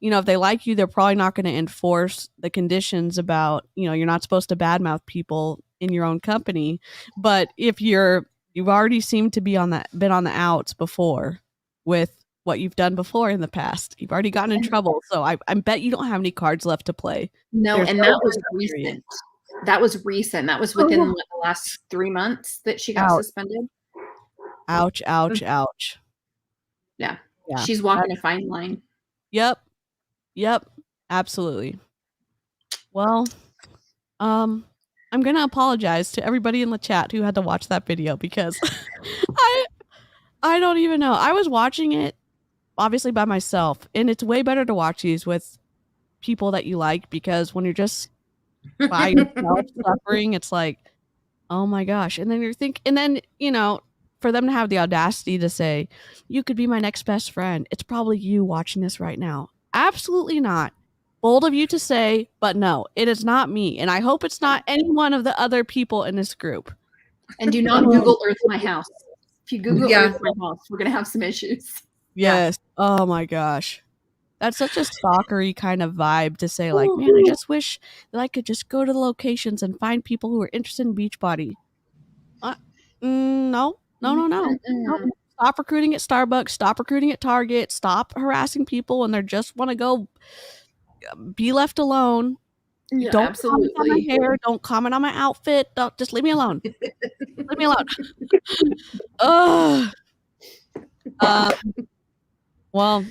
if they like you, they're probably not going to enforce the conditions about, you're not supposed to badmouth people in your own company. But if you've already seemed to been on the outs before with what you've done before in the past, you've already gotten in trouble. So I bet you don't have any cards left to play. No, and that was recent. That was recent. That was within the last 3 months that she got suspended. Ouch, ouch, ouch. Yeah. She's walking a fine line. Yep. Absolutely. Well, I'm gonna apologize to everybody in the chat who had to watch that video because I don't even know. I was watching it obviously by myself, and it's way better to watch these with people that you like, because when you're just by yourself suffering, it's like, oh my gosh. And then for them to have the audacity to say, you could be my next best friend, it's probably you watching this right now. Absolutely not. Bold of you to say, but no, it is not me. And I hope it's not any one of the other people in this group. And do not Google Earth My House. If you Google Earth My House, we're going to have some issues. Yes. Oh my gosh. That's such a stalkery kind of vibe to say, like, man, I just wish that I could just go to the locations and find people who are interested in Beachbody. No. Stop recruiting at Starbucks. Stop recruiting at Target. Stop harassing people when they just want to go be left alone. Yeah, don't absolutely. comment on my hair. Don't comment on my outfit. Don't, just leave me alone. Leave me alone. Well,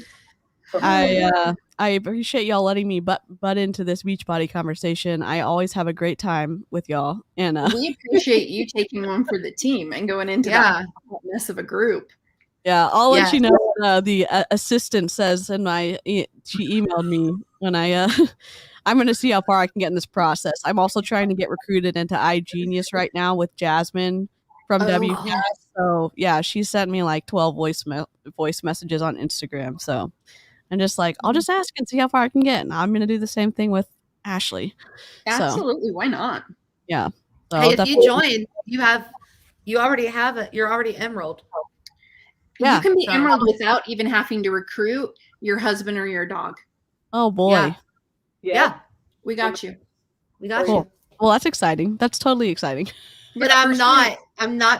I appreciate y'all letting me butt into this Beachbody conversation. I always have a great time with y'all, and we appreciate you taking one for the team and going into that mess of a group. Yeah, I'll let you know. The assistant says in she emailed me when I'm going to see how far I can get in this process. I'm also trying to get recruited into iGenius right now with Jasmine from WCAS. So yeah, she sent me like 12 voice messages on Instagram. So I'm just like, I'll just ask and see how far I can get. And I'm going to do the same thing with Ashlie. Absolutely. Why not? Yeah. So hey, if you join, you already have it. You're already emerald. Yeah. You can be emerald without even having to recruit your husband or your dog. Oh boy. Yeah. We got you. We got you. Well, that's exciting. That's totally exciting. But I'm not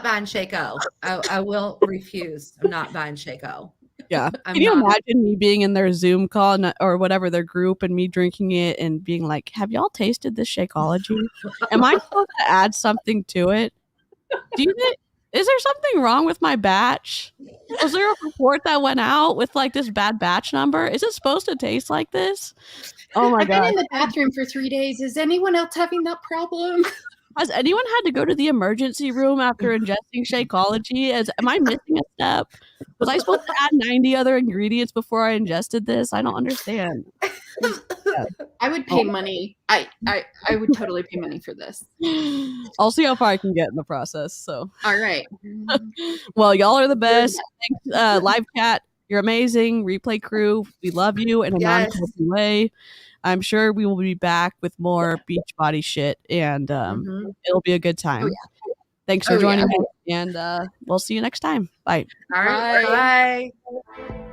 buying 𝐔𝐒𝐄. I will refuse. I'm not buying 𝐔𝐒𝐄. Yeah. Can you imagine me being in their Zoom call or whatever, their group, and me drinking it and being like, have y'all tasted this Shakeology? Am I supposed to add something to it? Is there something wrong with my batch? Was there a report that went out with like this bad batch number? Is it supposed to taste like this? Oh my God. I've been in the bathroom for 3 days. Is anyone else having that problem? Has anyone had to go to the emergency room after ingesting Shakeology? Am I missing a step? Was I supposed to add 90 other ingredients before I ingested this? I don't understand. I would pay money. I would totally pay money for this. I'll see how far I can get in the process. So, all right. Well, y'all are the best. Thanks, live chat. You're amazing. Replay crew, we love you in a non-healthy way. I'm sure we will be back with more Beachbody shit, and it'll be a good time. Oh, yeah. Thanks for joining us, and we'll see you next time. Bye. All right. Bye.